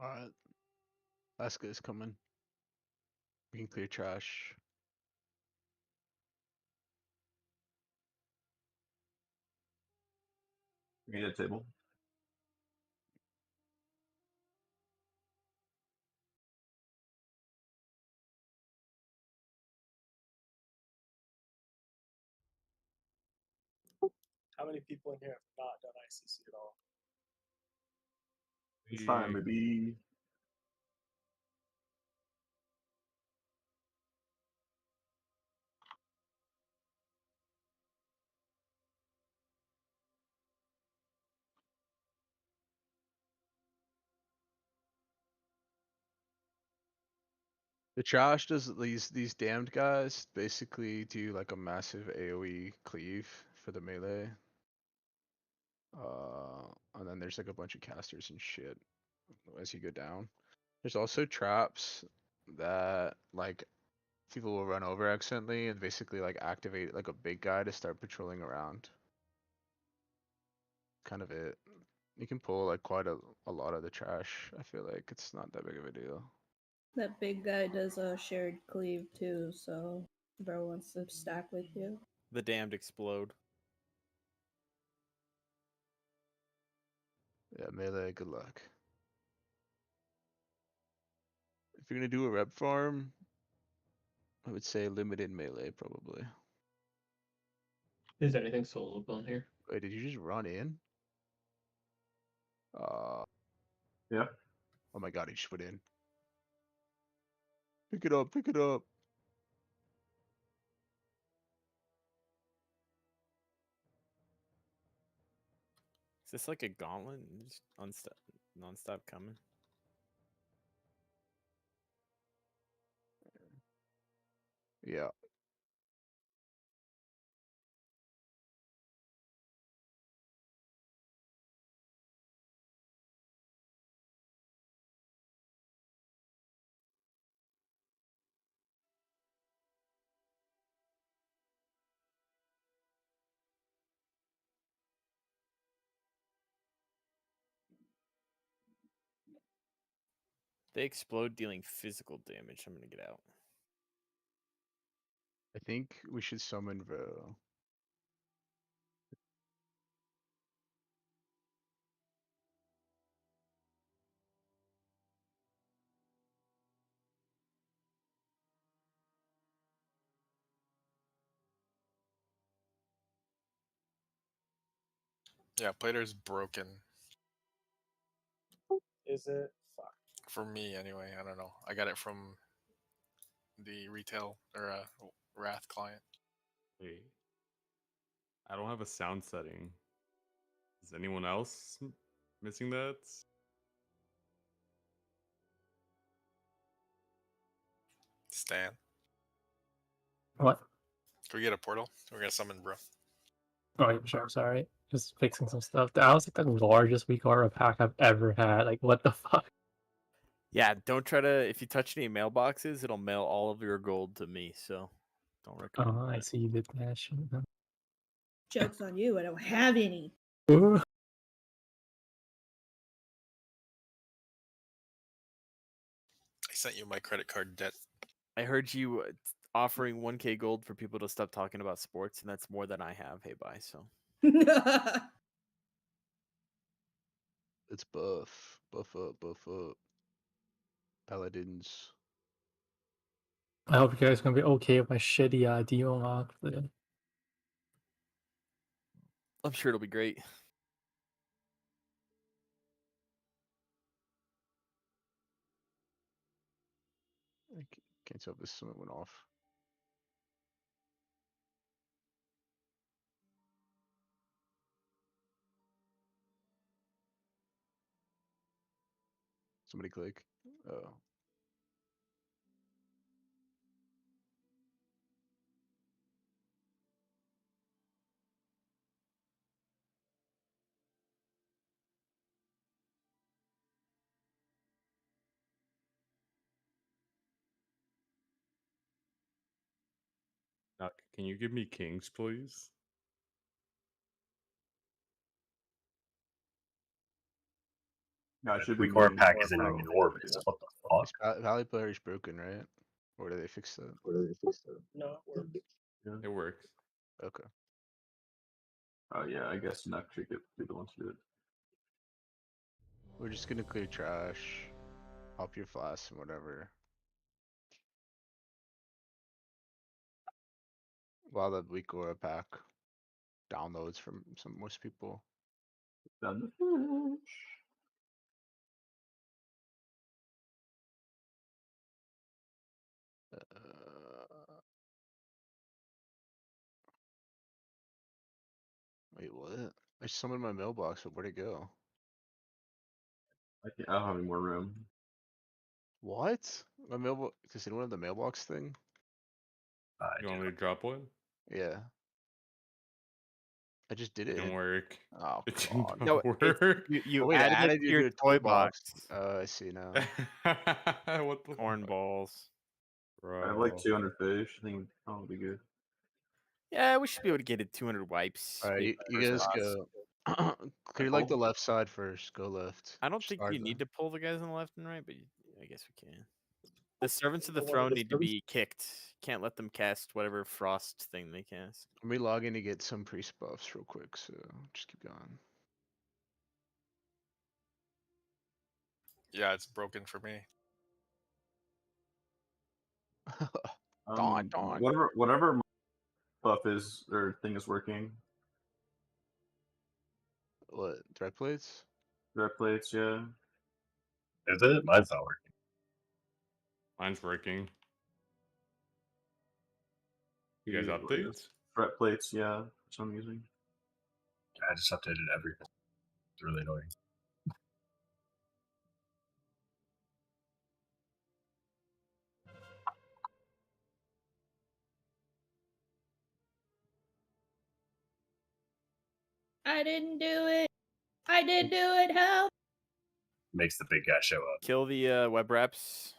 Alright. Last guy's coming. We can clear trash. We need a table. How many people in here have not done ICC at all? It's time, baby. The trash does these damned guys basically do like a massive AoE cleave for the melee. And then there's like a bunch of casters and shit as you go down. There's also traps that like people will run over accidentally and basically like activate like a big guy to start patrolling around. Kind of it. You can pull like quite a lot of the trash. I feel like it's not that big of a deal. That big guy does a shared cleave too, so if everyone wants to stack with you. The damned explode. Yeah, melee, good luck. If you're gonna do a rep farm, I would say limited melee probably. Is anything soloable in here? Wait, did you just run in? Yeah. Oh my god, he just went in. Pick it up, pick it up. Is this like a gauntlet? Just non-stop coming? Yeah. They explode dealing physical damage. I'm gonna get out. I think we should summon Vero. Yeah, Plater's broken. Is it? Fuck. For me, anyway. I don't know. I got it from the retail or Wrath client. Wait. I don't have a sound setting. Is anyone else missing that? Stan. What? Can we get a portal? We're gonna summon bro. Oh, yeah, sure. Sorry. Just fixing some stuff. That was like the largest weak aura pack I've ever had. Like, what the fuck? Yeah, don't try to. If you touch any mailboxes, it'll mail all of your gold to me. So don't recommend. Oh, I see you did that shit. Joke's on you, I don't have any. Ooh. I sent you my credit card debt. I heard you offering 1K gold for people to stop talking about sports, and that's more than I have. Hey, bye. So It's buff. Buff up, buff up. Paladins. I hope you guys are gonna be okay with my shitty deal lock. I'm sure it'll be great. I can't tell if this summon went off. Somebody click. Oh. Can you give me kings, please? Yeah, it should be Weak aura me pack or isn't Pro. even Orbis. What the fuck? This Valley player is broken, right? Or do they fix that? No, it works. It works. Okay. Oh yeah, I guess Nuck should be the one to do it. We're just gonna clear trash, pop your flask and whatever. While the weak aura pack downloads from most people. Done the fish. Wait, what? I summoned my mailbox, but where'd it go? I don't have any more room. What? My mailbox? Does anyone have the mailbox thing? You want me to drop one? Yeah. I just did It it. didn't work. Oh, It didn't God. No, work. You Oh, wait, I added it to your the toy box. I see now. What the Corn fuck, balls. bro? I have like 200 fish. I think that'll be good. Yeah, we should be able to get it 200 wipes. Alright, maybe you first guys class. go. Clear like the Cool. left side first. Go left. I don't think Start you the- need to pull the guys on the left and right, but I guess we can. The servants of the The one throne with need to be kicked. Can't let them cast whatever frost thing they cast. Let me log in to get some priest buffs real quick, so just keep going. Yeah, it's broken for me. Dawn. Whatever my buff is or thing is working. What? Threat plates? Red plates, yeah. Is it? Mine's not working. Mine's working. You guys The updates? Threat plates, yeah. That's what I'm using. I just updated everything. It's really annoying. I didn't do it. I did do it. Help! Makes the big guy show up. Kill the web wraps.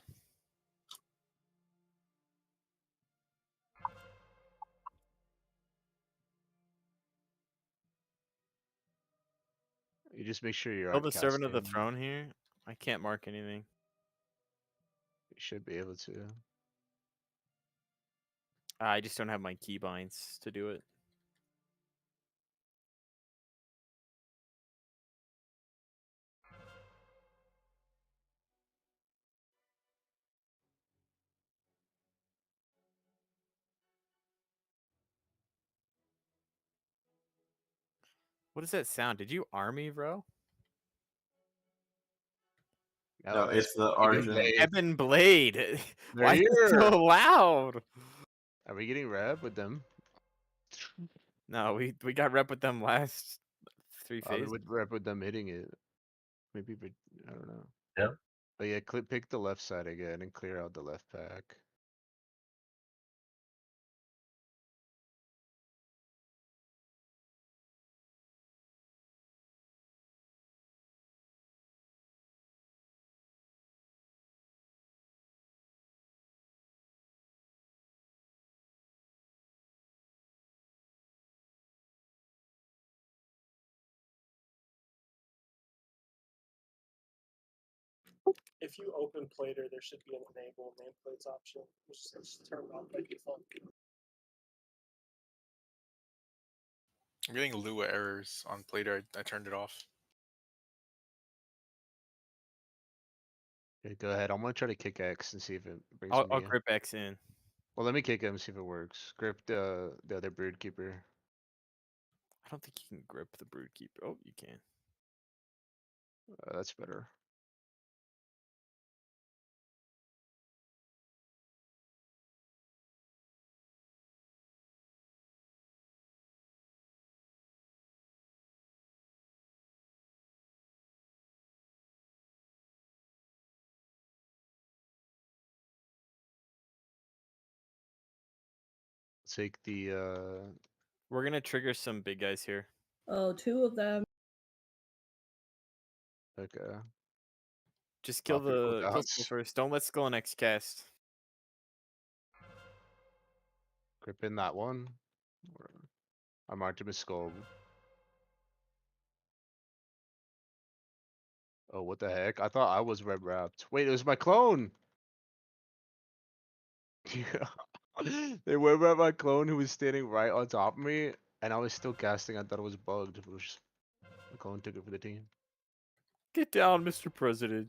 You just make sure you're Kill on the servant of the casting. throne here. I can't mark anything. You should be able to. I just don't have my keybinds to do it. What is that sound? Did you army, bro? No, that's it's the Ebon Argent. Blade. Ebon Blade. They're Why is it here. so loud? Are we getting rep with them? No, we got rep with them last 3 I phases. would rep with them hitting it. Maybe, but I don't know. Yeah. But yeah, pick the left side again and clear out the left pack. If you open Plater, there should be an enable nameplates option, which is turned on by default. I'm getting Lua errors on Plater. I turned it off. Okay, go ahead. I'm gonna try to kick X and see if it brings I'll me. grip X in. Well, let me kick him, see if it works. Grip the other brood keeper. I don't think you can grip the brood keeper. Oh, you can. That's better. Take the We're gonna trigger some big guys here. Oh, 2 of them. okay. Just kill Pop your the kill cooldowns. Skull first. Don't let Skull and X cast. Grip in that one. I marked him as skull. Oh, what the heck? I thought I was red wrapped. Wait, it was my clone. Yeah. They web wrapped my clone who was standing right on top of me, and I was still casting. I thought it was bugged. But it was just... My clone took it for the team. Get down, Mr. President.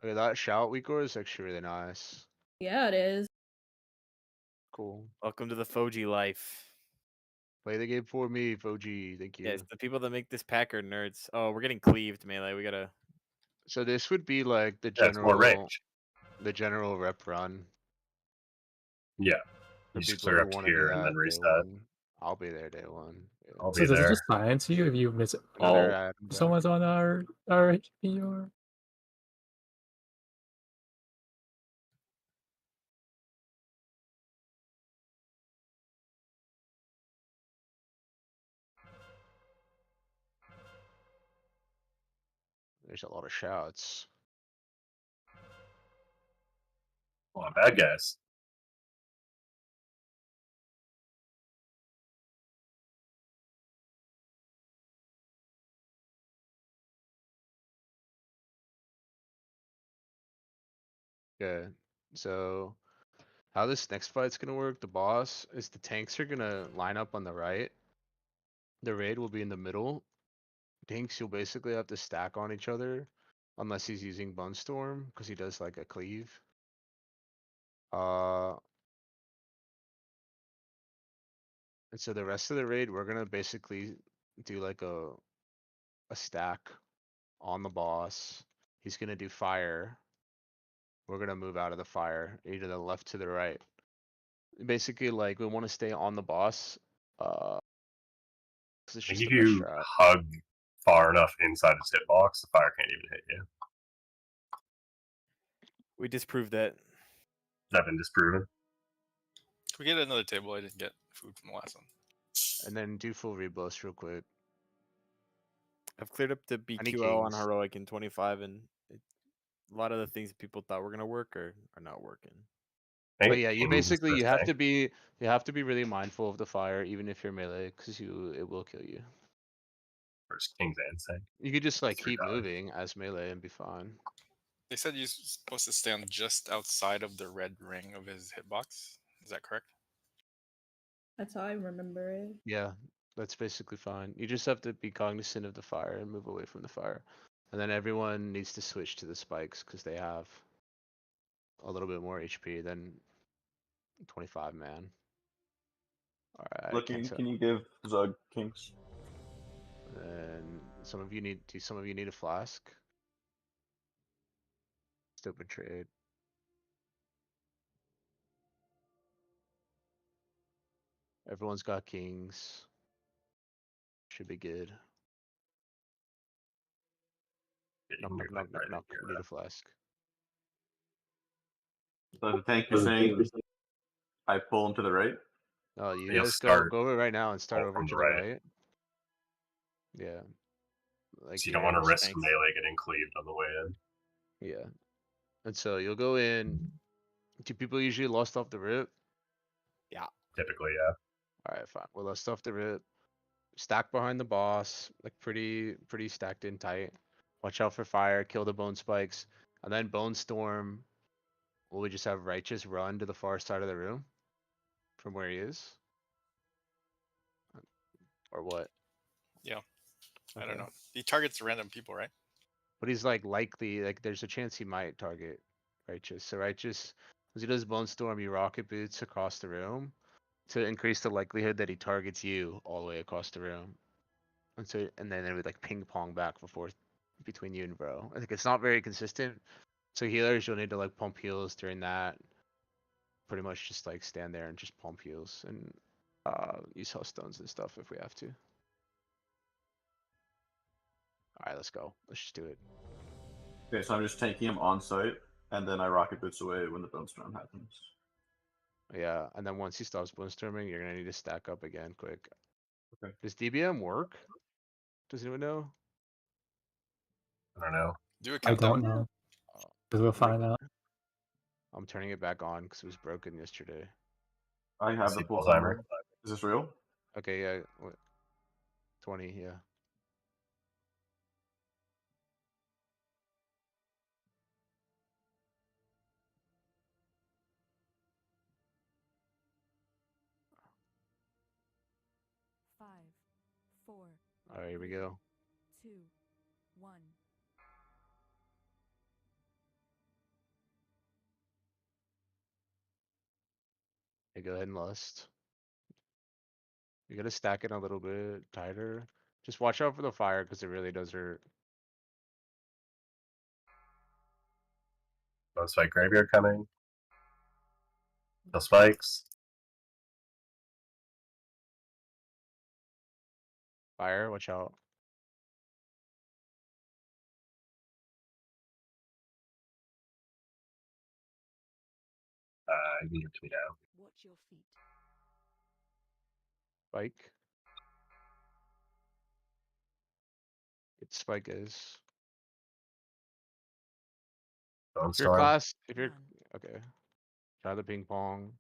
Okay, that shout we got is actually really nice. Yeah, it is. Cool. Welcome to the Foji life. Play the game for me, Foji. Thank you. Yeah, it's the people that make this pack are nerds. Oh, we're getting cleaved, Melee. We gotta. So this would be like the That's more range. rep run. Yeah. For You just people clear who up to want to do here and that then day reset. one. I'll be there day one. Yeah. I'll So be does it there. just silence you if you miss Another all ad back. someone's on our HP or? There's a lot of shouts. A lot of bad guys. Okay, so how this next fight's gonna work, the boss, is the tanks are gonna line up on the right. The raid will be in the middle. Tanks, you'll basically have to stack on each other, unless he's using Bone Storm, because he does like a cleave. And so the rest of the raid, we're gonna basically do like a stack on the boss. He's gonna do fire. We're gonna move out of the fire, either the left to the right. Basically, like we want to stay on the boss. 'Cause it's I just think the if best you strat. hug far enough inside his hitbox, the fire can't even hit you. We disproved that. Has that been disproven? Can we get another table? I didn't get food from the last one. And then do full reblast real quick. I've cleared up the Any BQL on kings? heroic in 25, and a lot of the things that people thought were gonna work are not working. I But think yeah, you kings is basically first you have tank. to be really mindful of the fire, even if you're melee, because it will kill you. First kings and tank. You could just like Three keep dollars. moving as melee and be fine. They said you're supposed to stand just outside of the red ring of his hitbox. Is that correct? That's how I remember it. Yeah, that's basically fine. You just have to be cognizant of the fire and move away from the fire. And then everyone needs to switch to the spikes because they have a little bit more HP than 25 man. Alright, Looking, can you give Zug Kings? And some of you need a flask? It's open trade. Everyone's got kings. Should be good. Yeah, you Knock, can knock, do knock, it knock, right knock. here, We need a flask. So the tank you're saying I pull him to the right? Oh, you You'll guys start go over right now and start pull over from to the the right. right. Yeah. Like So you don't want to risk thanks. melee getting cleaved on the way in. yeah. And so you'll go in. Do people usually lost off the rip? Typically, yeah. Alright, fine. Well, lost off the rip. Stack behind the boss, like pretty stacked in tight. Watch out for fire, kill the bone spikes, and then bone storm. Will we just have righteous run to the far side of the room? From where he is? Or what? I don't Okay. know. He targets random people, right? But he's like likely, like there's a chance he might target righteous. So righteous, as he does bone storm, you rocket boots across the room to increase the likelihood that he targets you all the way across the room. And then it would like ping pong back and forth between you and bro. I think it's not very consistent. So healers, you'll need to like pump heals during that. Pretty much just like stand there and just pump heals and use health stones and stuff if we have to. Alright, let's go. Let's just do it. Okay, so I'm just tanking him on site, and then I rocket boots away when the bone storm happens. Yeah, and then once he stops bone storming, you're gonna need to stack up again quick. Okay. Does DBM work? Does anyone know? I don't know. Do a I countdown. don't know. Uh, Because we'll I'm find making- out. I'm turning it back on because it was broken yesterday. I have see the full Alzheimer. timer. Is this real? Okay, yeah. 20, yeah. Alright, here we go. 2, 1. Hey, go ahead and lust. You gotta stack it a little bit tighter. Just watch out for the fire because it really does hurt. Bone spike graveyard coming. No spikes. Fire, watch out. You give it to me now. Watch your feet. Spike. Get spike is. Bone If your storm. class, if you're, 1. okay. Try the ping pong.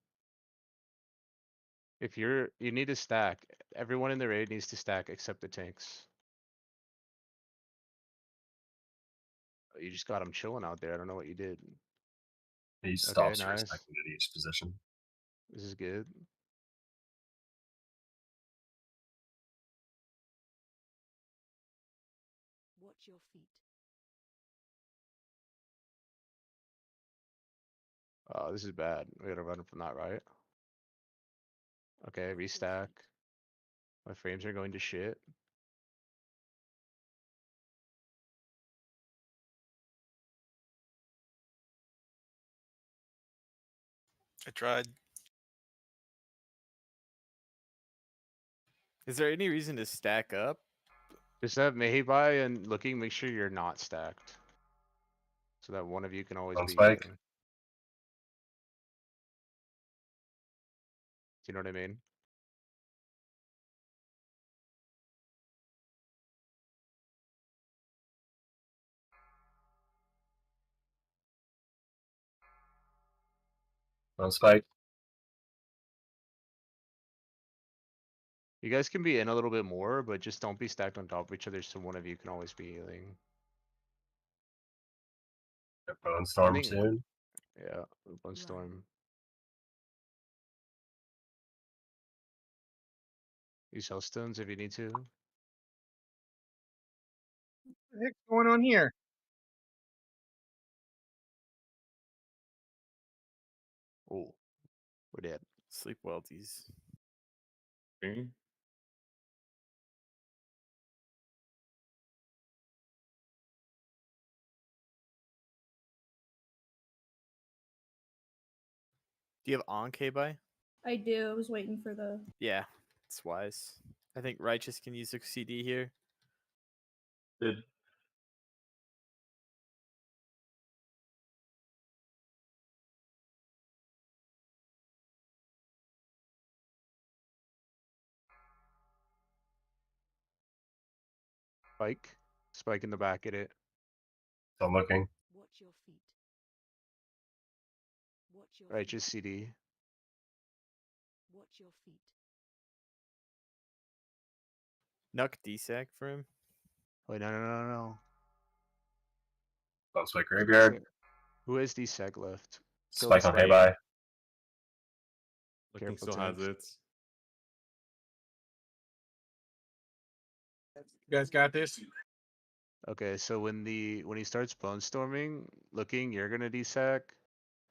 If you need to stack. Everyone in the raid needs to stack except the tanks. Oh, you just got them chilling out there. I don't know what you did. He Okay, stops for a nice. second at each position. This is good. Watch your feet. Oh, this is bad. We gotta run from that, right? Okay, restack. My frames are going to shit. I tried. Is there any reason to stack up? Just have Mehibai and looking, make sure you're not stacked. So that one of you can always Bone be spike. healing. Do you know what I mean? Bone spike. You guys can be in a little bit more, but just don't be stacked on top of each other so one of you can always be healing. Bone storm think- soon. Yeah, Bone Storm. Use Hellstones if you need to. What the heck's going on here? Oh, we're dead. Sleep welties. Bing. Do you have Anke by? I do. I was waiting for the. Yeah, it's wise. I think Righteous can use a CD here. Did Spike. Spike in the back at it. Still looking. Watch your feet. Watch your Right, feet. just CD. Watch your feet. Nuck DSAC for him. Wait, no. Bone spike graveyard. Who has D-Seg left? Kill Spike the on spike. Hayby. Looking Careful, still has tanks. it. You guys got this? Okay, so when he starts Bone Storming, looking, you're gonna D-Seg.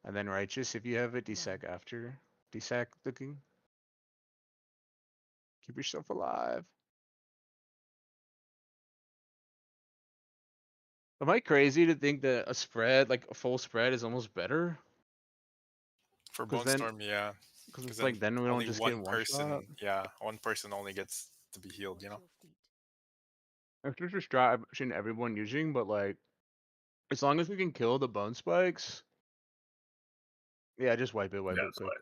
And then Righteous, if you have it, D-Seg after. D-Seg looking. Keep yourself alive. Am I crazy to think that a spread, like a full spread, is almost better? For 'Cause Bone then- Storm, yeah. Because it's 'Cause like then we don't only just one get one shot. person. Yeah, one person only gets to be healed. You know. Watch your feet. It's just a strategy everyone using, but like, as long as we can kill the bone spikes, yeah, just wipe it Yeah, quick. that's why.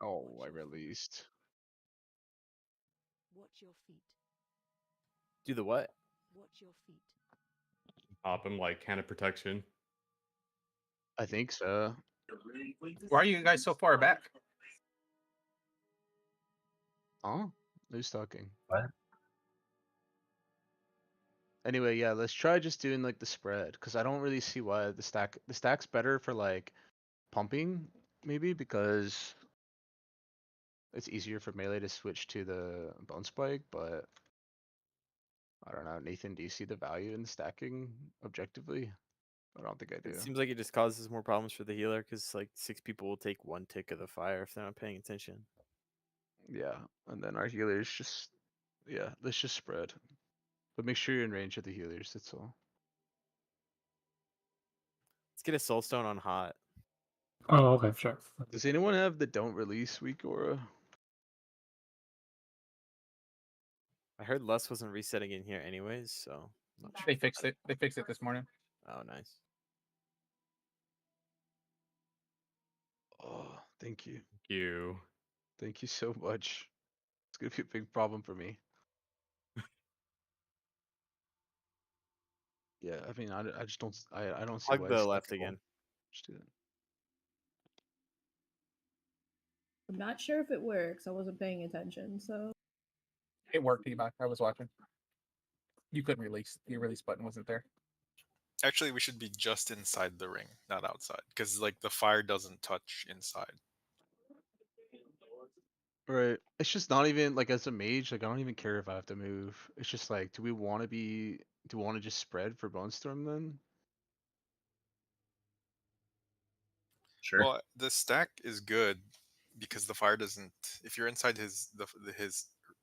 Oh, I released. Watch your feet. Do the what? Watch your feet. Pop him like can of protection. I think so. Why are you guys so far back? Oh, who's talking? What? Anyway, yeah, let's try just doing like the spread, because I don't really see why the stack's better for like pumping, maybe, because it's easier for melee to switch to the bone spike, but I don't know. Nathan, do you see the value in stacking objectively? I don't think I do. It seems like it just causes more problems for the healer because like 6 people will take 1 tick of the fire if they're not paying attention. Yeah, and then our healers just, yeah, let's just spread. But make sure you're in range of the healers, that's all. Let's get a soulstone on hot. Oh, okay, sure. Does anyone have the don't release weak aura? I heard Lust wasn't resetting in here anyways, so I'm not sure. They fixed it. They fixed it this morning. Oh, nice. Oh, thank you. Thank you. Thank you so much. It's gonna be a big problem for me. Yeah, I mean, I just don't, I don't see Plug why the it's left stackable. again. Just do that. I'm not sure if it works. I wasn't paying attention, so It worked, Eva. I was watching. You couldn't release. The release button wasn't there. Actually, we should be just inside the ring, not outside, because like the fire doesn't touch inside. Right. It's just not even like as a mage, like I don't even care if I have to move. It's just like, do we want to just spread for Bone Storm then? Sure. Well, the stack is good because the fire doesn't. If you're inside his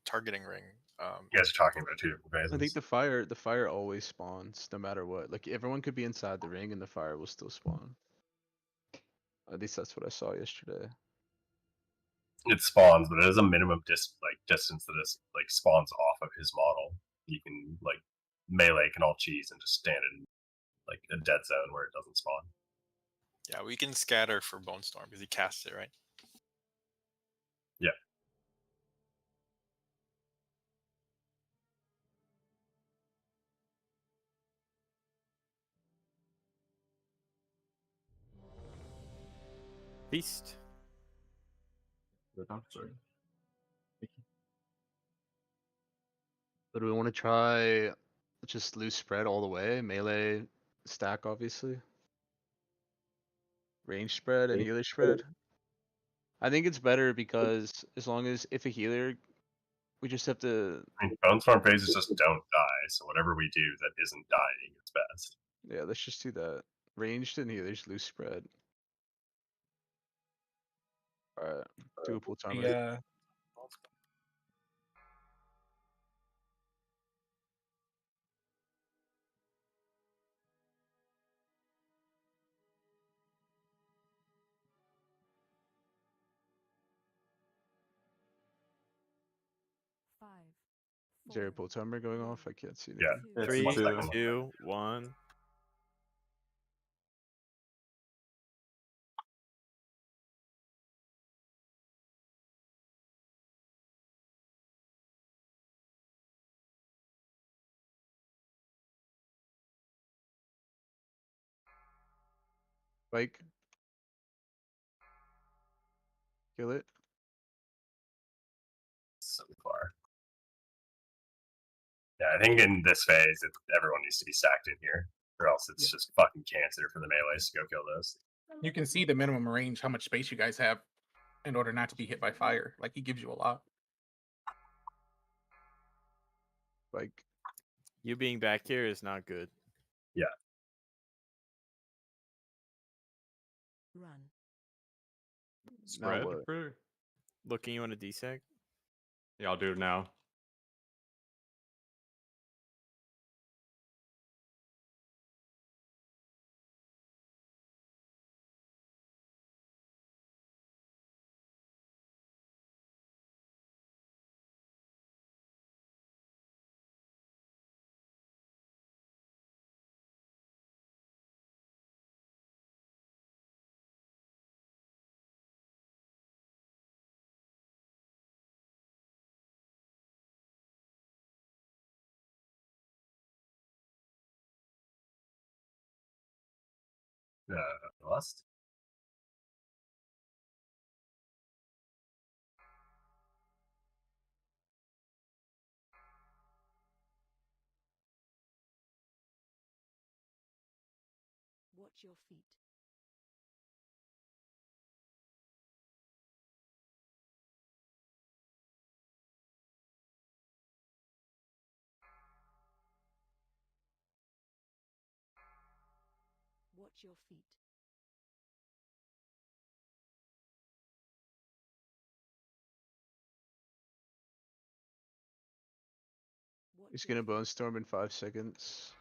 targeting ring, You guys are talking about two different phases. I think the fire always spawns no matter what. Like everyone could be inside the ring and the fire will still spawn. At least that's what I saw yesterday. It spawns, but it has a minimum distance that is like spawns off of his model. You can like melee can all cheese and just stand in like a dead zone where it doesn't spawn. yeah, we can scatter for Bone Storm because he casts it, right? Yeah. Feast. Sorry. So do we want to try just loose spread all the way? Melee stack obviously. Range spread and healer spread. I think it's better because as long as if a healer, we just have to. I mean, Bone Storm phases just don't die, so whatever we do that isn't dying is best. Yeah, let's just do that. Ranged and healers loose spread. Alright, do a pull timer. Yeah. Is there a pull timer going off? I can't see Yeah. anything. It's 3, 1 second. 2, 1. Spike. Kill it. So far. Yeah, I think in this phase, everyone needs to be stacked in here, or else it's just fucking cancer for the melees to go kill this. You can see the minimum range, how much space you guys have in order not to be hit by fire. Like he gives you a lot. Spike. You being back here is not good. Yeah. Run. Spread what? for. Looking, you want a desec? Yeah, I'll do it now. Lust. Watch your feet. Watch your feet. Watch He's your gonna feet. bone storm in 5 seconds.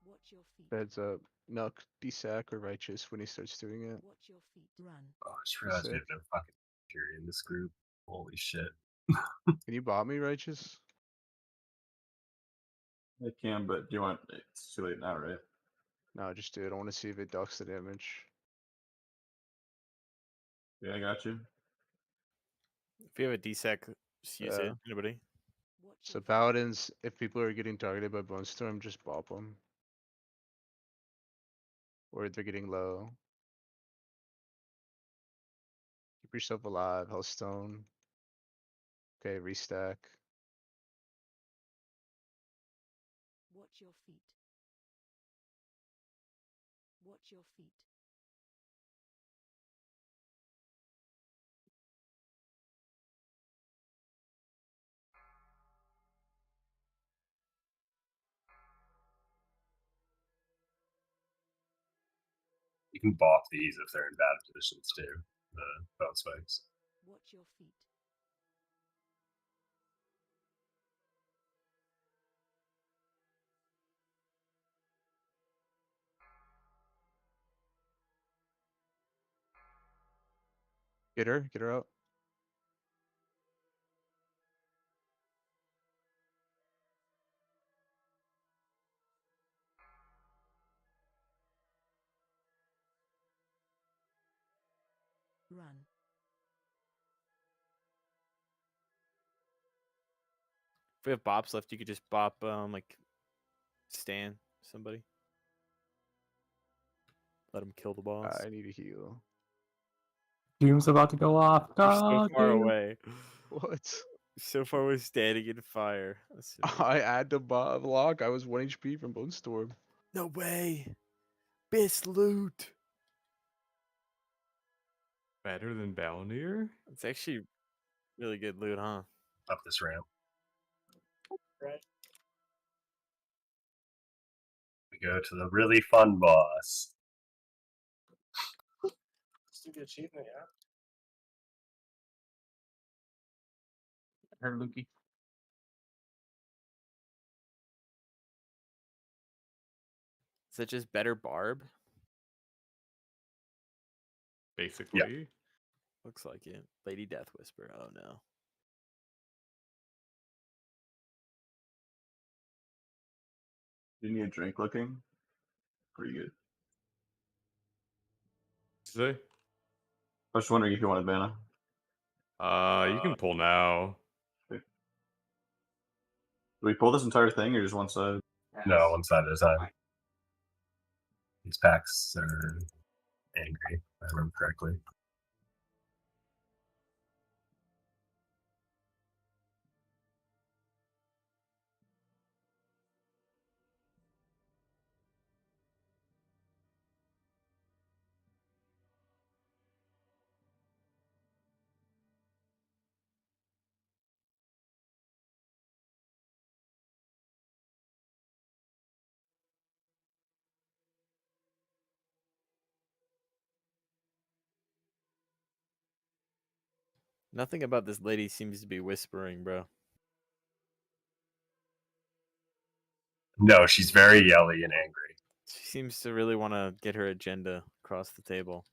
Watch your feet. Heads up. Nuck, desac, or righteous when he starts doing it. Watch your feet. Run. Oh, I just realized we Sick. have no fucking fury in this group. Holy shit. Can you bot me, righteous? I can, but do you want? It's too late now, right? No, just do it. I want to see if it ducks the damage. Yeah, I got you. If you have a DSEC, just use Yeah. it. Anybody? Watch So your feet. paladins, if people are getting targeted by bone storm, just bop them. Or they're getting low. Keep yourself alive, Hellstone. Okay, restack. Watch your feet. Watch your feet. You can bop these if they're in bad positions too. The bone spikes. Watch your feet. Get her out. Run. If we have bops left, you could just bop like Stan somebody. Let him kill the boss. I need a heal. Doom's about to go off. You're so God, far Doom. away. What? So far away, standing in fire. That's amazing. I had to block. I was 1 HP from bone storm. No way. Best loot. Better than Balnier? It's actually really good loot, huh? Up this ramp. Right. We go to the really fun boss. Let's do the achievement, yeah. Her Lukey. Is it just better barb? Basically. Looks like it. Lady Death Whisper. Oh no. Do you need a drink looking? Pretty good. Say? I was just wondering if you wanted mana. You can pull now. Do we pull this entire thing or just one side? No, one side at a time. These packs are angry, if I remember correctly. Nothing about this lady seems to be whispering, bro. No, she's very yelly and angry. She seems to really want to get her agenda across the table.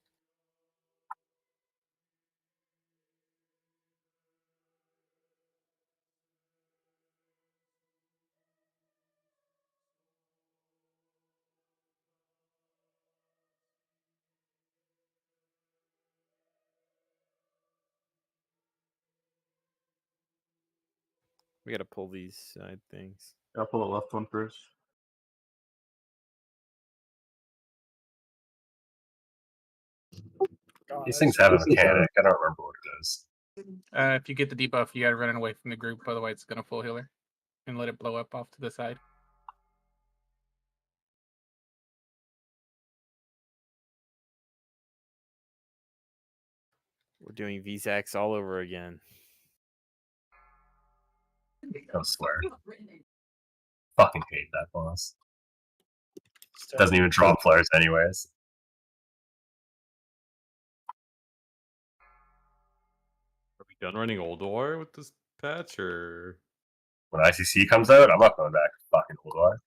We gotta pull these side things. I'll pull the left one first. God, These I things just- have a mechanic. I don't remember what it is. If you get the debuff, you gotta run away from the group, otherwise it's gonna full healer. And let it blow up off to the side. We're doing VZAX all over again. I swear. Fucking hate that boss. Still- Doesn't even drop flares anyways. Done running Old War with this patch, or When ICC comes out, I'm not going back to fucking Old War.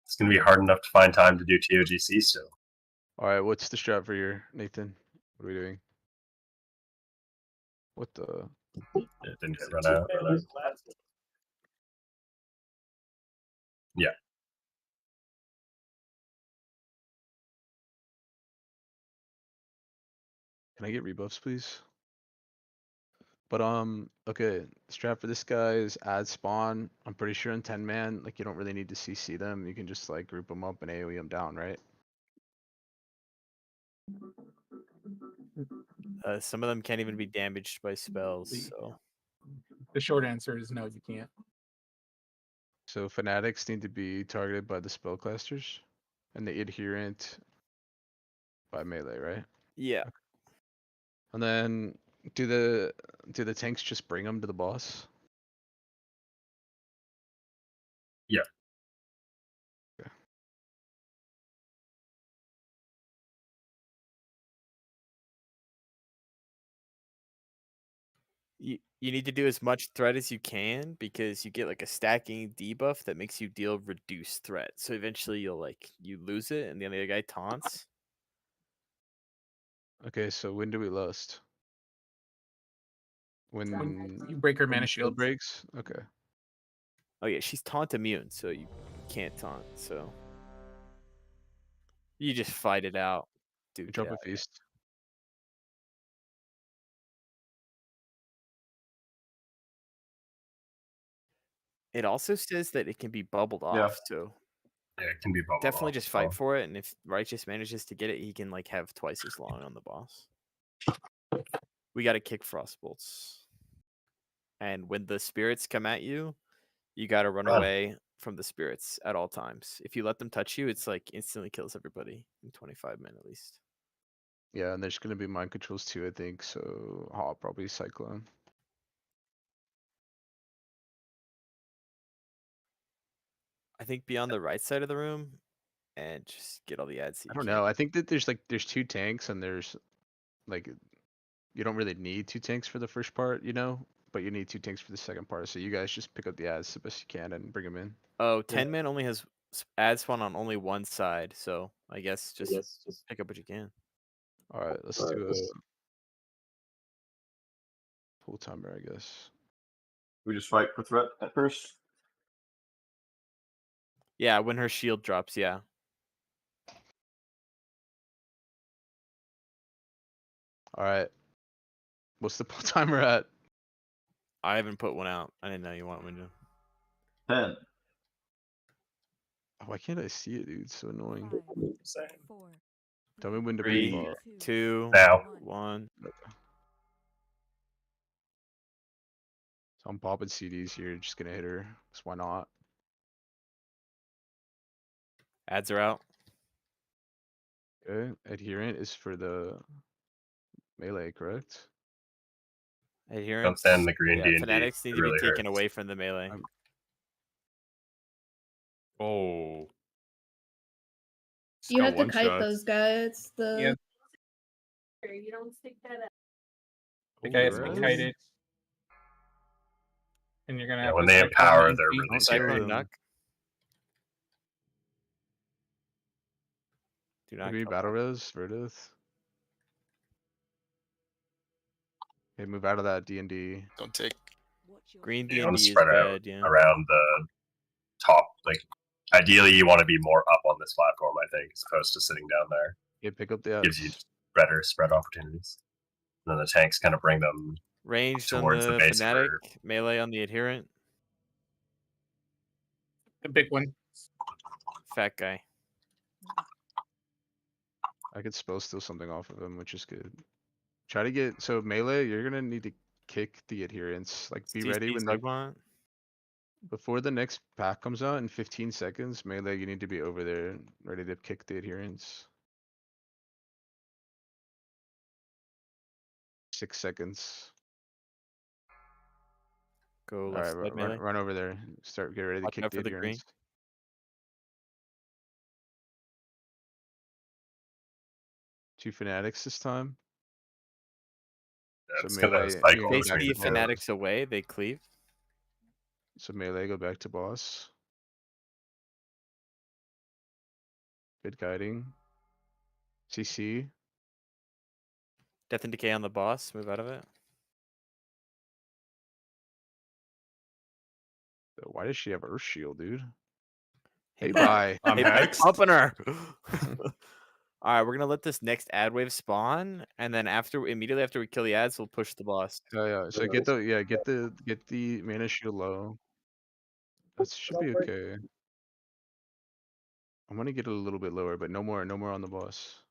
It's gonna be hard enough to find time to do TOGC still. All right, what's the strat for your Nathan? What are we doing? What the? It didn't Is get it run two out. melee left? Yeah. Can I get rebuffs, please? But okay, strat for this guy is add spawn. I'm pretty sure in 10-man, like you don't really need to CC them. You can just like group them up and AoE them down, right? Some of them can't even be damaged by spells. So The short answer is no, you can't. So fanatics need to be targeted by the spellcasters, and the adherent by melee, right? yeah, And then do the tanks just bring them to the boss? Yeah. Okay. you need to do as much threat as you can because you get like a stacking debuff that makes you deal reduced threat. So eventually you lose it and the other guy taunts. Okay, so when do we lust? When You break her when mana the shield shield. breaks? Okay. Oh yeah, she's taunt immune, so you can't taunt. So you just fight it out. Dude, Drop a feast. It also says that it can be bubbled Yeah. off, so Yeah, it can be bubbled definitely off just as fight well. for it. And if Righteous manages to get it, he can like have twice as long on the boss. We got to kick frost bolts, and when the spirits come at you, you got to run Run. away from the spirits at all times. If you let them touch you, it's like instantly kills everybody in 25 minutes at least. Yeah, and there's gonna be mind controls too, I think. So I'll probably Cyclone. I think be on the right side of the room and just get all the ads. I don't know. I think that there's two tanks and there's like you don't really need two tanks for the first part, you know, but you need two tanks for the second part. So you guys just pick up the ads the best you can and bring them in. Oh, 10-man only has ad spawn on only one side, so I guess just pick up what you can. All right, let's do a full timer, I guess. We just fight for threat at first. Yeah, when her shield drops, yeah. All right. What's the full timer at? I haven't put one out. I didn't know you want one to. 10. Why can't I see it, dude? It's so annoying. 5, Same. 4, Tell me when to 3, move up. 2, Now. 1. So I'm popping CDs here, just gonna hit her. Cause why not? Ads are out. Okay. Adherent is for the melee, correct? Adherence. stand in the green yeah, D&D. fanatics need It to really be taken hurts. away from the melee. oh, You got have to one kite shots. those guys. Yeah. You don't stick that out. The guy has to be Res? kited. And you're gonna Yeah, have when to they cyclone empower, and they're beat really them. Cyclone serious. Nuck. Do not Maybe kill battle that. res, Verdith. Okay, move out of that D&D. Don't take. watch your Green You want D&D to is spread out bad, yeah. around the top. Like, ideally, you want to be more up on this platform, I think, as opposed to sitting down there. Okay, pick up the Gives you ads. just better spread opportunities. And then the tanks kind of bring them Ranged on towards the the base fanatic, for- melee on the adherent. The big one. Fat guy. I could spell steal something off of him, which is good. Try to get so melee. You're gonna need to kick the adherents. Like, be ready CC when they Slugmont. before the next pack comes out in 15 seconds. Melee, you need to be over there, ready to kick the adherents. 6 seconds. Go All left right, side melee. run over there. Get ready to Watch kick out the for the green. adherents. 2 fanatics this time. Yeah, So it's gonna melee, cycle you can go Face back the to fanatics away, they cleave. So melee, go back to boss. Good guiding. CC. Death and decay on the boss, move out of it. Why does she have Earth Shield, dude? Hey, Hey, bye. bye. I'm Hey, bye, hexed. pumping her. All right, we're gonna let this next ad wave spawn, and then immediately after we kill the ads, we'll push the boss. Yeah. So get the mana shield low. That should be okay. I'm gonna get it a little bit lower, but no more on the boss.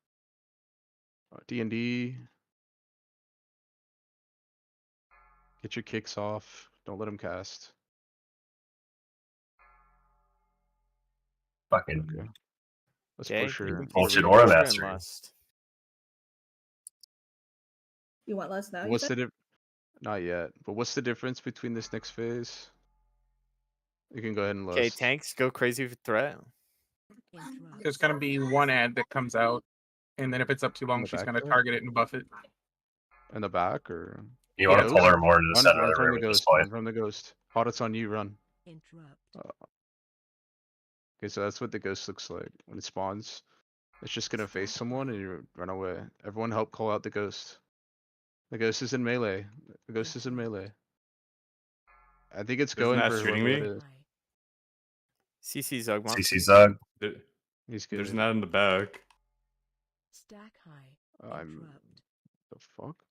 D&D. Get your kicks off. Don't let him cast. Fucking Okay. Let's Okay, push her. bullshit We're aura really- Torture and mastery. Lust. You want less now? You What's said? the difference? Not yet. But what's the difference between this next phase? You can go ahead and Okay, lust. tanks go crazy for threat. Interrupt. There's gonna be one ad that comes out, and then if it's up too long, the she's back gonna there? target it and buff it. In the back or You want to Ghost? pull her more into the run, center run of the from room the at this ghost. point. Run from the ghost. Hot, it's on you. Run. Interrupt. Okay, so that's what the ghost looks like when it spawns. It's just gonna face someone and you run away. Everyone help call out the ghost. The ghost is in melee. The ghost is in melee. I think it's Isn't going that for shooting whoever me? it is. High. CC Zugma. CC Zug. He's good. There's an ad in the back. Stack high. I'm Interrupt. the fuck?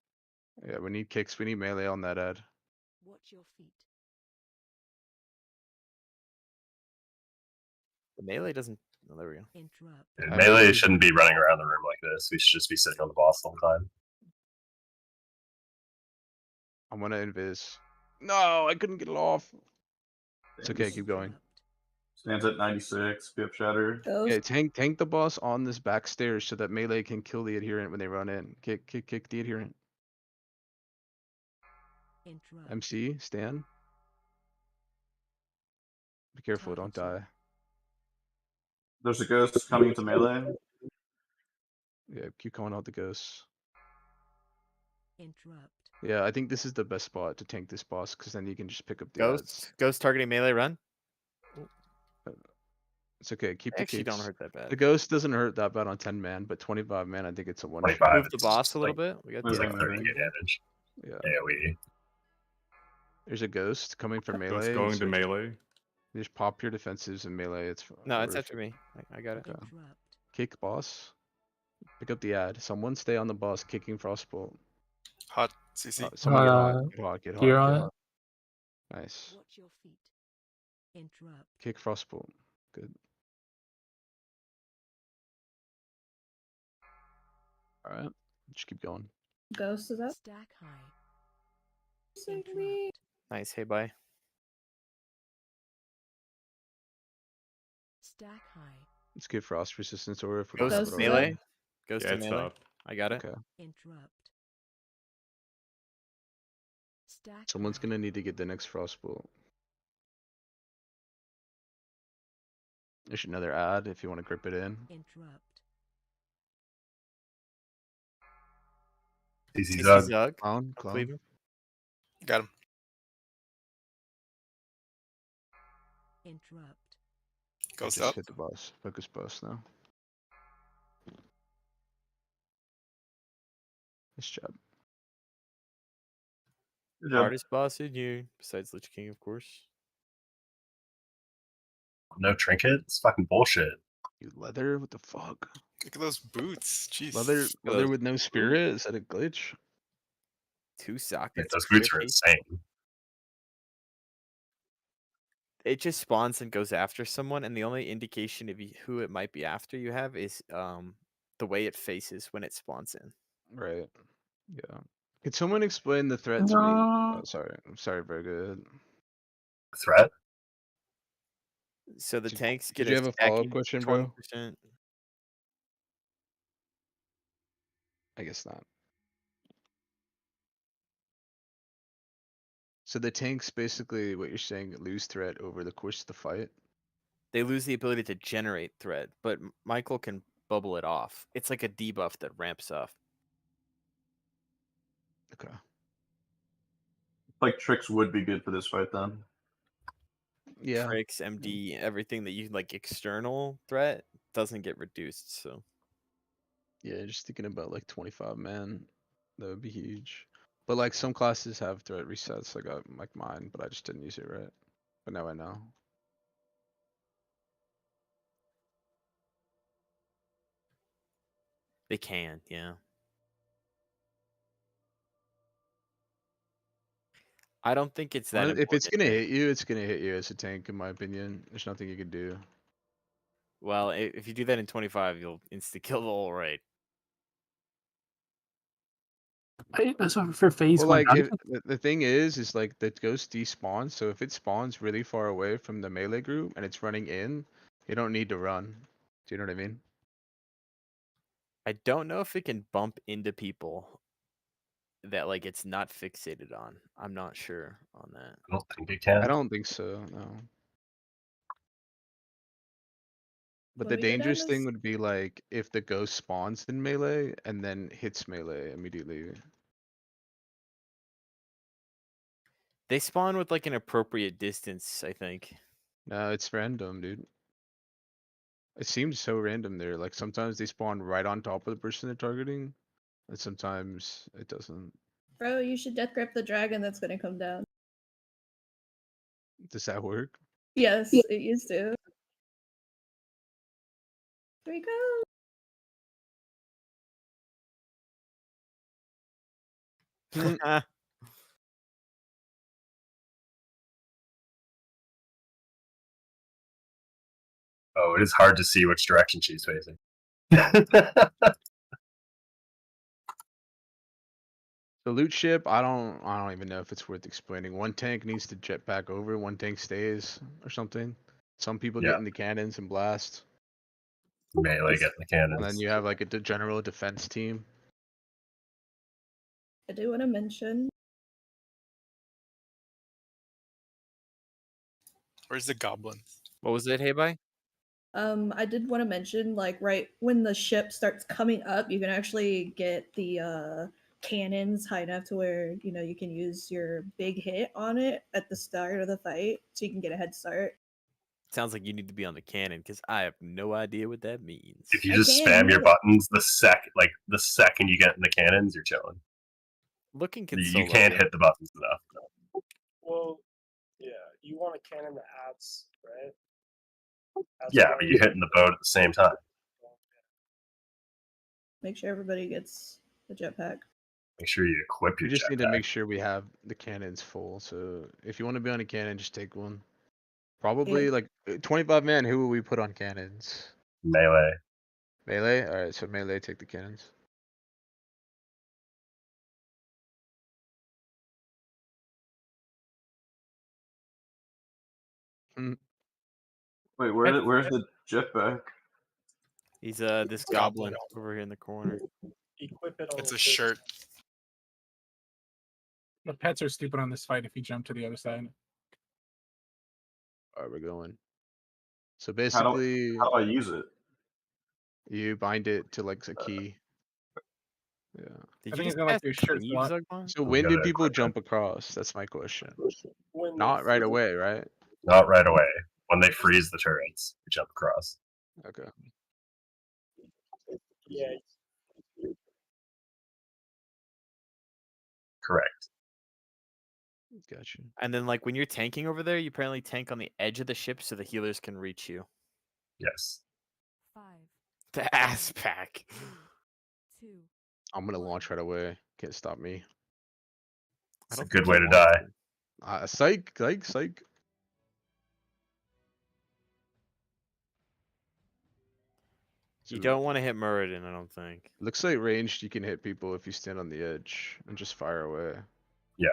Yeah, we need kicks. We need melee on that ad. Watch your feet. The melee doesn't. Oh, there we go. Interrupt. Dude, I melee believe- shouldn't be running around the room like this. We should just be sitting on the boss the whole time. I'm gonna invis. No, I couldn't get it off. It's okay. Keep going. Interrupt. Stands at 96. Pip shatter. Ghost. Yeah, tank the boss on this back stairs so that melee can kill the adherent when they run in. Kick the adherent. Interrupt. MC, Stan. Be careful, don't Target die. There's a ghost coming into melee. Yeah, keep calling out the ghosts. Interrupt. Yeah, I think this is the best spot to tank this boss because then you can just pick up the ads. Ghost targeting melee run. It's okay. Keep They the actually don't kicks. hurt that bad. The ghost doesn't hurt that bad on 10 man, but 25 man, I think it's a one. 25. Move the it's boss just a little like- bit. We got It's the like 30k damage. Yeah. AoE. There's a ghost coming from Ghost melee. going to so melee. you just pop your defensives in melee. It's No, it's whatever. after me. I got it. Okay. Interrupt. Kick boss. Pick up the ad. Someone stay on the boss kicking frostbolt. Hot CC. Someone get hot. Get hot. Get hot. Gear Get on it. hot. Nice. Watch your feet. Interrupt. Kick frostbolt. Good. Alright. Just keep going. Ghost is up. Stack high. Save me. Interrupt. Nice. Hey, bye. Stack high. Let's get frost resistance or if we Ghost don't have Ghost it is already. melee. Ghost Yeah, to it's melee. up. I got it. Okay. Interrupt. Stack Someone's high. gonna need to get the next frostbolt. There's another ad if you want to grip it in. Interrupt. CC CC Zug. Zug. Clown, I'll clown. cleave him. Got him. Interrupt. Ghost Just up. hit the boss. Focus boss now. Nice job. Good job. Hardest boss in here, besides Lich King, of course. No trinket? It's fucking bullshit. You leather? What the fuck? Look at those boots. Jeez. Leather those with no spirit? Is that a glitch? 2 Yeah, sockets. those clear boots are face. insane. It just spawns and goes after someone, and the only indication of who it might be after you have is the way it faces when it spawns in. Right. Yeah. Could someone explain the threat to me? No. Oh, sorry. I'm sorry. Very good. Threat? So the Did- tanks did get you have a follow-up stacking question, bro? 20%. I guess not. So the tanks basically what you're saying lose threat over the course of the fight. They lose the ability to generate threat, but Michael can bubble it off. It's like a debuff that ramps up. Okay. Like tricks would be good for this fight then. Yeah. Tricks, MD, everything that you like external threat doesn't get reduced. So Yeah, just thinking about like 25 man, that would be huge. But like some classes have threat resets, like mine, but I just didn't use it right. But now I know. they can, yeah. I don't think it's that If it's important gonna here. hit you, it's gonna hit you as a tank, in my opinion. There's nothing you can do. Well, if you do that in 25, you'll insta kill the whole raid. That's for phase Well, one. like Not if even- the thing is like the ghost despawns. So if it spawns really far away from the melee group and it's running in, you don't need to run. Do you know what I mean? I don't know if it can bump into people that like it's not fixated on. I'm not sure on that. I don't think it can. I don't think so. No. But When the we go down dangerous thing this- would be like if the ghost spawns in melee and then hits melee immediately. They spawn with like an appropriate distance, I think. No, it's random, dude. It seems so random there. Like sometimes they spawn right on top of the person they're targeting, and sometimes it doesn't. Bro, you should death grip the dragon that's gonna come down. Does that work? Yes, it used to. Here we go. Oh, it is hard to see which direction she's facing. The loot ship, I don't even know if it's worth explaining. One tank needs to jet back over, one tank stays or something. Some people Yeah. get in the cannons and blast. Melee getting the cannons. And then you have like a general defense team. I do want to mention Where's the goblin? What was it, Hey Bye? I did want to mention, like, right when the ship starts coming up, you can actually get the cannons high enough to where, you know, you can use your big hit on it at the start of the fight, so you can get a head start. Sounds like you need to be on the cannon because I have no idea what that means. If you I just can, spam your yeah. buttons the second you get in the cannons, you're chilling. Looking You console. can't hit the buttons enough. Well, yeah, you want a cannon that adds, right? Adds Yeah, one but you're hitting the boat at the same time. Make sure everybody gets the jetpack. Make sure you equip We your just need to jetpack. make sure we have the cannons full. So if you want to be on a cannon, just take one. Probably like 25 man. Who will we put on cannons? Melee. Melee. All right, so melee, take the cannons. Wait, where's the jetpack? He's this goblin over here in the corner. Equip it on It's your a shirt. The pets are stupid on this fight if you jump to the other side. All right, we're going. So How basically, do I use it? you bind it to like a key. Yeah. Did I you think it's just gonna like cast your shirt Cleave, slot. Zugmon? So We when do gotta people equip it. jump across? That's my question. When Not they right freeze- away, right? Not right away. When they freeze the turrets, you jump across. Okay. Yeah, Correct. Gotcha. And then like when you're tanking over there, you apparently tank on the edge of the ship so the healers can reach you. Yes. 5, The ass pack. 2, I'm gonna launch right away. Can't stop me. It's a don't good think way you to want die. Psych. You don't want to hit Muradin, I don't think. Looks like ranged. You can hit people if you stand on the edge and just fire away. Yeah.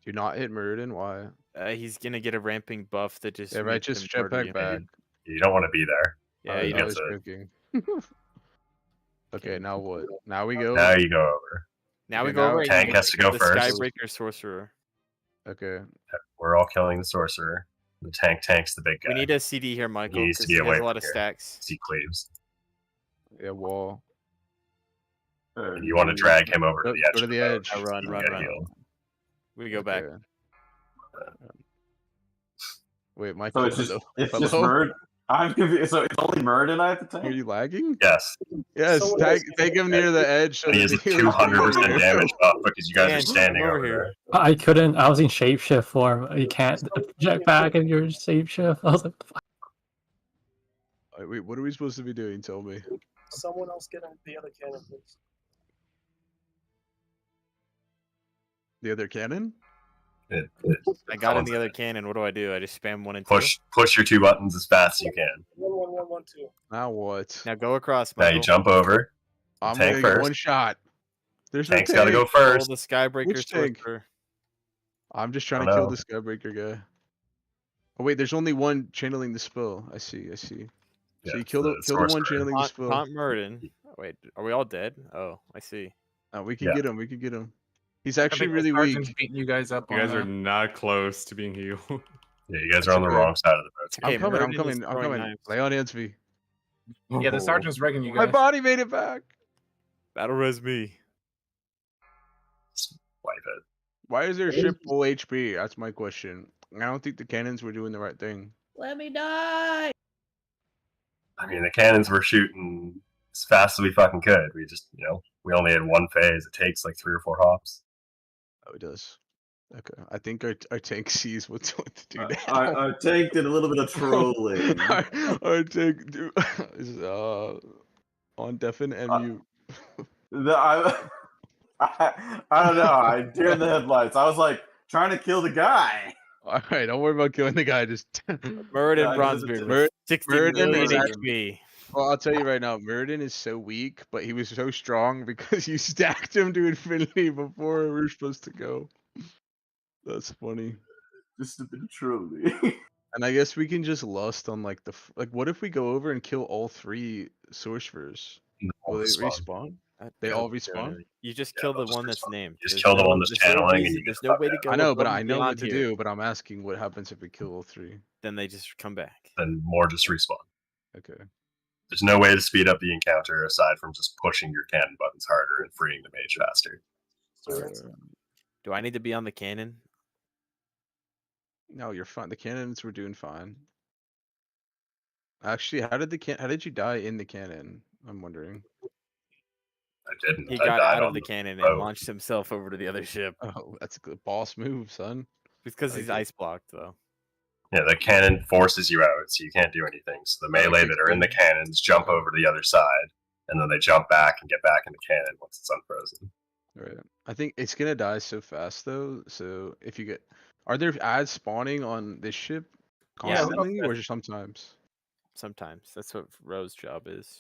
Do not hit Muradin. Why? He's gonna get a ramping buff that just Yeah, right. makes Just him target jetpack you. back. You don't want to be there. Yeah, I you I don't. was joking. Okay, now what? Now we go. Now you go over. Now we Okay, go now over. and Tank you has to go the first. Skybreaker Sorcerer. Okay. We're all killing the sorcerer. The tank's the big guy. We need a CD here, Michael, needs to because be he away has a lot from of here. stacks. He cleaves. Yeah, wall. And you want to drag him over to Go- the edge go to of the the boat. edge. I run, He can run, get run. healed. We go back. Okay. Wait, So Michael, it's just hello? Murd. I'm confused. So it's only Murd and I have to Are tank? you lagging? Yes. Yes, Someone take, else take him near the edge. So And he that has a the healers can 200% heal you. damage buff because you guys are Dan, standing come over over here. there. I couldn't. I was in shapeshift form. You can't jet back in your shapeshift. I was like, fuck. Wait, what are we supposed to be doing? Tell me. Someone else get the other cannon, please. The other cannon? I got in the other cannon. What do? I just spam 1 and 2. Push your 2 buttons as fast as you can. 1, 1, 1, 1, 2. Now what? Now go across, Now Michael. you jump over. I'm tank gonna get first. one shot. There's Tank's no got to tank. go Pull first. the Skybreaker Which tank? Sorcerer. I'm just trying Oh, to kill no. this Skybreaker guy. Oh wait, there's only one channeling the spell. I see. So Yeah, you it's kill the one sorcerer. channeling the spell. Taunt Murden. Wait, are we all dead? Oh, I see. We can Yeah. get him. We can get him. He's I actually think the really sergeant's weak. beating you guys up. You guys on, are not close to being healed. Yeah, you guys That's are on the okay. wrong side of the boat. It's I'm okay, coming. I'm Murden is coming. I'm throwing coming. knives. Lay on hands, V. Yeah, the sergeant's wrecking you My guys. body made it back. Battle res me. Wipe it. Why is their ship full HP? That's my question. I don't think the cannons were doing the right thing. Let me die. I mean, the cannons were shooting as fast as we fucking could. We just, we only had 1 phase. It takes like 3 or 4 hops. Oh, it does. Okay. I think our tank sees what to do now. Our tank did a little bit of trolling. our tank is on deafen and mute. I don't know. I deer in the headlights. I was like trying to kill the guy. All right, don't worry about killing the guy. Just Murden Yeah, Bronzebeard Mur- with 60 Murden million is act- HP. well, I'll tell you right now, Murden is so weak, but he was so strong because you stacked him to infinity before we were supposed to go. That's funny. Just a bit of trolling. And I guess we can just lust on like what if we go over and kill all 3 sorcerers? Will they respawn? They all respawn? You just Yeah, kill they'll the just one that's respawn. named. You just There's kill the no- one that's there's no channeling and reason- you There's get no the way fuck to out. go. I know, but above I and know what beyond to here. do, but I'm asking what happens if we kill all 3. Then they just come back. Then more just respawn. Okay. There's no way to speed up the encounter aside from just pushing your cannon buttons harder and freeing the mage faster. Do I need to be on the cannon? No, you're fine. The cannons were doing fine. Actually, how did you die in the cannon? I'm wondering. I didn't. He I got died out of on the cannon boat. and launched himself over to the other ship. Oh, that's a good boss move, son. Because I he's like it. ice blocked, though. Yeah, the cannon forces you out, so you can't do anything. So the melee that are in the cannons jump over to the other side, and then they jump back and get back in the cannon once it's unfrozen. Right. I think it's gonna die so fast though. So if you get, are there ads spawning on this ship Yeah, constantly, or just sometimes? Sometimes. That's what Rose's job is.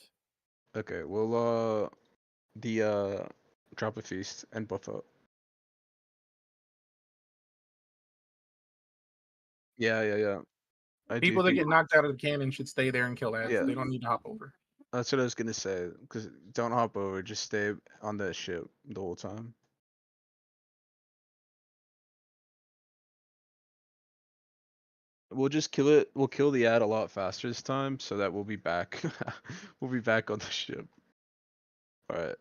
Okay. Well, drop a feast and buff up. Yeah. I People do that think get knocked out of the cannon should stay there and kill ads. Yeah. They don't need to hop over. that's what I was gonna say. Because don't hop over, just stay on the ship the whole time. We'll just kill it. We'll kill the ad a lot faster this time, so that we'll be back. We'll be back on the ship. All right.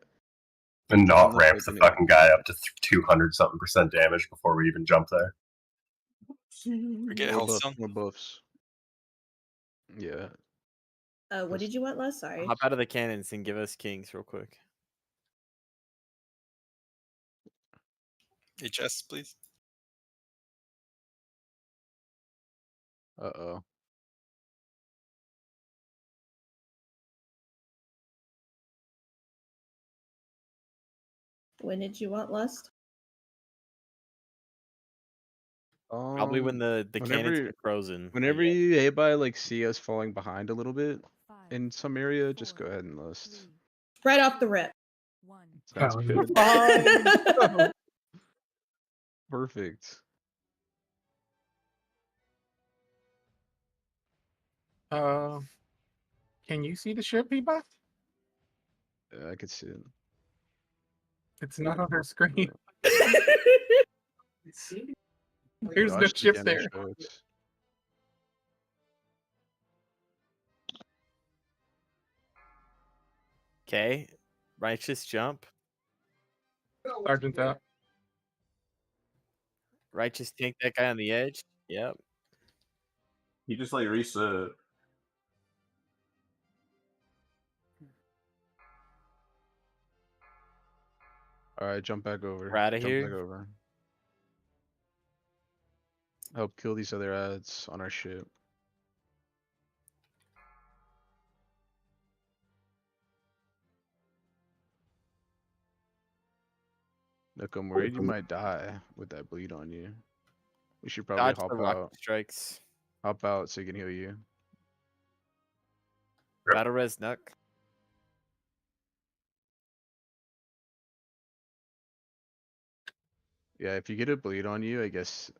And not not ramp the taking it. fucking guy up to 200-something% damage before we even jump there. We get More health buffs, stone. more buffs. Yeah. What did you want last? Sorry. Hop out of the cannons and give us kings real quick. HS, please. Uh-oh. When did you want lust? Probably when the cannons whenever- get frozen. Whenever Yeah. you Hey see us falling behind a little bit 5, in some area, just go 4, ahead and list. 3, Right off the rip. 1. Sounds Oh, good. you're Perfect. Can you see the ship, Peabot? Yeah, I could see it. It's not on our screen. Yeah. Here's the Gosh, ship cannon there. shows. Okay. Righteous jump. Sergeant out. Righteous tank that guy on the edge. Yep. He just like reset. Alright, jump back over. We're outta Jump back here. over. Help kill these other ads on our ship. Look, I'm worried you might die with that bleed on you. We should probably Dodge the hop rocket out. strikes. Hop out so he can heal you. Yep. Battle res nuck. Yeah, if you get a bleed on you, I guess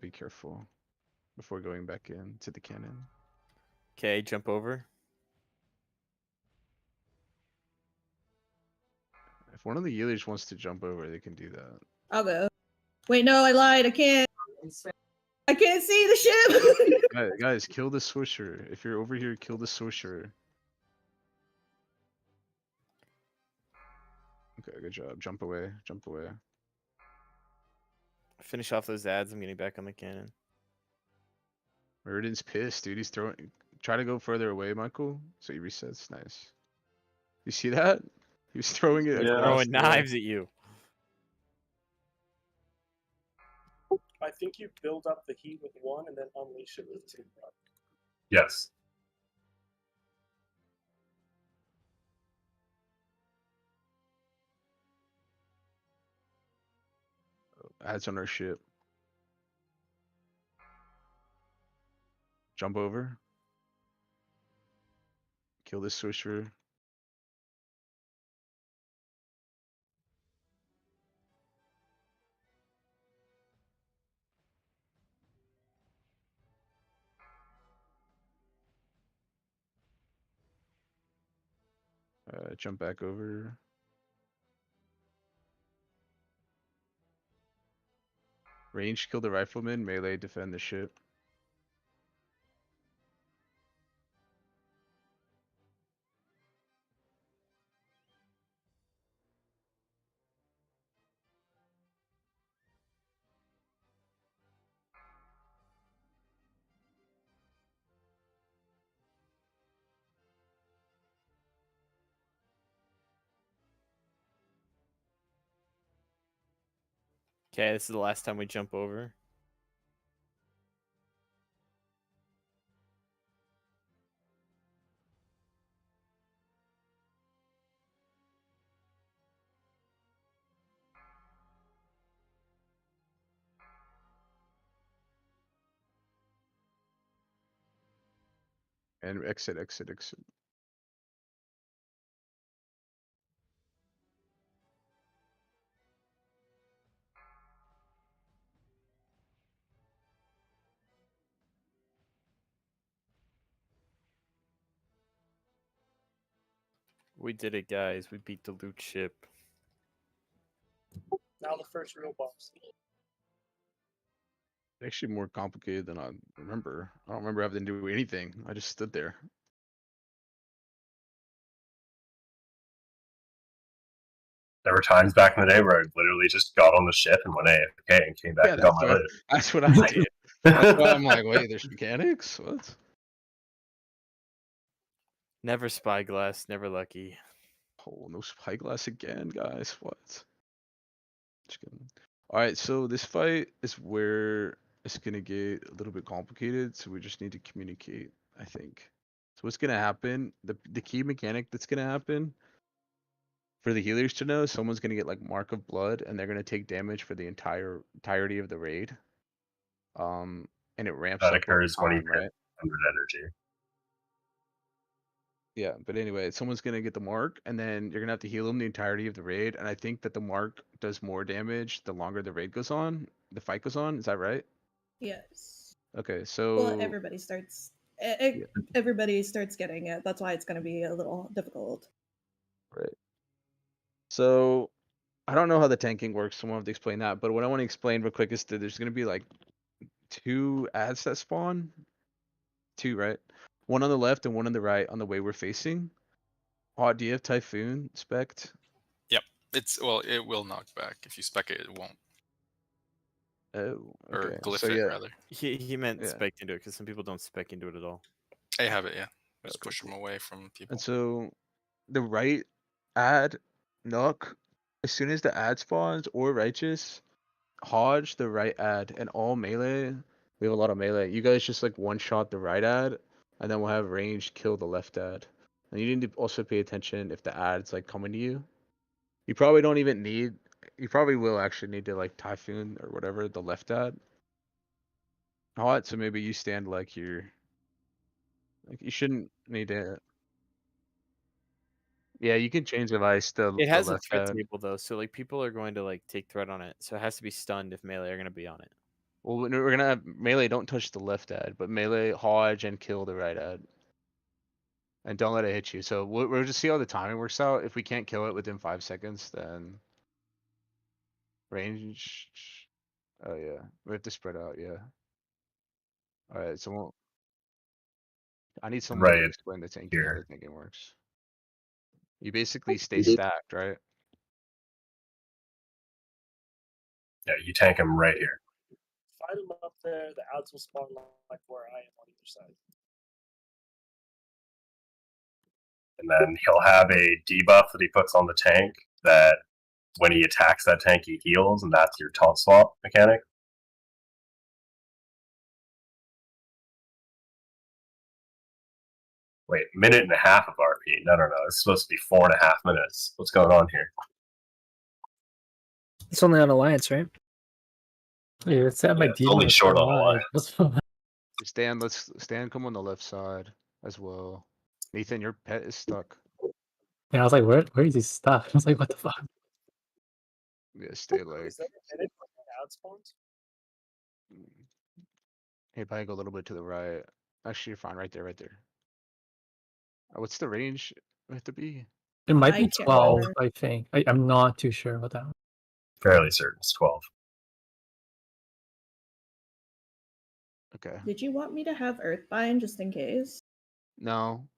be careful before going back in to the cannon. Okay, jump over. If one of the healers wants to jump over, they can do that. I'll go. Wait, no, I lied. I can't. I can't see the ship. Guys, kill the swisher. If you're over here, kill the swisher. Okay, good job. Jump away. Jump away. Finish off those ads. I'm getting back on the cannon. Meridian's pissed, dude. He's throwing. Try to go further away, Michael. So he resets. Nice. You see that? He was throwing it. Yeah. across Throwing the way. knives at you. I think you build up the heat with one and then unleash it with two. Yes. Ads on our ship. Jump over. Kill this swisher. Jump back over. Range, kill the rifleman. Melee, defend the ship. Okay, this is the last time we jump over. And exit, exit, exit. We did it, guys. We beat the loot ship. Now the first real boss. Actually more complicated than I remember. I don't remember having to do anything. I just stood there. There were times back in the day where I literally just got on the ship and went AFK and came back Yeah, and got my loot. that's what I did. That's why I'm like, wait, there's mechanics? What? Never spyglass, never lucky. Oh, no spyglass again, guys. What? Just kidding. Alright, so this fight is where it's gonna get a little bit complicated, so we just need to communicate, I think. So what's gonna happen, the key mechanic that's gonna happen for the healers to know, someone's gonna get like Mark of Blood and they're gonna take damage for the entirety of the raid. And it ramps That up over occurs when you time, hit right? 100 energy. Yeah, but anyway, someone's gonna get the mark, and then you're gonna have to heal them the entirety of the raid. And I think that the mark does more damage the longer the raid goes on, the fight goes on. Is that right? Yes. Okay, so Well, everybody starts. Yeah. Everybody starts getting it. That's why it's going to be a little difficult. right. So I don't know how the tanking works, so I won't have to explain that. But what I want to explain real quick is that there's gonna be like 2 ads that spawn. 2, right? One on the left and one on the right on the way we're facing. Oh, do you have Typhoon spec'd? Yep. It will knock back. If you spec it, it won't. Oh, Or okay. glyph So it yeah, rather. He meant Yeah. spec into it because some people don't spec into it at all. I have it, yeah. Just Okay, push them away from people. and so the right ad Nook, as soon as the ad spawns or righteous, Hodge the right ad and all melee. We have a lot of melee. You guys just like one shot the right ad, and then we'll have range kill the left ad. And you need to also pay attention if the ad's like coming to you. You probably don't even need. You probably will actually need to like Typhoon or whatever the left ad. Hot, so maybe you stand like you're. Like you shouldn't need to. Yeah, you can change device It the has a left threat ad. table though, so like people are going to like take threat on it. So it has to be stunned if melee are going to be on it. Well, we're gonna have melee. Don't touch the left ad, but melee Hodge and kill the right ad. And don't let it hit you. So we'll just see how the timing works out. If we can't kill it within 5 seconds, then range. Oh yeah, we have to spread out. Yeah. All right. So I need someone to Right explain the tanking how here. the tanking works. You basically stay stacked, right? Yeah, you tank him right here. Fight him up there. The ads will spawn like where I am on either side. And then he'll have a debuff that he puts on the tank that when he attacks that tank, he heals, and that's your taunt swap mechanic. Wait, minute and a half of RP. No. It's supposed to be 4.5 minutes. What's going on here? It's only on Alliance, right? Yeah, it's at my Yeah, it's only default short on Alliance. Alliance. What's fun? Stan, come on the left side as well. Nathan, your pet is stuck. Yeah, I was like, where is he stuck? I was like, what the fuck? Yeah, stay like. Is there a minute for ad spawns? Hey, probably go a little bit to the right. Actually, you're fine. Right there, right there. What's the range have to be? It might I be can't 12, remember. I think. I'm not too sure about that one. Fairly certain it's 12. Okay. Did you want me to have Earthbind just in case? No.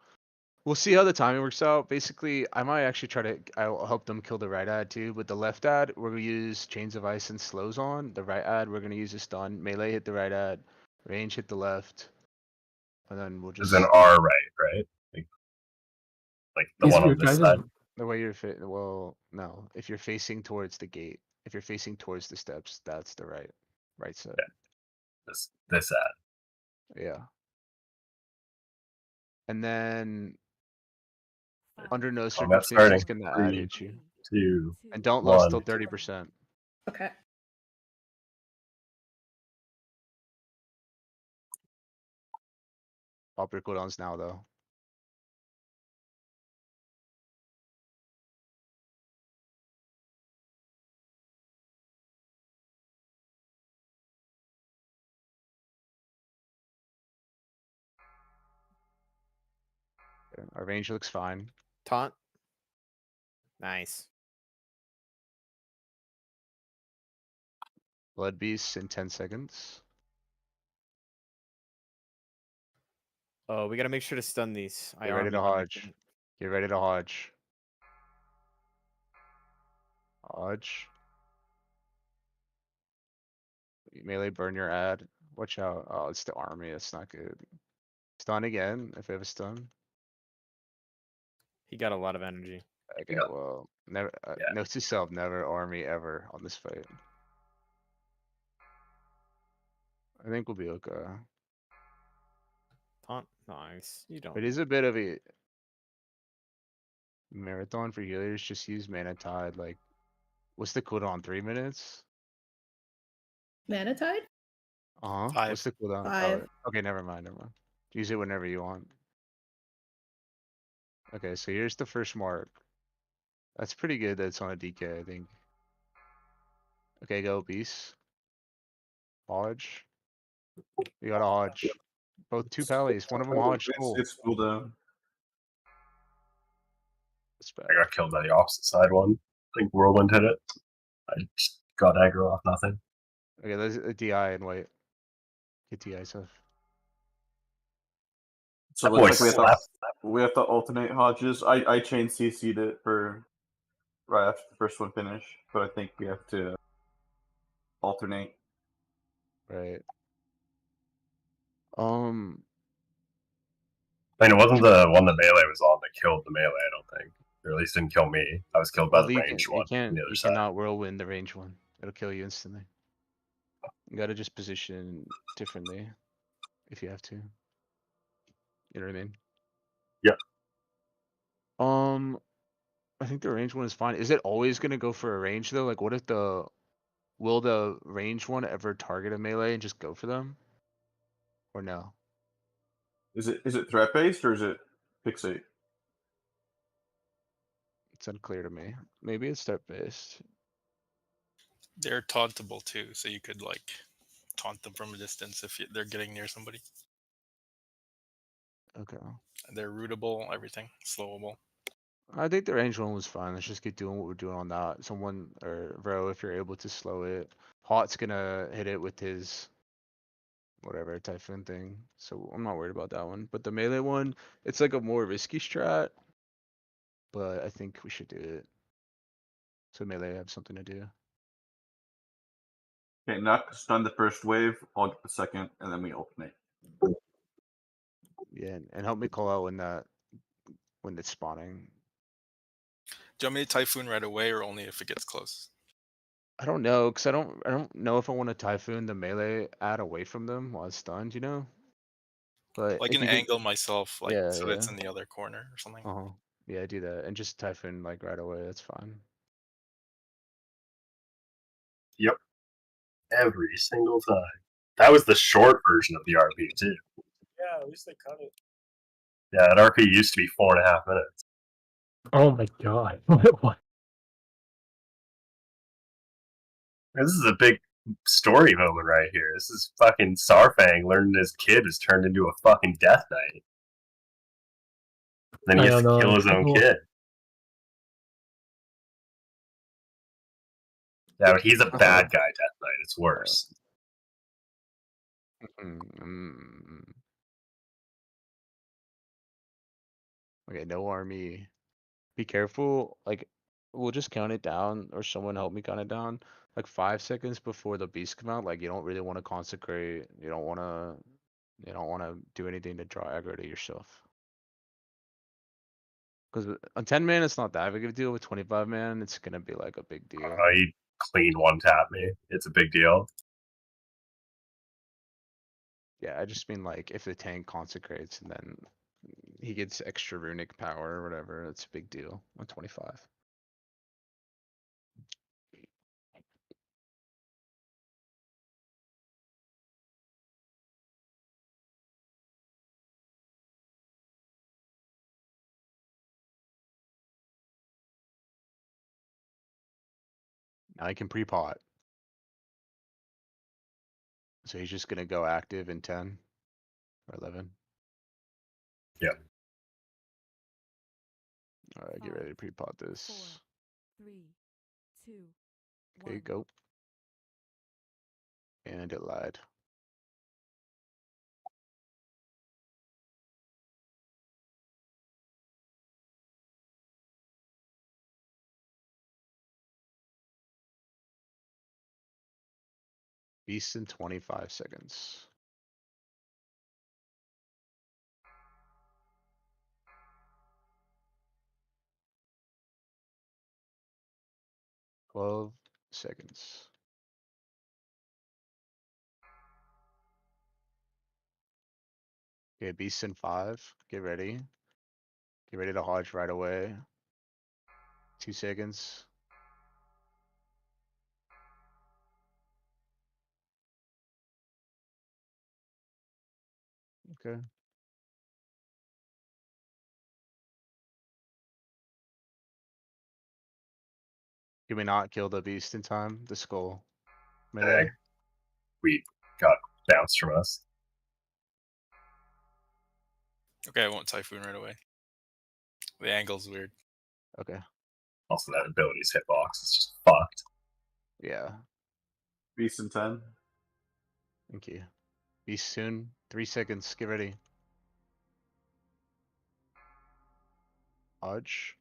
We'll see how the timing works out. Basically, I might actually try to. I'll help them kill the right ad too. But the left ad, we're gonna use Chains of Ice and slows on. The right ad, we're gonna use a stun. Melee hit the right ad. Range hit the left. And then we'll There's just. an R right? Like the These one are on this guys side. The way you're fit. Well, no. If you're facing towards the gate, if you're facing towards the steps, that's the right side. This ad. Yeah. And then under no Combat circumstances starting. can the ad 3, hit you. 2, And don't lust till 1. 30%. Okay. Pop your cooldowns now though. Okay, our range looks fine. Taunt. Nice. Blood beasts in 10 seconds. Oh, we got to make sure to stun these. Get ready to Hodge. Get ready to Hodge. Hodge. Melee burn your ad. Watch out. Oh, it's the army. That's not good. Stun again if we have a stun. He got a lot of energy. Okay, Yeah. well, never. Yeah. Note to self: never army ever on this fight. I think we'll be okay. Taunt. Nice. You don't. It is a bit of a marathon for healers. Just use Mana Tide. Like, what's the cooldown? 3 minutes? Manatide? Uh huh. 5. What's the cooldown? 5. Oh, okay, never mind. Never mind. Use it whenever you want. Okay, so here's the first mark. That's pretty good. That's on a DK, I think. Okay, go beast. Hodge. You got a Hodge. Both 2 pallies. One of them Hodge. Cool. It's cooldown. That's bad. I got killed by the opposite side one. I think Whirlwind hit it. I just got aggro off nothing. Okay, there's a DI and wait. Get DI stuff. So That it looks boy like slapped. we have to alternate Hodges. I chain CC'd it for right after the first one finished, but I think we have to alternate. Right. I mean, it wasn't the one that melee was on that killed the melee, I don't think. Or at least didn't kill me. I was killed by Well, the you ranged can, one from the other you side. cannot whirlwind the range one. It'll kill you instantly. You gotta just position differently if you have to. You know what I mean? Yep. I think the range one is fine. Is it always gonna go for a range though? Like, what if will the range one ever target a melee and just go for them? Or no? Is it threat based or is it fixate? It's unclear to me. Maybe it's step based. They're tauntable too, so you could like taunt them from a distance if they're getting near somebody. Okay. They're rootable, everything, slowable. I think the range one was fine. Let's just keep doing what we're doing on that. Someone or Bro, if you're able to slow it, Hot's gonna hit it with his whatever typhoon thing. So I'm not worried about that one. But the melee one, it's like a more risky strat. But I think we should do it. So melee have something to do. Okay, Knock stun the first wave, I'll get the second, and then we alternate. Yeah, and help me call out when it's spawning. Do you want me to typhoon right away or only if it gets close? I don't know, cause I don't know if I want to typhoon the melee ad away from them while it's stunned, you know? But Like if an you could, angle myself, like yeah, so yeah. it's in the other corner or something. Yeah, do that and just typhoon like right away. That's fine. Yep. Every single time. That was the short version of the RP too. Yeah, at least they cut it. Yeah, that RP used to be 4.5 minutes. Oh my god. What? This is a big story moment right here. This is fucking Sarfang learning his kid has turned into a fucking Death Knight. Then he I gets to don't know. kill his own kid. Yeah, but he's a bad guy, Death Knight. It's worse. Okay, no army. Be careful. Like, we'll just count it down, or someone help me count it down. Like 5 seconds before the beasts come out. Like, you don't really want to consecrate. You don't want to do anything to draw aggro to yourself. Because on 10 man, it's not that big of a deal. With 25 man, it's gonna be like a big deal. He clean one tap me. It's a big deal. Yeah, I just mean like if the tank consecrates and then he gets extra runic power or whatever, it's a big deal on 25. Now I can pre-pot. So he's just gonna go active in 10 or 11. Yeah. Alright, get ready to pre-pot this. 4, 3, 2, Okay, 1. go. And it lied. Beast in 25 seconds. $12 seconds. Okay, beast in 5. Get ready. Get ready to hodge right away. 2 seconds. Okay. Can we not kill the beast in time? The skull. Melee. We got bounced from us. Okay, I won't typhoon right away. The angle's weird. Okay. Also, that ability's hitbox is just fucked. Yeah. Beast in 10. Thank you. Beast soon. 3 seconds. Get ready. Hodge.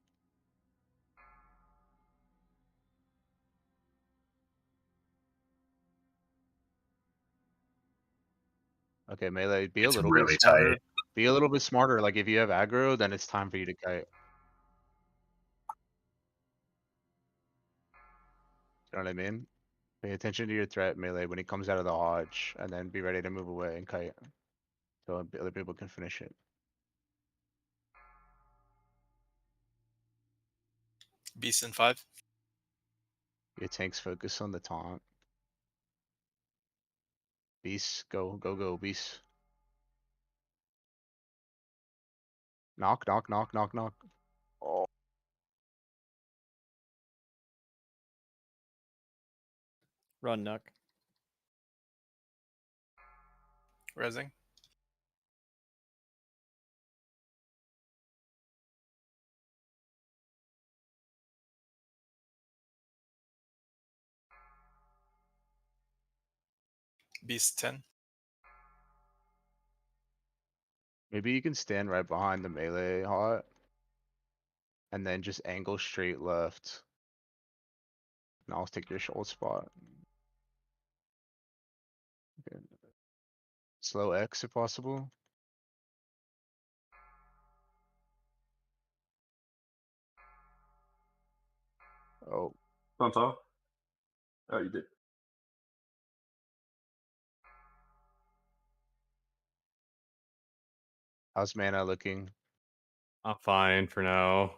Okay, melee, be It's a little really bit smarter. tight. Be a little bit smarter. Like if you have aggro, then it's time for you to kite. You know what I mean? Pay attention to your threat melee when he comes out of the hodge, and then be ready to move away and kite. So other people can finish it. Beast in 5. Your tanks focus on the taunt. Beast, go, go, go, beast. Knock, knock, knock, knock, knock. Oh, Run, Nuck. Resing. Beast 10. maybe you can stand right behind the melee hot. And then just angle straight left. And I'll take your shoulder spot. Okay. Slow X if possible. Oh, Don't talk. Oh, you did. how's mana looking? I'm fine for now.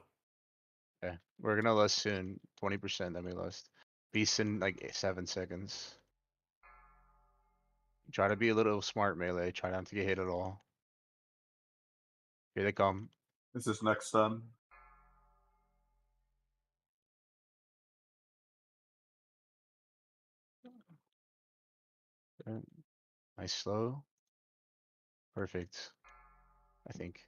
Okay, we're gonna lust soon. 20%, then we lust. Beast in like 7 seconds. Try to be a little smart melee. Try not to get hit at all. Here they come. This is next stun. Okay, nice slow. Perfect. I think.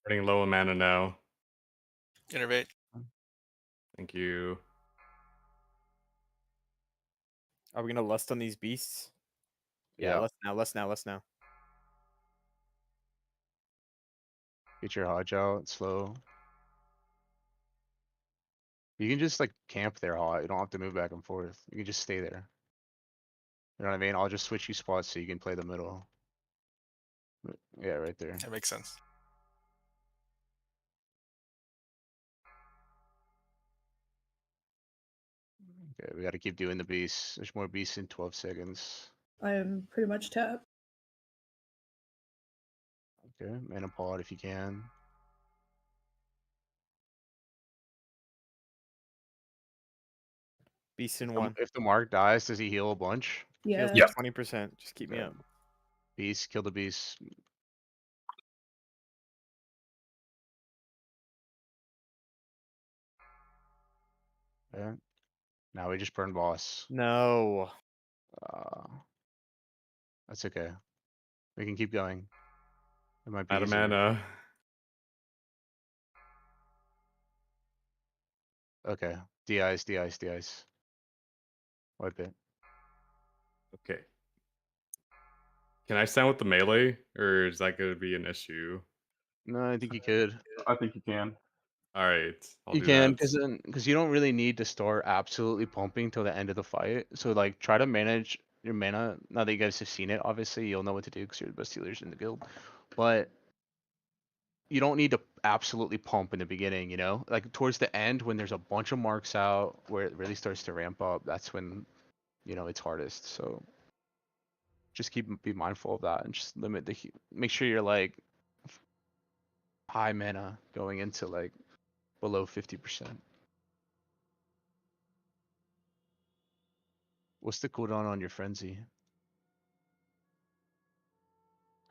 Running low on mana now. Innervate. Thank you. Are we gonna lust on these beasts? Yeah. Lust now, lust now, lust now. Get your hodge out slow. You can just like camp there hot. You don't have to move back and forth. You can just stay there. You know what I mean? I'll just switch you spots so you can play the middle. Yeah, right there. That makes sense. Okay, we gotta keep doing the beasts. There's more beasts in 12 seconds. I'm pretty much tapped. Okay, mana pod if you can. Beast in 1. If the mark dies, does he heal a bunch? Yeah. Heals Yep. 20%. Just keep me Okay. up. Beast, kill the beast. Okay. Now we just burn boss. No. That's okay. We can keep going. It might be Out of easier. mana. Okay. De-ice, de-ice, de-ice. Wipe it. Okay. Can I stand with the melee, or is that going to be an issue? No, I think you could. I think you can. All right, I'll You do can, that. because you don't really need to start absolutely pumping till the end of the fight. So like, try to manage your mana. Now that you guys have seen it, obviously you'll know what to do because you're the best healers in the guild. But you don't need to absolutely pump in the beginning. You know, like towards the end when there's a bunch of marks out where it really starts to ramp up. That's when, you know, it's hardest. So just be mindful of that and just limit the make sure you're like high mana going into like below 50%. What's the cooldown on your frenzy?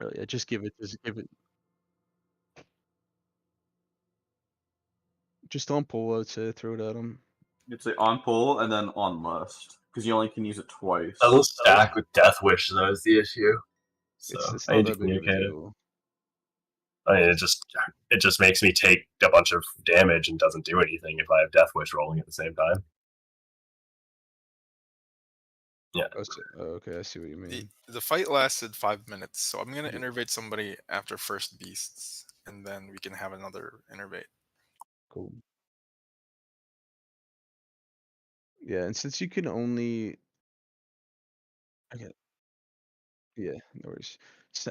Oh, yeah, just give it. Just don't pull it to throw it at him. You'd say on pull and then on lust because you only can use it twice. It'll stack with Death Wish, though, is the issue. So It's I not need to that big of a communicate it. deal. I mean, it just makes me take a bunch of damage and doesn't do anything if I have Death Wish rolling at the same time. Yeah. Okay, I see what you mean. The fight lasted 5 minutes, so I'm gonna innervate somebody after first beasts, and then we can have another innervate. Cool. Yeah, and since you can only, okay, yeah, no worries.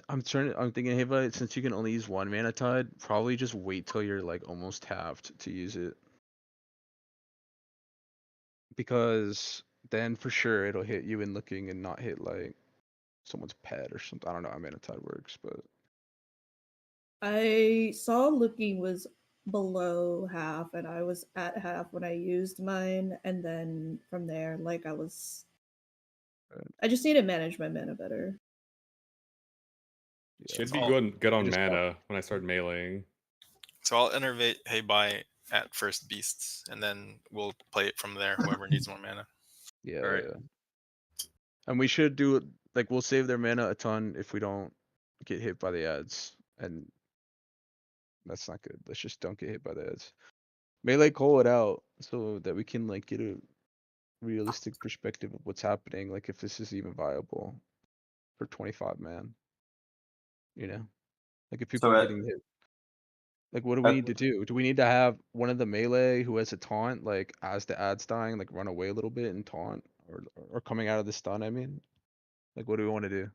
I'm thinking, hey, but since you can only use one mana tide, probably just wait till you're like almost halved to use it, because then for sure it'll hit you in looking and not hit like someone's pet or something. I don't know how mana tide works, but I saw looking was below half, and I was at half when I used mine, and then from there, like I just need to manage my mana better. Should be So good on mana when I start meleeing. So I'll innervate Hey Bye at first beasts, and then we'll play it from there. Whoever needs more mana. yeah, Alright. yeah. And we should do it like we'll save their mana a ton if we don't get hit by the ads, and that's not good. Let's just don't get hit by the ads. Melee call it out so that we can like get a realistic perspective of what's happening, like if this is even viable for 25 man. You know, like if people So are at- getting hit. Like, what do we need to do? Do we need to have one of the melee who has a taunt, like as the ad's dying, like run away a little bit and taunt, or coming out of the stun? I mean, like, what do we want to do?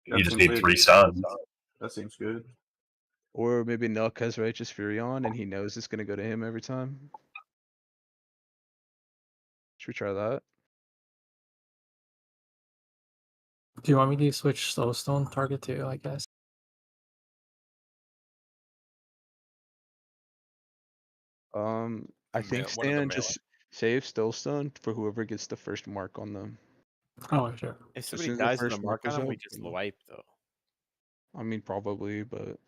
You just need 3 stuns. That seems good. Or maybe Nuck has Righteous Fury on and he knows it's gonna go to him every time. Should we try that? Do you want me to switch Slowstone target too, I guess? I think one of the Stan just save Stillstone for whoever gets the first mark on them. Oh, sure. If As somebody soon as the dies with a first mark on goes them, up, we just wipe though. I mean, probably, but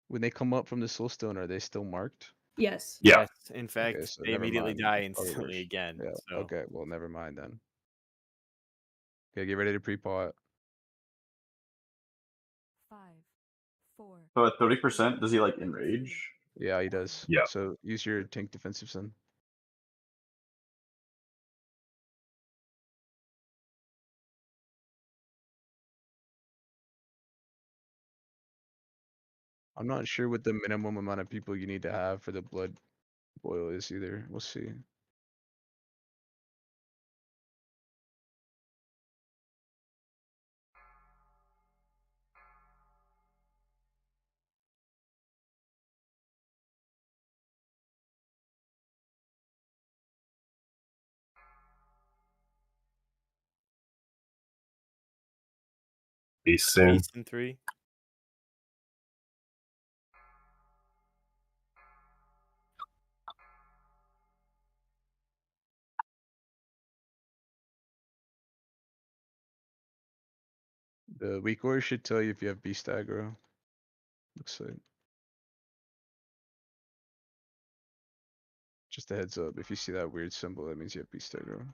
when they come up from the Soulstone, are they still marked? Yes. Yeah. Yes, in fact, Okay, so they never immediately mind. die Probably instantly worse. again. Yeah. So Okay. Well, never mind then. Okay, get ready to pre-pot. 5, 4. So at 30%, does he like enrage? Yeah, he does. Yeah. So use your tank defensive sin. I'm not sure what the minimum amount of people you need to have for the blood boil is either. We'll see. Be soon. beast in 3. The weak ore should tell you if you have beast aggro. Looks like. Just a heads up. If you see that weird symbol, that means you have beast aggro.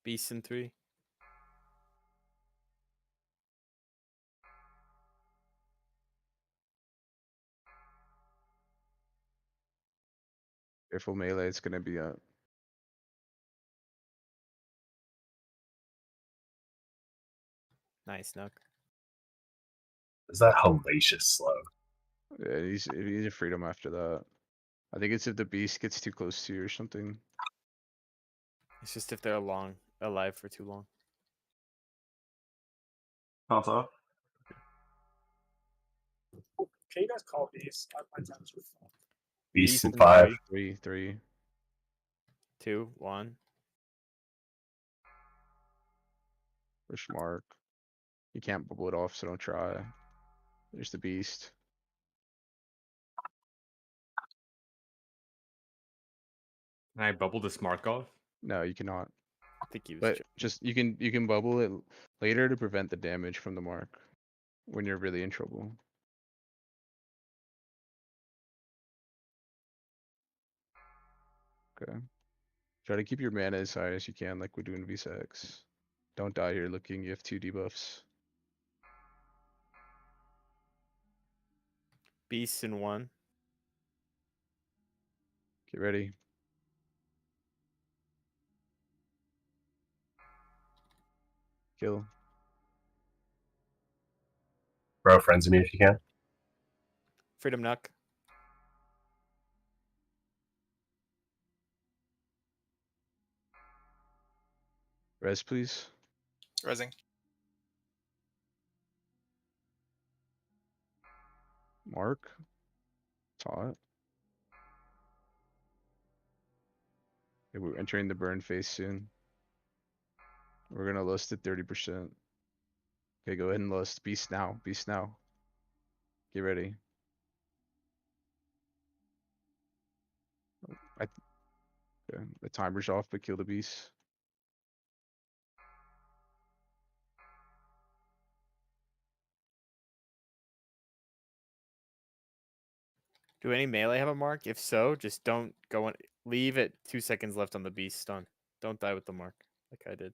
Beast in 3. Careful melee, it's gonna be up. Nice, Nuck. Is that hellacious slow? Yeah, he's a freedom after that. I think it's if the beast gets too close to you or something. It's just if they're alive for too long. Bounce off. Can you guys call these? My times are full. Beast in in 5. 3. 2, 1. Push mark. You can't bubble it off, so don't try. There's the beast. Can I bubble this mark off? No, you cannot. I think he was But joking. just you can bubble it later to prevent the damage from the mark. when you're really in trouble. Okay. Try to keep your mana as high as you can, like we do in V6. Don't die here looking, you have 2 debuffs. Beasts in 1. Get ready. Kill. Bro, frenzy me if you can. Freedom Knuck. Res, please. Resing. Mark. Taught. Okay, we're entering the burn phase soon. We're gonna lust at 30%. Okay, go ahead and lust. Beast now. Beast now. Get ready. Okay, the timer's off, but kill the beast. Do any melee have a mark? If so, just don't go on. Leave it 2 seconds left on the beast stun. Don't die with the mark, like I did.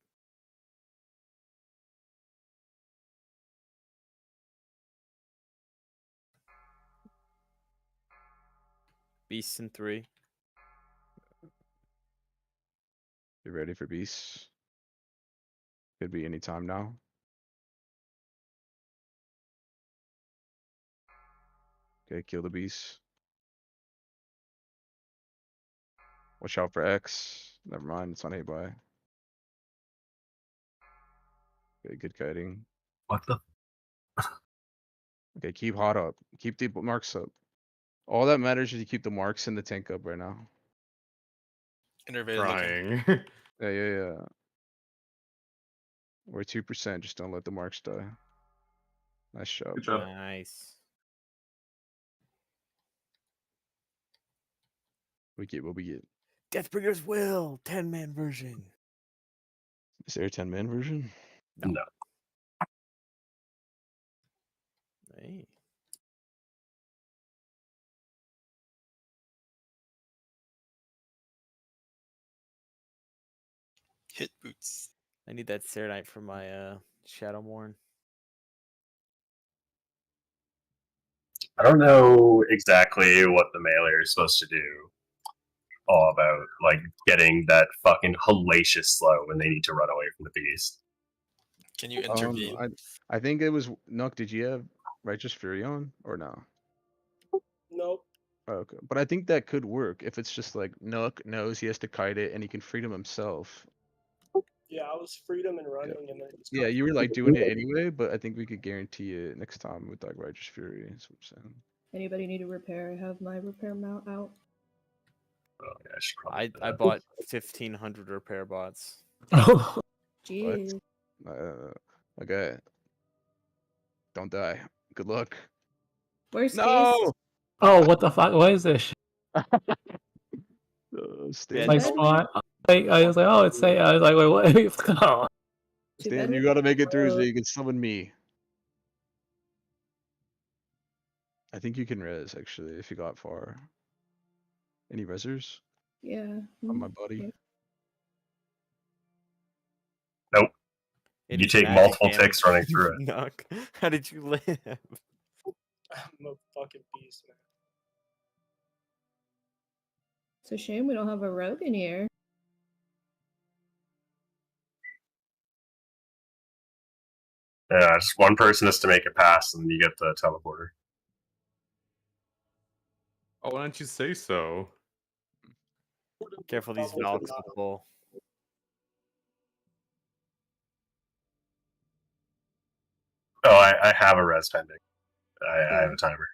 Beasts in 3. Get ready for beasts. Could be any time now. Okay, kill the beast. Watch out for X. Never mind, it's on A by. Okay, good kiting. What the? Okay, keep hot up. Keep the marks up. All that matters is you keep the marks in the tank up right now. Innervated looking. Trying. Yeah. We're 2%, just don't let the marks die. Nice job. Good job. Nice. We get what we get. Deathbringer's Will, 10-man version. Is there a 10-man version? No. Hey. Hit boots. I need that Serenite for my Shadowmourne. I don't know exactly what the melee is supposed to do. All about like getting that fucking hellacious slow when they need to run away from the beast. Can you intervene? I think it was Nook. Did you have Righteous Fury on or no? Nope. Oh, okay, but I think that could work if it's just like Nook knows he has to kite it and he can freedom himself. Yeah, I was freedom and running, and then it just Yeah, you were like doing it anyway, but I think we could guarantee it next time with like Righteous Fury. That's what I'm saying. Anybody need a repair? I have my repair mount out. Oh, yeah, I should probably do I that. bought 1,500 repair bots. Jeez. Okay. Don't die. Good luck. Worst No! case. Oh, what the fuck? What is this? Shit? Stan, My bad. spawn. I was like, oh, it's say. I was like, wait, what? What's going on? Too Stan, bad you we gotta make it through so road. you can summon me. I think you can res actually if you got far. Any resers Yeah. on my buddy? Nope. It You is take magic multiple damage. ticks running through it. Nook, how did you live? I'm a fucking beast, man. It's a shame we don't have a rogue in here. Yeah, just one person has to make it pass, and you get the teleporter. Oh, why don't you say so? Careful, these Probably Valks not. will pull. Oh, I have a res pending. I have a timer.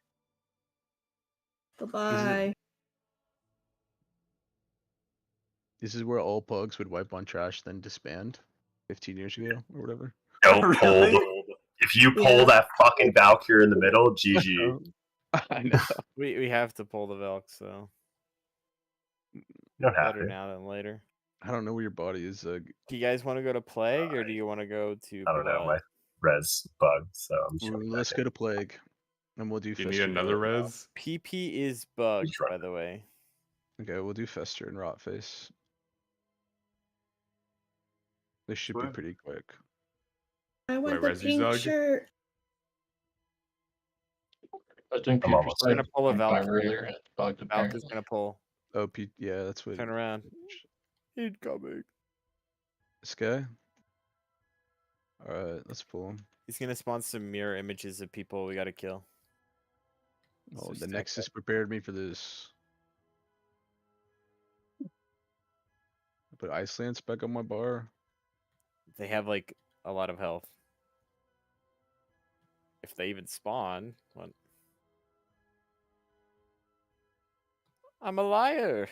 Goodbye. This is where all pugs would wipe on trash, then disband 15 years ago or whatever. Don't pull the. If you pull that fucking Valkyrie in the middle, GG. I know. We have to pull the Valks, so You don't have better to. now than later. I don't know where your body is. Do you guys want to go to Plague or do you want to go to I don't know. Blood? res bug, so I'm just Let's go to plague, and we'll do. Do you need Fester another Rot. res? PP is bugged, right. by the way. Okay, we'll do Fester and Rot Face. This should be Sweet. pretty quick. I want I the res you, pink Zug? shirt. I was doing I'm almost We're gonna Putricide pull a 0.5 Valkyrie. earlier. It bugged Valk apparently. is gonna pull. Oh, yeah, that's what. Turn around. Incoming. This guy. All right, let's pull him. He's gonna spawn some mirror images of people we gotta kill. Oh, So the stack Nexus that. prepared me for this. I put Iceland spec on my bar. They have like a lot of health. If they even spawn, what? I'm a liar. I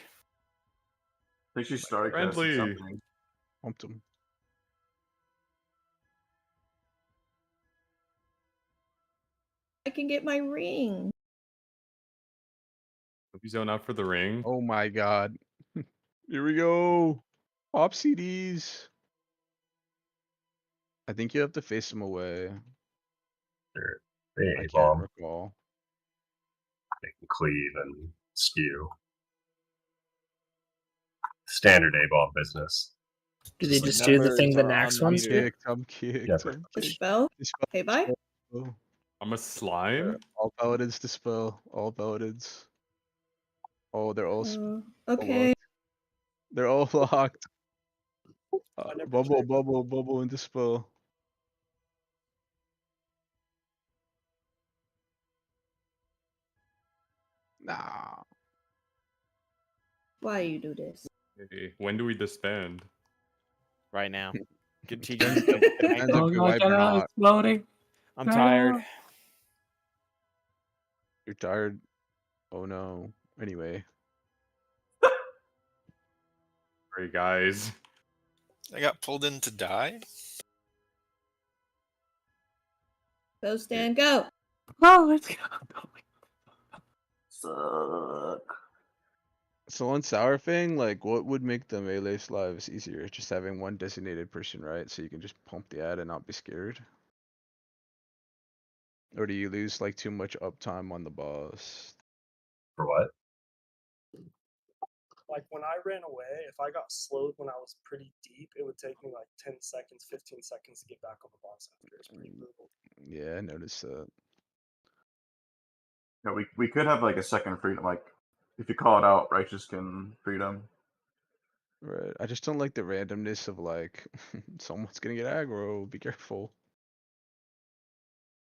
think she started casting Friendly. something. Pumped him. I can get my ring. Hope you zone out for the ring. Oh my god. Here we go. Pop CDs. I think you have to face them away. They're I can't A-bomb. recall. They can cleave and skew. Standard A-bomb business. Do they The just do the numbers thing the are Nax on ones the do? meter. I'm kicked. Yeah. I'm kicked. Dispel. Dispel, Hey, bye. dispel. I'm a slime. All paladins dispel. All paladins. Oh, they're all Okay. locked. They're all locked. I never Bubble, checked. bubble, bubble, and dispel. Nah. Why you do this? Hey, when do we disband? Right now. Good Depends, TG. depends Oh if we god, wipe get or out, not. it's floating. I'm tired. You're tired. Oh no. Anyway. Sorry, guys. I got pulled in to die. Go, Stan, go. Oh, let's go. Suck. So on Sour Fang, like what would make the melee lives easier? Just having one designated person, right? So you can just pump the ad and not be scared. Or do you lose like too much uptime on the boss? For what? Like when I ran away, if I got slowed when I was pretty deep, it would take me like 10 seconds, 15 seconds to get back on the boss after. It's pretty brutal. Yeah, I noticed that. Yeah, we could have like a second freedom, like if you call it out, Righteous can freedom. Right. I just don't like the randomness of like someone's gonna get aggro. Be careful.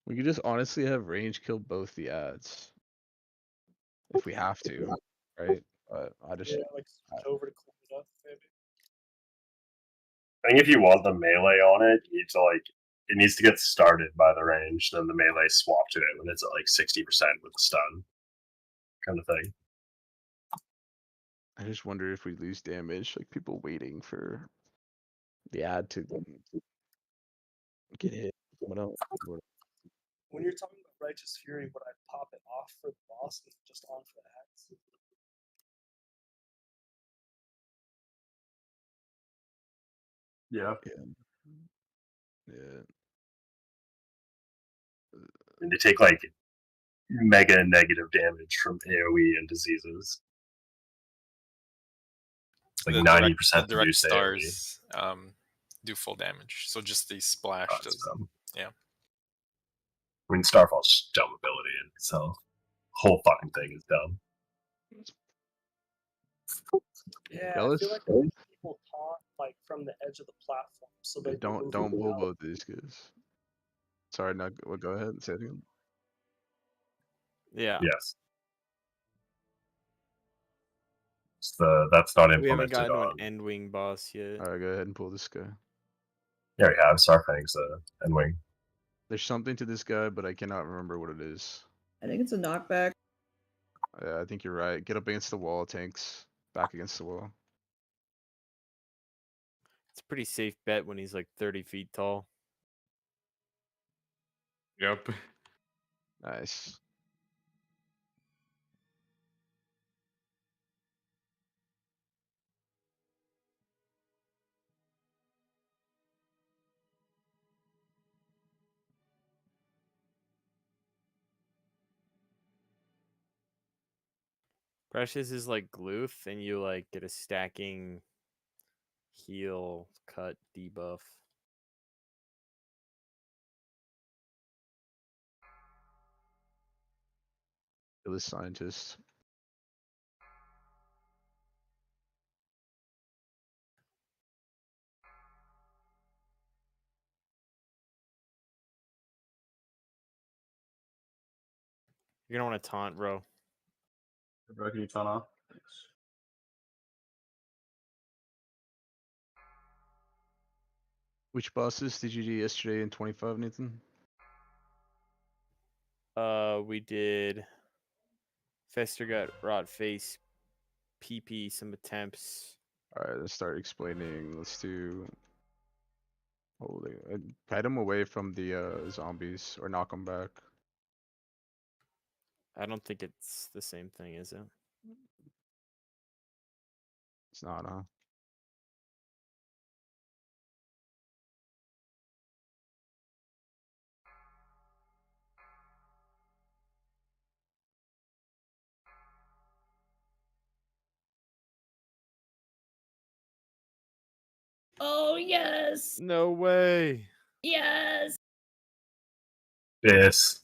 We could just honestly have range kill both the ads. If we have to, right? But I just Yeah, like switch over to clean it up, maybe. I think if you want the melee on it, you need to like it needs to get started by the range, then the melee swap to it when it's at like 60% with the stun. Kind of thing. I just wonder if we lose damage, like people waiting for the ad to get hit. What else? When you're talking about Righteous Fury, would I pop it off for the boss and just on for the ads? Yeah. Yeah. And they take like mega negative damage from AoE and diseases. Like 90% the direct reduced AoE. stars do full damage. So just the splash does. Yeah. I mean, Starfall's dumb ability in itself. Whole fucking thing is dumb. Yeah, Jealous? I feel like when people taunt like from the edge of the platform, so they Don't bull both these guys. Sorry, no. Go ahead and say it again. Yeah. Yes. That's not We haven't implemented gotten to on. an end wing boss yet. All right, go ahead and pull this guy. Yeah, we have Starfang's end wing. There's something to this guy, but I cannot remember what it is. I think it's a knockback. Yeah, I think you're right. Get up against the wall, tanks. Back against the wall. It's a pretty safe bet when he's like 30 feet tall. Yep. Nice. Precious is like Gluth, and you like get a stacking heal cut debuff. The scientist. You're gonna want to taunt, bro. Bro, can you turn off? Thanks. Which bosses did you do yesterday in 25, Nathan? We did Festergut, Rot Face, PP, some attempts. Alright, let's start explaining. Let's do. Holy. Head him away from the zombies or knock them back. I don't think it's the same thing, is it? It's not, huh? Oh yes, No way. yes. Yes.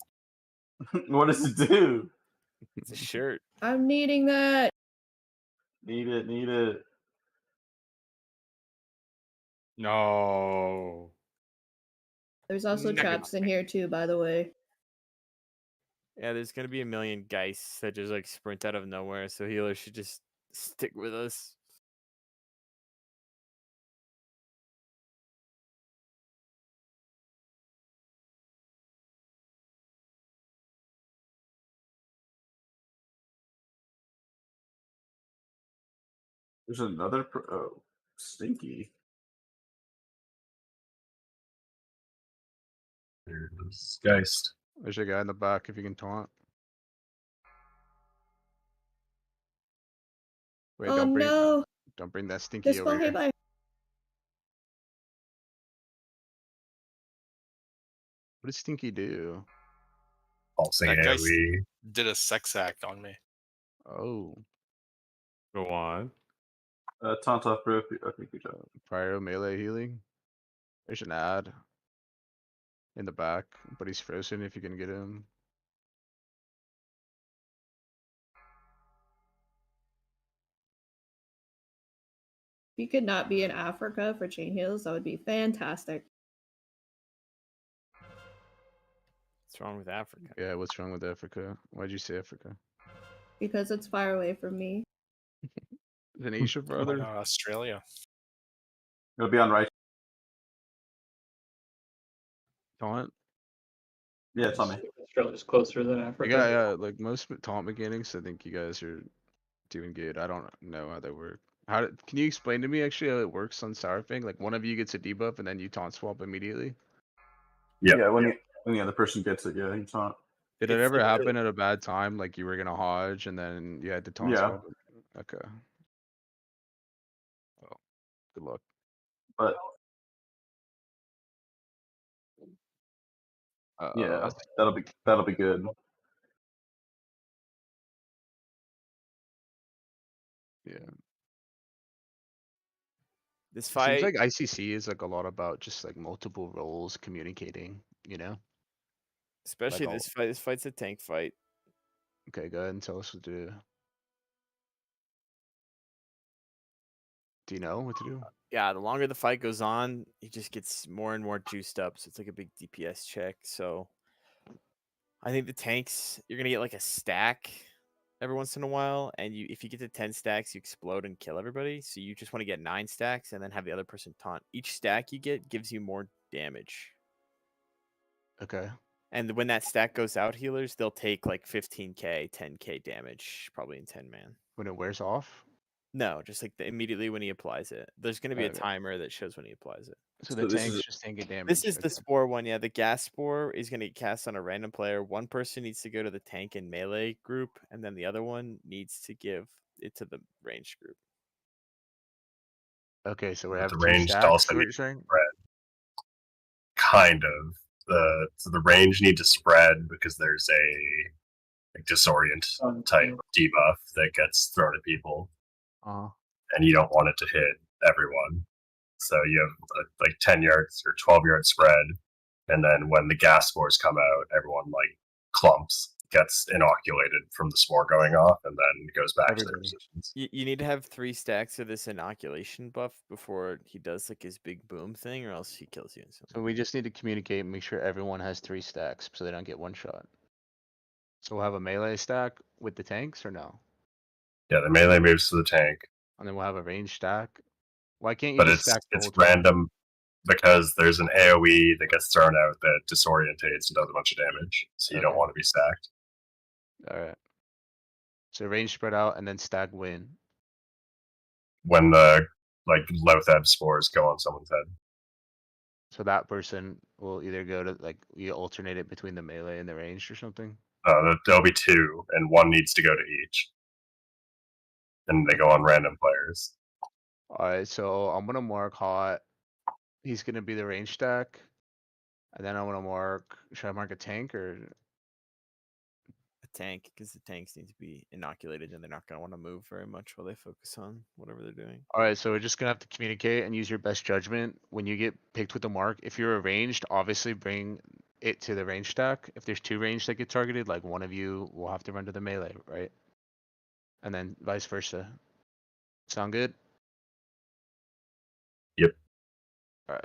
What does it do? It's a shirt. I'm needing that. Need it, need it. No. There's also traps in here too, by the way. Yeah, there's gonna be a million geists that just like sprint out of nowhere, so healers should just stick with us. There's another. Oh, stinky. There's Geist. There's a guy in the back if you can taunt. Wait, Oh don't bring no. don't bring that stinky This over will here. hit my. What does Stinky do? Pulsing That guy AoE. did a sex act on me. Oh, Go on. Taunt off, bro. I think you got it. prior melee healing. There's an ad in the back, but he's frozen if you can get him. If you could not be in Africa for chain heals, that would be fantastic. What's wrong with Africa? Yeah, what's wrong with Africa? Why'd you say Africa? Because it's far away from me. It's an Asia, brother. Australia. It'll be on right. Taunt. Yeah, it's on me. Australia's closer than Africa. Yeah, like most taunt mechanics, I think you guys are doing good. I don't know how they work. Can you explain to me actually how it works on Sourfang? Like one of you gets a debuff and then you taunt swap immediately. Yep. Yeah, when the other person gets it, yeah, you taunt. Did it It's ever like happen at a bad time? Like you were gonna hodge and then you had to taunt Yeah. swap? Okay. Well, good luck. But yeah, that'll be good. Yeah. This It fight, seems like ICC is like a lot about just like multiple roles communicating, you know? especially like this fight, this fight's a tank fight. Okay, go ahead and tell us what to do. Do you know what to do? Yeah, the longer the fight goes on, he just gets more and more juiced up. So it's like a big DPS check. So I think the tanks, you're gonna get like a stack every once in a while, and if you get to 10 stacks, you explode and kill everybody. So you just want to get 9 stacks and then have the other person taunt. Each stack you get gives you more damage. Okay. And when that stack goes out, healers, they'll take like 15k, 10k damage, probably in 10 man. When it wears off? No, just like immediately when he applies it. There's going to be a Okay. timer that shows when he applies it. So the tank's just taking damage. This is the okay. spore one, yeah. The gas spore is going to get cast on a random player. One person needs to go to the tank and melee group, and then the other one needs to give it to the ranged group. Okay, so we But have the 2 ranged stacks, also what need you're saying? spread. Kind of. So the range need to spread because there's like disorient type debuff that gets thrown at people, Uh, and you don't want it to hit everyone. So you have like 10 yards or 12-yard spread, and then when the gas spores come out, everyone like clumps, gets inoculated from the spore going off, and then goes back to their Everybody. positions. You need to have 3 stacks of this inoculation buff before he does like his big boom thing, or else he kills you instantly. So we just need to communicate and make sure everyone has 3 stacks so they don't get one shot. So we'll have a melee stack with the tanks or no? Yeah, the melee moves to the tank, And then we'll have a range stack. Why can't you but just it's stack the it's whole time? random because there's an AoE that gets thrown out that disorientates and does a bunch of damage. So you don't Okay. want to be stacked. Alright. So range spread out and then stack win. When the like Lothab spores go on someone's head. So that person will either go to like you alternate it between the melee and the ranged or something. There'll be 2, and 1 needs to go to each. And they go on random players. Alright, so I'm gonna mark hot. He's gonna be the range stack. And then I wanna mark, should I mark a tank or A tank, because the tanks need to be inoculated, and they're not gonna want to move very much while they focus on whatever they're doing. alright, so we're just gonna have to communicate and use your best judgment. When you get picked with the mark, if you're ranged, obviously bring it to the range stack. If there's 2 ranged that get targeted, like one of you will have to run to the melee, right? And then vice versa. Sound good? Yep. Alright.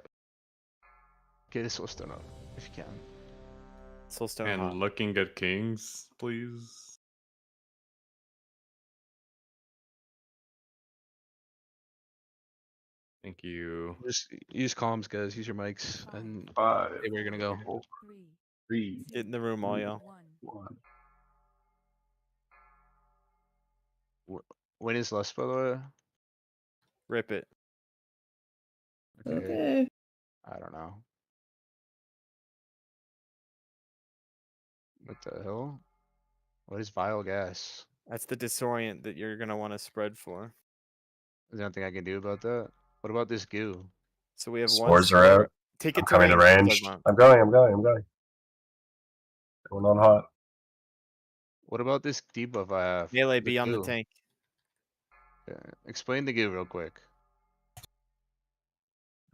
Get this list done up if you can. Soulstone And hot. looking at kings, please. Thank you. Just use comms, guys. Use your mics and 5, say where you're gonna go. 4, 3, 3, Get in the room, all y'all. 1. 1. When is lust, by the way? Rip it. Okay. I don't know. What the hell? What is vile gas? That's the disorient that you're gonna want to spread for. There's nothing I can do about that. What about this goo? So we have one Spores are spore. out. Take I'm it to coming to range. Zugma. I'm going. Going on hot. What about this debuff I have? Melee, The be on the goo. tank. Yeah. Explain the goo real quick.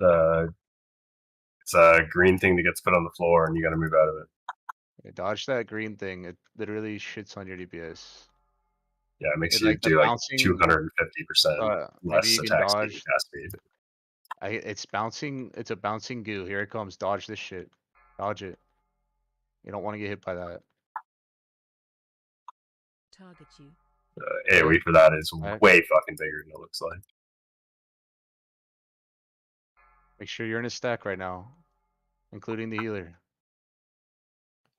It's a green thing that gets put on the floor, and you got to move out of it. Okay, dodge that green thing. It literally shits on your DPS. Yeah, it makes It, you like, the do like bouncing- 250% maybe less you can attack speed, dodge. cast speed. It's bouncing. It's a bouncing goo. Here it comes. Dodge this shit. Dodge it. You don't want to get hit by that. Target you. AoE for that is Right. way fucking bigger than it looks like. Make sure you're in a stack right now, including the healer.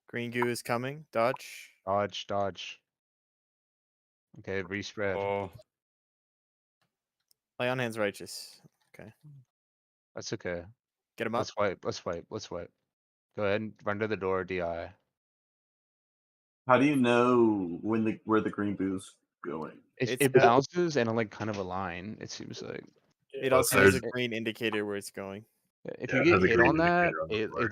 Green goo is coming. Dodge. Dodge, dodge. Okay, respread. Oh, Lay on hands righteous. Okay. That's okay. Get him up. Let's wipe. Let's wipe. Let's wipe. Go ahead and run to the door. DI. How do you know where the green boo's going? It It's- bounces and like kind of a line. It seems like. It Yeah. also has a there's- green indicator where it's going. If Yeah, you it get has a hit green on that, indicator on the floor.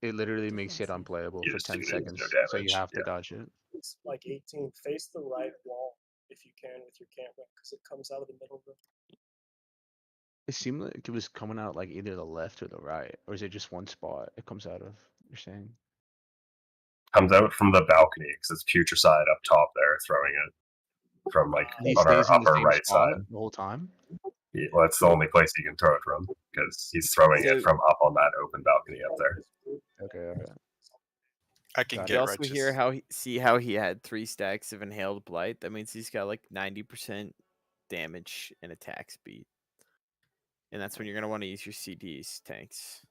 it literally makes it unplayable You for just 10 do it, no seconds. So you damage, have to yeah. dodge it. It's like 18. Face the right wall if you can with your camera, because it comes out of the middle room. It seemed like it was coming out like either the left or the right, or is it just one spot it comes out of? You're saying? Comes out from the balcony because it's Putricide up top there, throwing it from like He on our stays in the upper same right spot side. the whole time. Yeah, well, that's the only place he can throw it from because he's throwing So- it from up on that open balcony up there. Okay, alright. I can Got get You also righteous. hear how how he had 3 stacks of inhaled blight. That means he's got like 90% damage and attack speed. And that's when you're gonna want to use your CDs tanks.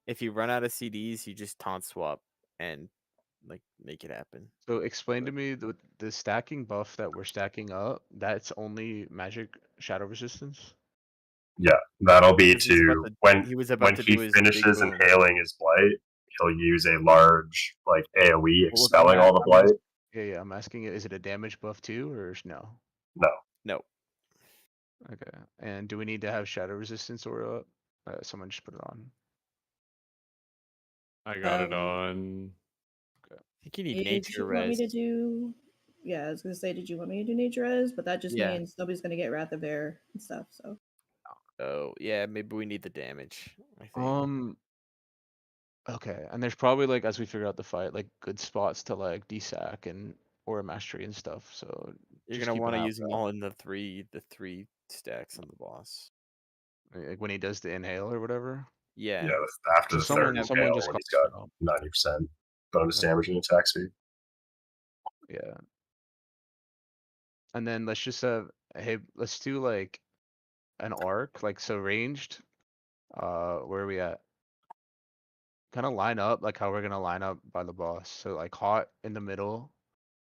If you run out of CDs, you just taunt swap and like make it happen. So explain to me the stacking buff that we're stacking up. That's only magic shadow resistance. Yeah, that'll be Because he's about to to- when he was about when to he do his big finishes boom. inhaling his blight, he'll use a large like AoE Well, then expelling all the I'm blight. Yeah, I'm asking it. Is it a damage buff too, or no? No, No. Okay. And do we need to have shadow resistance aura up? Someone just put it on. I got it Um, on. think you need Did nature you want me res. to do? Yeah, I was gonna say, did you want me to do nature res? But that just Yeah. means nobody's gonna get Wrath of Air and stuff. So Oh yeah, maybe we need the damage. I think. Okay, and there's probably like as we figure out the fight, like good spots to like desack and or mastery and stuff. So You're just gonna keep want an to eye use them out all in the three stacks on the boss. for that. Like when he does the inhale or whatever. Yeah. Yeah, after the Someone third someone inhale just when he's calls got it out. 90% bonus damage and attack speed. Yeah. And then let's just hey, let's do like an arc, like so ranged. Where are we at? Kind of line up like how we're gonna line up by the boss. So like hot in the middle,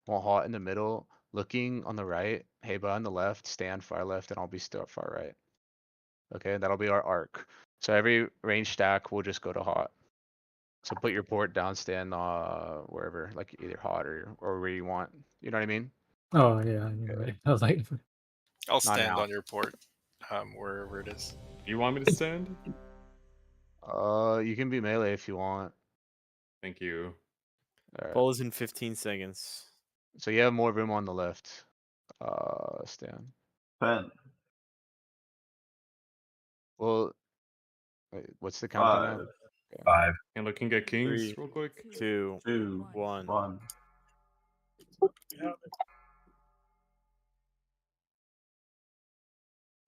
hot in the middle, looking on the right, Heba on the left, stand far left, and I'll be still far right. Okay, that'll be our arc. So every range stack will just go to hot. So put your port down, stand wherever, like either hot or where you want. You know what I mean? Oh yeah, you're right. I was like, I'll Not stand now. on your port, wherever it is. You want me to stand? You can be melee if you want. Thank you. Alright. Pull is in 15 seconds. So you have more room on the left. Stand. 10, Well, wait, what's the countdown now? 5, 5. And looking at kings 3, real quick. 2, 2, 1. 1. You have it.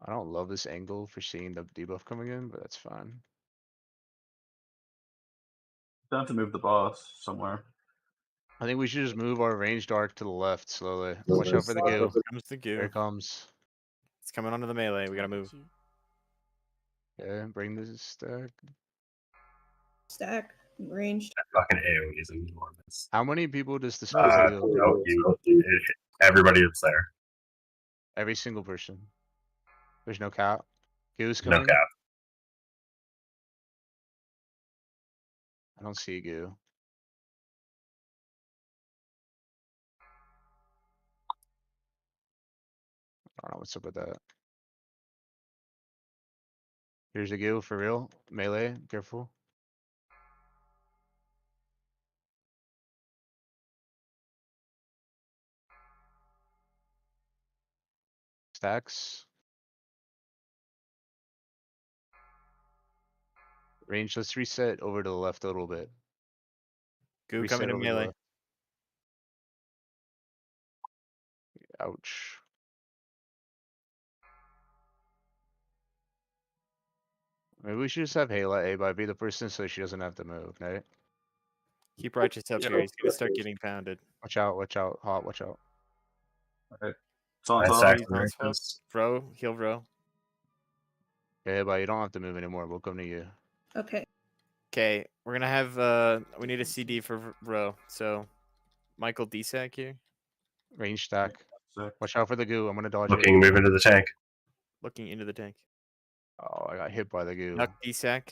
I don't love this angle for seeing the debuff coming in, but that's fine. Don't have to move the boss somewhere. I think we should just move our ranged arc to the left slowly. Watch out for the goo. Comes the goo. Here it comes. It's coming onto the melee. We gotta move. Okay, bring this stack. stack ranged. That fucking AoE is enormous. How many people does the spell heal? No, everybody that's there. Every single person. There's no cap. Goo's No coming. cap. I don't see goo. I don't know what's up with that. Here's a goo for real. Melee, careful. Stacks. Range, let's reset over to the left a little bit. Goo Reset coming in over to the melee. left. Ouch. Maybe we should just have Hayla A be the person so she doesn't have to move, right? Keep righteous up here. He's gonna start getting pounded. Watch out, hot, watch out. Okay. It's on I top. sacked Somebody's on Righteous. Bro, heal bro. Okay, but you don't have to move anymore. We'll come to you. Okay. Okay, we're gonna have we need a CD for Ro. So Michael DSAC here. Range stack. Sick. Watch out for the goo. I'm gonna dodge it. Looking, move into the tank. Looking into the tank. Oh, I got hit by the goo. Duck DSAC.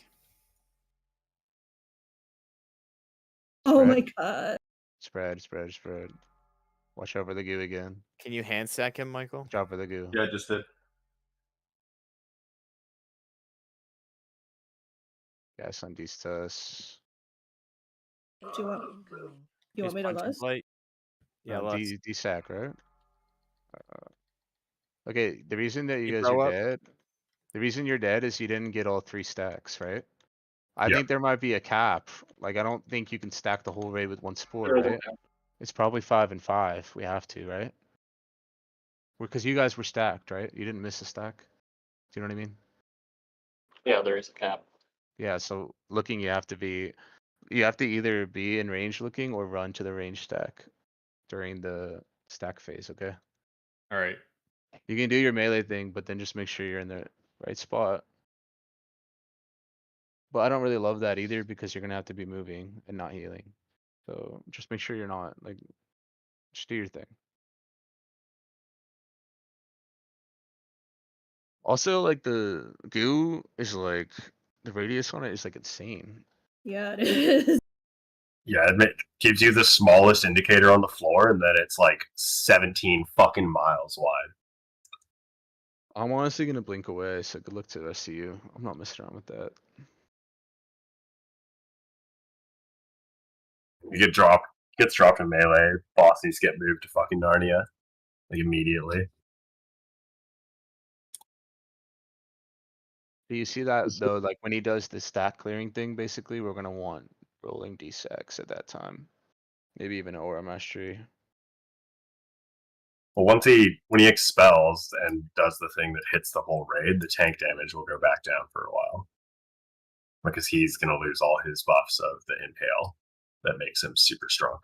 Oh Spread. my god. Spread. Watch out for the goo again. Can you hand sack him, Michael? Watch out for the goo. Yeah, I just did. Yeah, send these to us. Do you want? You want me to lust? Yeah, lust. D-sack, right? Okay, the reason that you guys throw are up? dead, the reason you're dead is you didn't get all 3 stacks, right? I Yeah. think there might be a cap. Like, I don't think you can stack the whole raid with 1 sport, right? It's probably 5 and 5. We have to, right? Because you guys were stacked, right? You didn't miss a stack. Do you know what I mean? Yeah, there is a cap. Yeah, so looking, you have to either be in range looking or run to the range stack during the stack phase, okay? All right. You can do your melee thing, but then just make sure you're in the right spot. But I don't really love that either because you're gonna have to be moving and not healing. So just make sure you're not, like, just do your thing. Also, like, the goo is like, the radius on it is like insane. Yeah, it is. Yeah, it gives you the smallest indicator on the floor, and then it's like 17 fucking miles wide. I'm honestly gonna blink away, so good luck to the rest of you. I'm not messing around with that. You get dropped gets dropped in melee, boss needs to get moved to fucking Narnia. Like immediately. Do you see that though? Like when he does the stack clearing thing, basically, we're gonna want rolling d6 at that time. Maybe even aura mastery. Well, when he expels and does the thing that hits the whole raid, the tank damage will go back down for a while. Because he's gonna lose all his buffs of the impale that makes him super strong.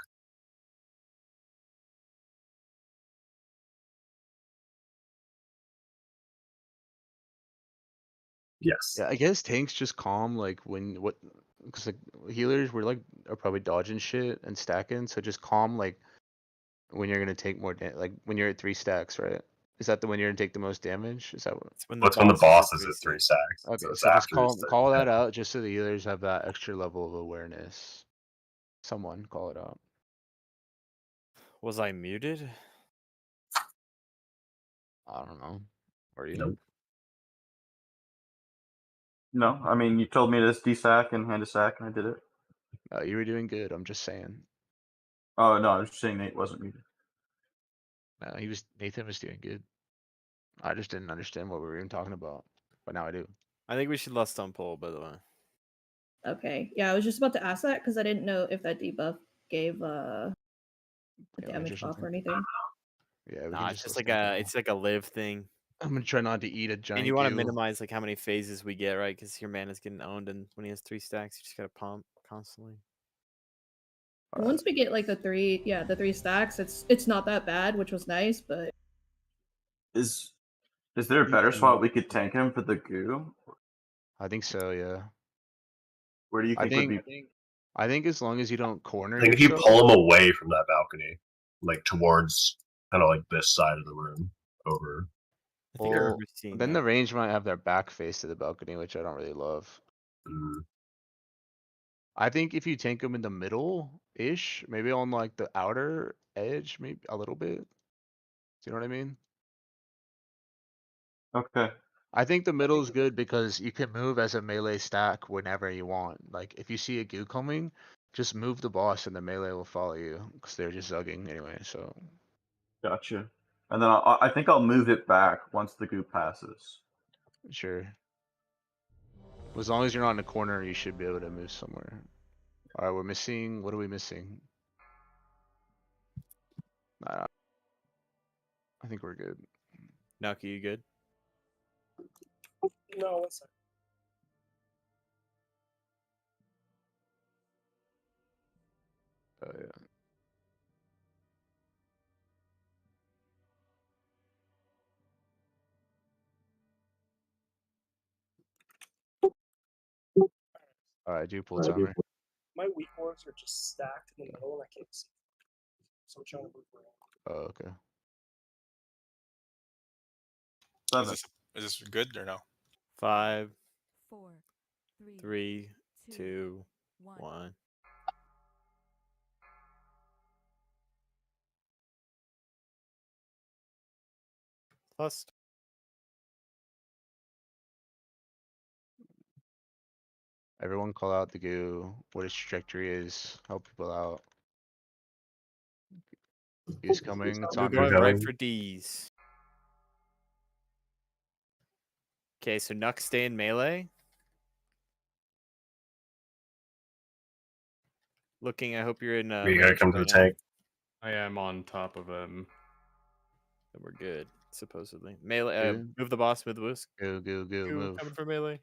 Yes. Yeah, I guess tanks just calm like because like healers are probably dodging shit and stacking, so just calm like when you're gonna take more like when you're at 3 stacks, right? Is that the when you're gonna take the most damage? Is that what? It's when Well, it's when the boss is at 3 stacks. stacks. Okay, So it's so just after his call third that hit. out just so the healers have that extra level of awareness. Someone call it out. Was I muted? I don't know. Are you? Nope. No, I mean you told me to de-sack and hand a sack, and I did it. You were doing good. I'm just saying. Oh no, I was just saying Nate wasn't muted. No, Nathan was doing good. I just didn't understand what we were even talking about, but now I do. I think we should lust on pull, by the way. Okay. Yeah, I was just about to ask that because I didn't know if that debuff gave a damage buff or anything. Yeah, we Nah, can it's just list like on a pull. it's like a live thing. I'm gonna try not to eat a giant. And you want to goo. minimize like how many phases we get, right? Because your mana's getting owned, and when he has 3 stacks, you just gotta pump constantly. Once we get like the 3 stacks, it's not that bad, which was nice, but Is there a better spot we could tank him for the goo? I think so. Yeah. Where do you think would be? I think as long as you don't corner I think if you yourself. pull him away from that balcony, like towards kind of like this side of the room, over. I think I Well, remember seeing then that. the range might have their back face to the balcony, which I don't really love. I think if you tank them in the middle-ish, maybe on like the outer edge, maybe a little bit. Do you know what I mean? Okay. I think the middle is good because you can move as a melee stack whenever you want. Like if you see a goo coming, just move the boss and the melee will follow you because they're just zugging anyway. So Gotcha. And then I think I'll move it back once the goo passes. sure. As long as you're not in a corner, you should be able to move somewhere. All right, we're missing. What are we missing? I think we're good. Nucky, you good? No, one second. Oh yeah. All right, do pull timer. My weak orbs are just stacked in the middle, and I can't see. So I'm trying to move around. Oh, okay. Is this good or no? 5, 4, 3, 2, 1. Lust. Everyone call out the goo, what its trajectory is, help people out. Goo's coming, it's We're on going me. right for D's. Okay, so Nuck stay in melee. Looking, I hope you're in. You gotta range come to right the now. tank. I am on top of him. Then we're good, supposedly. Melee. Good. Move the boss. Move the whisk. Go, move. Coming for melee.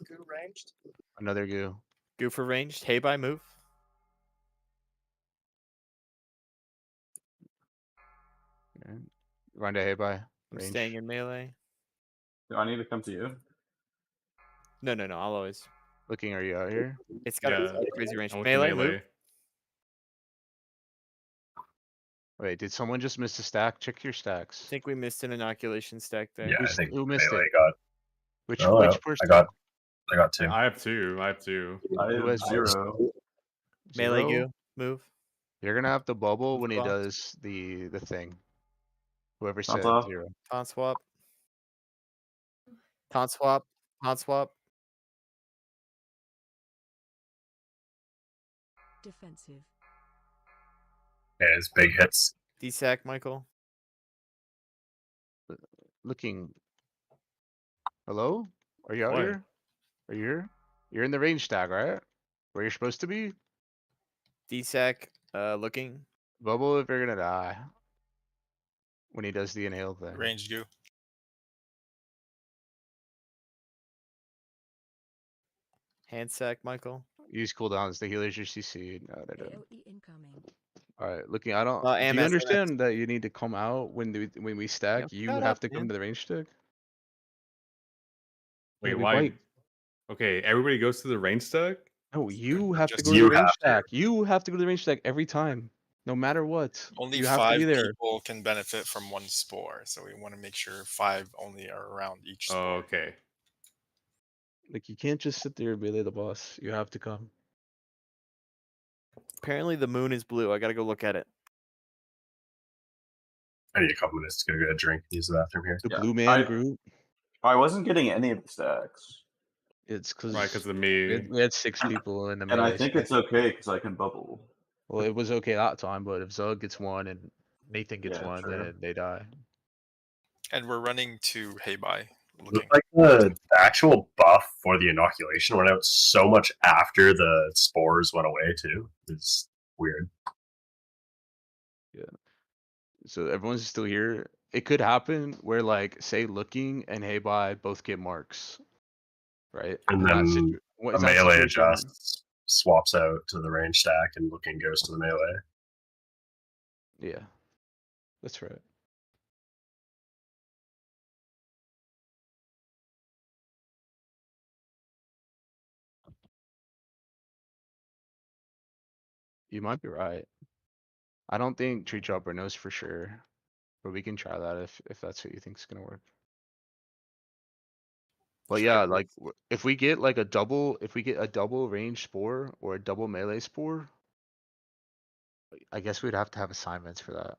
Goo ranged. Another goo. Goo for ranged. Hey, by move. Okay. Run to hey bye. I'm Range. staying in melee. Do I need to come to you? No. I'll always. Looking, are you out here? It's got Yeah, a crazy range. I'm with Melee, melee. move. Wait, did someone just miss a stack? Check your I stacks. think we missed an inoculation stack there. Yeah, I think Who missed melee it? got. Which Oh, which no, person? I got 2. I have 2. I have 2. I Who have has 0. Melee Zero? goo. Move. You're gonna have to bubble when he Blocked. does the thing. Whoever Sounds said off. 0. Taunt swap. Taunt swap. Taunt swap. Defensive. Yeah, his big hits. DSAC, Michael. Looking. Hello? Are you out What? here? Are you here? You're in the range tag, right? Where you're supposed to be? DSAC, looking. Bubble if you're gonna die. When he does the inhale thing. Range goo. Hand sack, Michael. Use cooldowns. The healers your CC. No, they don't. AOE incoming. Alright, looking. I don't. Do AMS, you AMS. understand that you need to come out when we stack? You shut have up, to come man. to the range stick. Wait, we why? might- Okay, everybody goes to the range stack. No, you have to Just go to you the range have to. stack. You have to go to the range stack every time, no matter what. Only you have to 5 be there. people can benefit from one spore, so we want to make sure 5 only are around each spore. Oh, okay. Like you can't just sit there and melee the boss. You have to come. Apparently the moon is blue. I gotta go look at it. I need a couple minutes to go get a drink and use the bathroom here. The Yeah, blue man I- group. I wasn't getting any of the stacks, It's because Right, because of me. we had 6 people in the and I melee think stack. it's okay because I can bubble. Well, it was okay that time, but if Zug gets 1 and Nathan gets Yeah, 1, true. then they die. And we're running to Heibai. It Looking. looked like the actual buff for the inoculation went out so much after the spores went away too. It's weird. So everyone's still here. It could happen where, like, say, Looking and Heibai both get marks, right? And In that then what a is that melee situation? adjusts, swaps out to the range stack, and looking goes to the melee. Yeah, that's right. You might be right. I don't think Tree Chopper knows for sure, but we can try that if that's what you think's gonna work. But Try yeah, both. like if we get like a double, if we get a double range spore or a double melee spore, I guess we'd have to have assignments for that.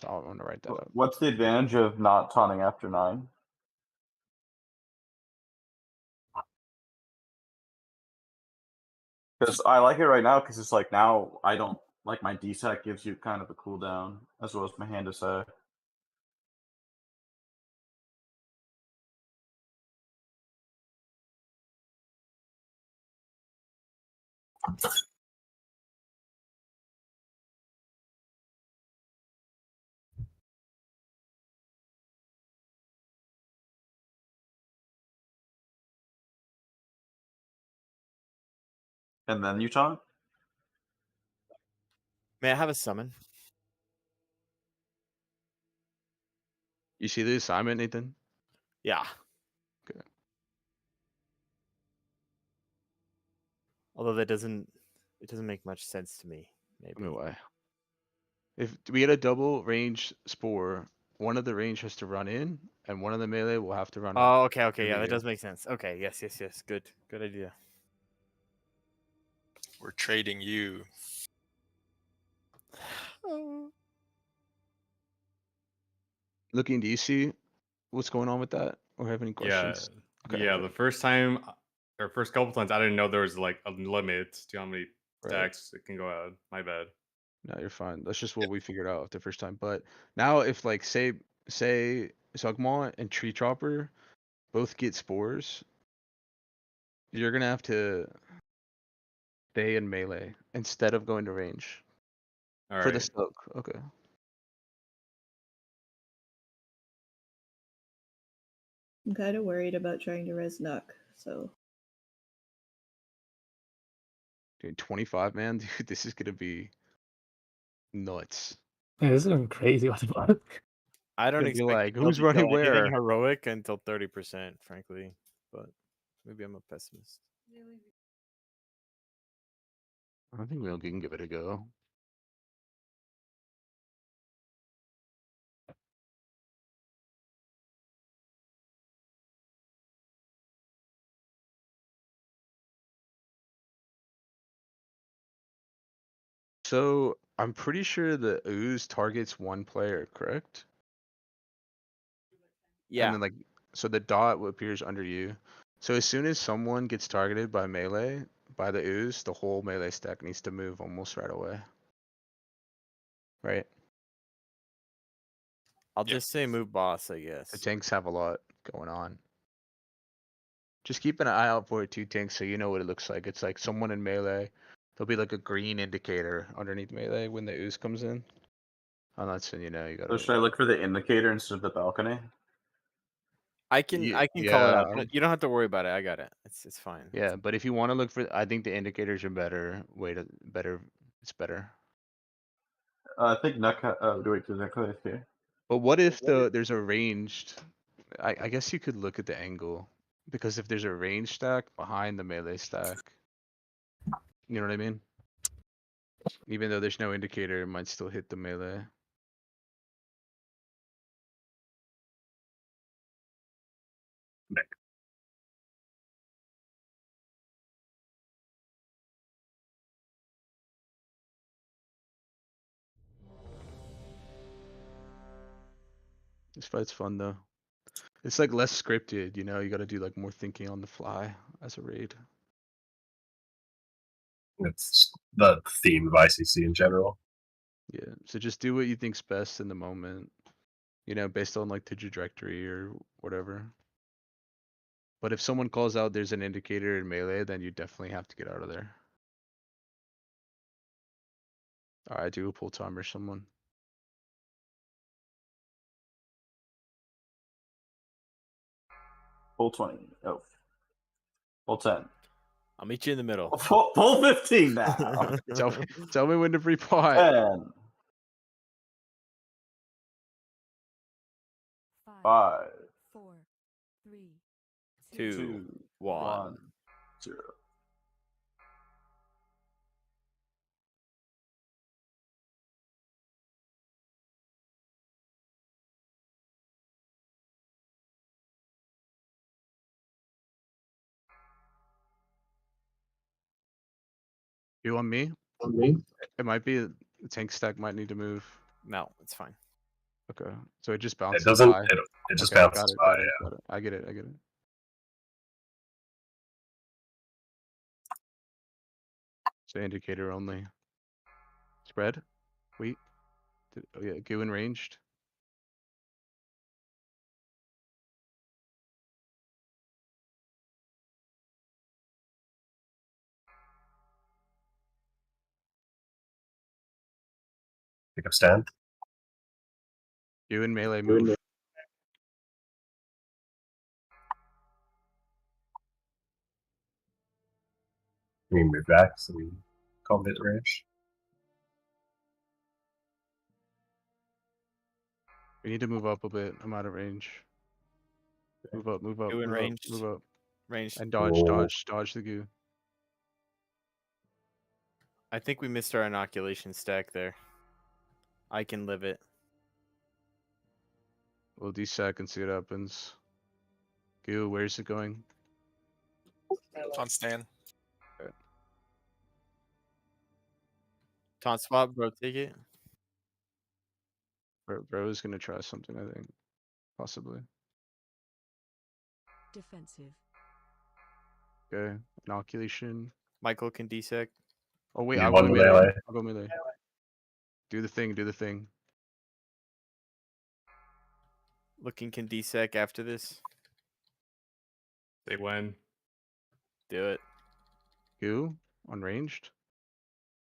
So I want to write that up. What's the advantage of not taunting after 9? Because I like it right now because it's like now I don't like my DSAC gives you kind of a cooldown as well as my hand attack. And then you taunt? May I have a summon? You see the assignment, Nathan? Yeah. Okay. Although it doesn't make much sense to me. Maybe. I mean, why? If we get a double range spore, one of the range has to run in, and one of the melee will have to run out. Oh, okay, okay, There yeah, we that go. does make sense. Okay, yes, yes, yes. Good idea. We're trading you. Looking, do you see what's going on with that, or have any Yeah, questions? Okay, yeah. okay. The first time, or first couple times, I didn't know there was like a limit to how many Right. stacks it can go out. My bad. No, you're fine. That's just what we figured out the first time. But now, if like say Zugmaw and Tree Chopper both get spores, you're gonna have to stay in melee instead of going to range All for the right. soak. Okay. I'm kind of worried about trying to res Nuck, so Dude, 25 man, dude, this is gonna be nuts. Yeah, this is going crazy. What the fuck? I don't Gonna be expect like, Miguel who's to go running anything where? heroic until 30%, frankly. But maybe I'm a pessimist. I think we can give it a go. So I'm pretty sure the ooze targets one player, correct? Yeah. And then like, so the dot appears under you. So as soon as someone gets targeted by melee, by the ooze, the whole melee stack needs to move almost right away. Right? I'll Yep. just say move boss, I The guess. tanks have a lot going on. Just keep an eye out for it too, tanks, so you know what it looks like. It's like someone in melee. There'll be like a green indicator underneath melee when the ooze comes in. And that's when you know you So gotta. should I look for the indicator instead of the balcony? I can Ye- call it out. yeah. You don't have to worry about it. I got it. It's fine. Yeah, but if you want to look for, I think the indicators are better. It's better. I think Nuck. Wait, does that clear here? But what if there's a ranged? I guess you could look at the angle, because if there's a range stack behind the melee stack, you know what I mean? Even though there's no indicator, it might still hit the melee. This fight's fun though. It's like less scripted, you know, you gotta do like more thinking on the fly as a raid. It's the theme of ICC in general. Yeah, so just do what you think's best in the moment, you know, based on like the trajectory or whatever. But if someone calls out there's an indicator in melee, then you definitely have to get out of there. Alright, do a pull timer someone. Full 20. Oh. Full 10. I'll meet you in the middle. Full 15 now. Tell me when to free pot. 10. 5, 4, 3, 2, 1. 0. You on me? It might be the tank stack might need to move. No, it's fine. Okay, so it just It bounces doesn't. by. It just Okay, bounces by. Yeah. got it. I get it. So indicator only. Spread. Wait. Oh yeah, go in ranged. Pick up stand. You in melee move. We move back, so we call it range. We need to move up a bit. I'm out of range. Move up, move up, Go in move up, ranged. move up. Ranged. And dodge the goo. I think we missed our inoculation stack there. I can live it. We'll desec and see what happens. Goo, where's it going? On stand. Taunt spot, bro, take it. Bro is gonna try something, I think. Possibly. defensive. Okay, inoculation. Michael can desec. Oh wait, You I'll won go the melee. melee. I'll go melee. Do the thing. Looking can desec after this. They win. Do it. Goo, unranged.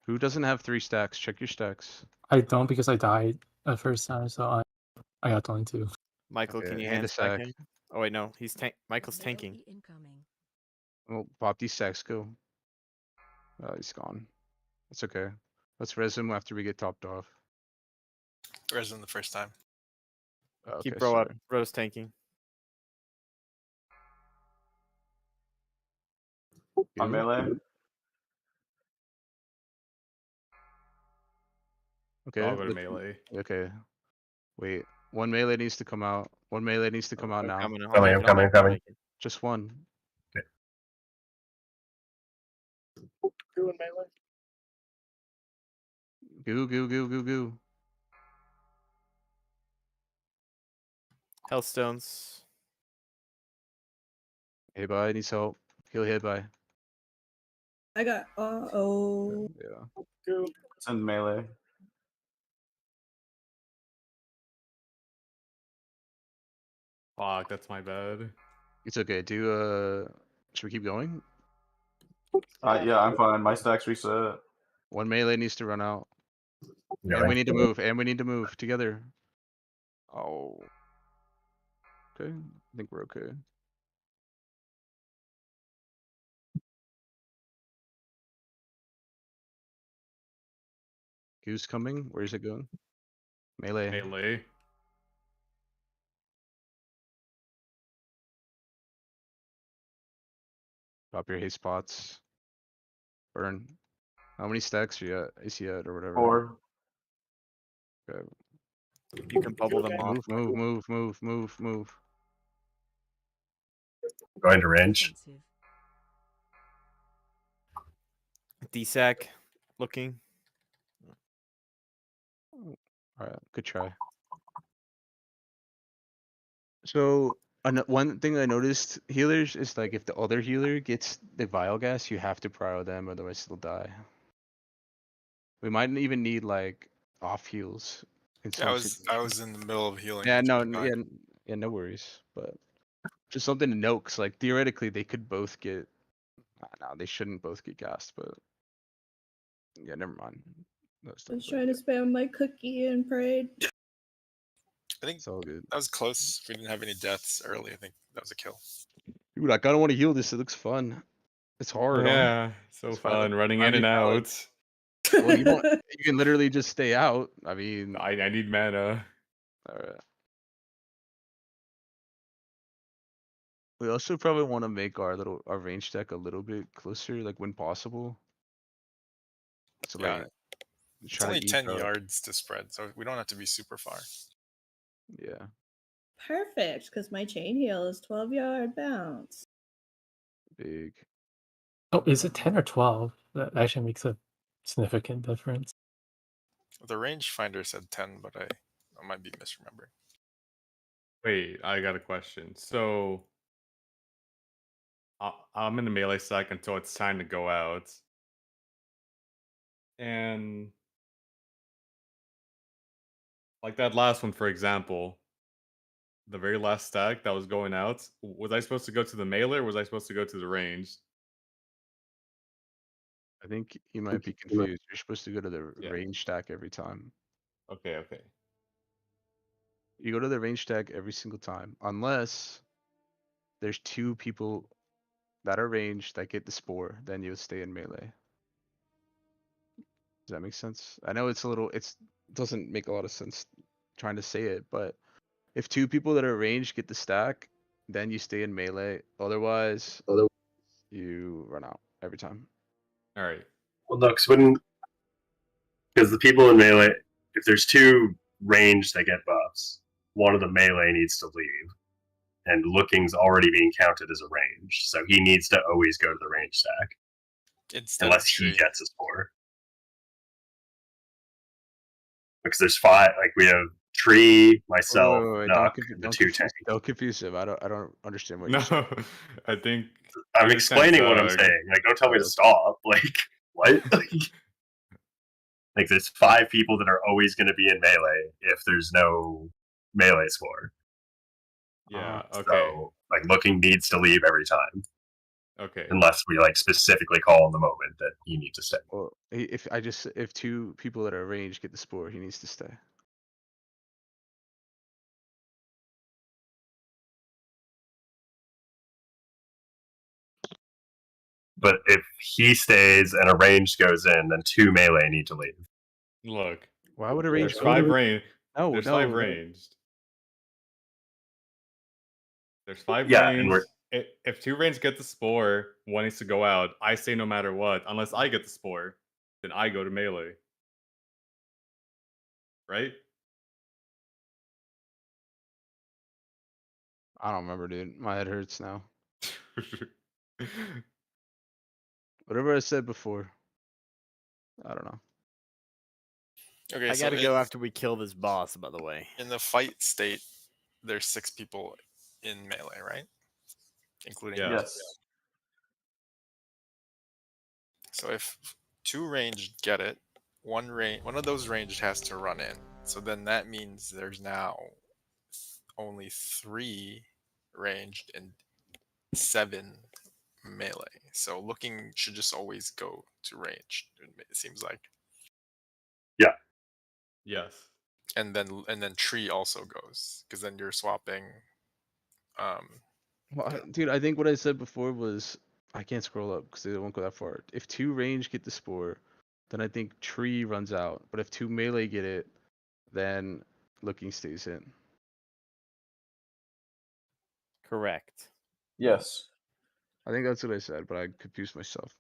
Who doesn't have 3 stacks? Check your stacks. I don't because I died the first time, so I got 22. Michael, Okay, can you and a hand stack sack. him? Oh wait, no, he's Michael's tanking. Incoming. Well, pop these stacks, go. Oh, he's gone. That's okay. Let's res him after we get topped off. Resin the first time. Okay, Keep bro up. sorry. Bro's tanking. On Goo. melee. Okay. I'll go to melee. Okay. Wait. One melee needs to come out. One melee needs to come out I'm now. coming. I'm coming. Just one. Goo in melee. Goo. Hellstones. Hey, bye. Needs help. Heal hit by. I got oh. Yeah. Go. It's in melee. Fuck, that's my bad. It's okay. Should we keep going? Yeah, I'm fine. My stack's reset. One melee needs to run out. Yeah, And we need to move. And we need to move together. Oh. Okay. I think we're okay. Goose coming. Where's it going? Melee. Melee. Drop your haste spots. Burn. How many stacks are you at? AC at or whatever? 4. Okay. You can bubble them off. Move. Going to range. Defensive. DSAC looking. Alright, good try. So one thing I noticed, healers is like if the other healer gets the vial gas, you have to prio them, otherwise they'll die. We might even need like off heals. In Yeah, some I was in the middle of healing. Yeah, no, so I- yeah, no worries. But just something to note, 'cause like theoretically they could both get. No, they shouldn't both get gassed, but yeah, never mind. Those I was things, trying to spam my cookie and prayed. I think it's all good. that was close. We didn't have any deaths early. I think that was a kill. Dude, I kinda wanna heal this, it looks fun. It's hard. Yeah, so It's fun running in need and valid. out. Well, you don't. You can literally just stay out. I mean, I need mana. alright. We also probably want to make our range deck a little bit closer, like when possible. So Yeah, like, it's try to only ease 10 up. yards to spread, so we don't have to be super far. Yeah. Perfect, because my chain heal is 12-yard bounce. Big. Oh, is it 10 or 12? That actually makes a significant difference. The rangefinder said 10, but I might be misremembering. Wait, I got a question. So I'm in the melee stack until it's time to go out. And like that last one, for example, the very last stack that was going out, was I supposed to go to the melee or was I supposed to go to the ranged? I think you might be confused. You're supposed to go to the Yeah. range stack every time. Okay. You go to the range stack every single time, unless there's 2 people that are ranged that get the spore, then you'll stay in melee. Does that make sense? I know it doesn't make a lot of sense trying to say it, but if 2 people that are ranged get the stack, then you stay in melee. Otherwise, you run out every time. All right. Well, no, because the people in melee, if there's 2 range that get buffs, one of the melee needs to leave, and looking's already being counted as a range, so he needs to always go to the range stack Instead unless of he tree. gets a score. Because there's 5, like we have Tree, myself, Wait, Nuck, and the 2 tank. Don't confuse him. I don't understand what No, you're saying. I think I'm explaining what I'm Zug. saying. Like, don't tell me to stop. Like, what? Like, there's 5 people that are always going to be in melee if there's no melee score. Yeah. Okay. So, like, looking needs to leave every time. Okay. Unless we like specifically call in the moment that you need to stay. Well, if 2 people that are ranged get the spore, he needs to stay. But if he stays and a ranged goes in, then 2 melee need to leave. Look. Why would a range? There's 5 range. No, There's no. 5 ranged. There's 5 Yeah, and range. If 2 range get the spore, 1 needs to go out. I stay no matter what. Unless I get the spore, then I go to melee. Right? I don't remember, dude. My head hurts now. Whatever I said before. I don't know. Okay, I so gotta go after we kill this boss, by the way. in the fight state, there's 6 people in melee, right? Including Yeah. Yes. So if 2 ranged get it, one of those ranged has to run in. So then that means there's now only 3 ranged and 7 melee. So looking should just always go to ranged. It seems like. Yes. And then tree also goes because then you're swapping. Well, dude, I think what I said before was I can't scroll up because it won't go that far. If 2 range get the spore, then I think tree runs out. But if 2 melee get it, then looking stays in. Correct. Yes. I think that's what I said, but I confused myself.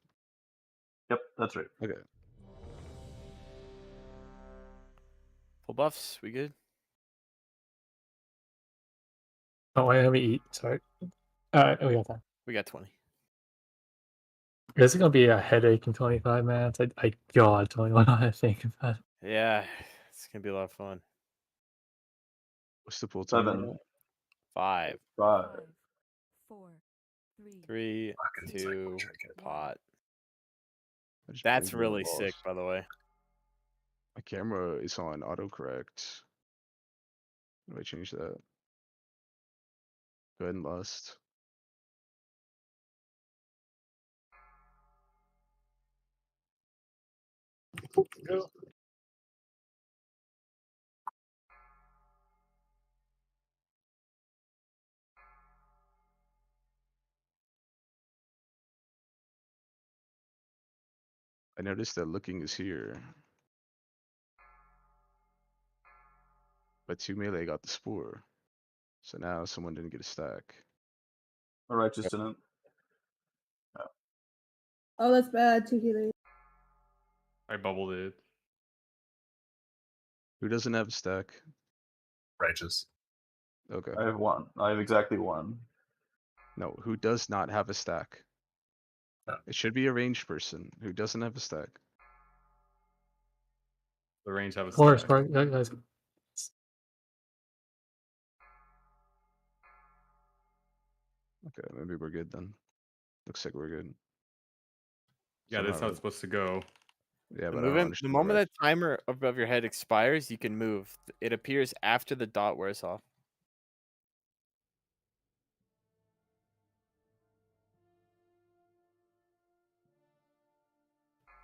Yep, that's right. Okay. Full buffs, we good? Oh, wait, let me eat. Sorry. We got time. We got 20. This is gonna be a headache in 25 minutes. I God, 21. I think about it. Yeah, it's gonna be a lot of fun. What's the pull time? 7. 5, 5. 4, 3, 3, Fucking 2, trinket. pot. I just That's banged the really walls. sick, by the way. My camera is on autocorrect. How do I change that? Go ahead and lust. Go. I noticed that looking is here. But 2 melee got the spore. So now someone didn't get a stack. All right, just didn't. Oh, that's bad. 2 healers. I bubbled it. Who doesn't have a stack? Righteous. Okay. I have 1. I have exactly 1. No, who does not have a stack? No. It should be a ranged person who doesn't have a stack. The range have a Forest, stack. right? Guys. Okay, maybe we're good then. Looks like we're good. Yeah, that's how it's supposed to go. Yeah, The, but I don't the understand moment rest. that timer above your head expires, you can move. It appears after the dot wears off.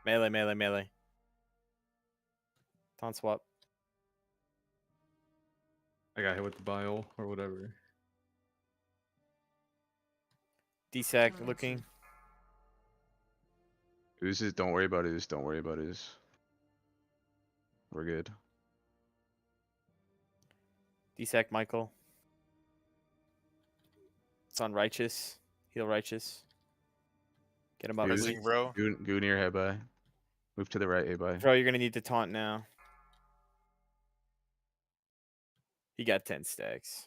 Melee, melee, melee. Taunt swap. I got hit with the bile or whatever. DSAC looking. Who's it? Don't worry about it. Don't worry about it. We're good. DSAC Michael. It's on righteous. Heal righteous. Get him up. Goose. Fizzing, bro. Go near head by. Move to the right, A by. Bro, you're gonna need to taunt now. He got 10 stacks.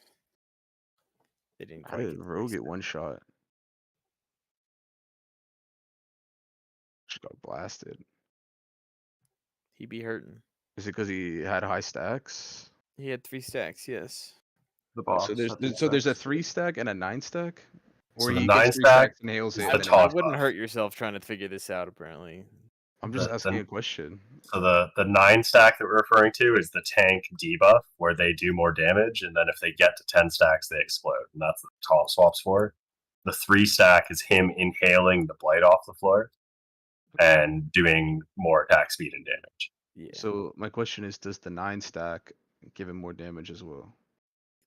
They didn't How quite did get the Rogue reset. get 1 shot? Just got blasted. He be hurting. Is it because he had high stacks? He had 3 stacks, yes. The boss. So there's had 2 there's a stacks. 3 stack and a 9 stack? Or So the he 9 gets 3 stack stacks and nails is it. the and then I taunt wouldn't buff. hurt yourself trying to figure this out, apparently. I'm just The- asking the- a question. So the 9 stack that we're referring to is the tank debuff, where they do more damage, and then if they get to 10 stacks, they explode, and that's what the taunt swap's for. The 3 stack is him inhaling the blight off the floor and doing more attack speed and damage. Yeah. So my question is, does the 9 stack give him more damage as well?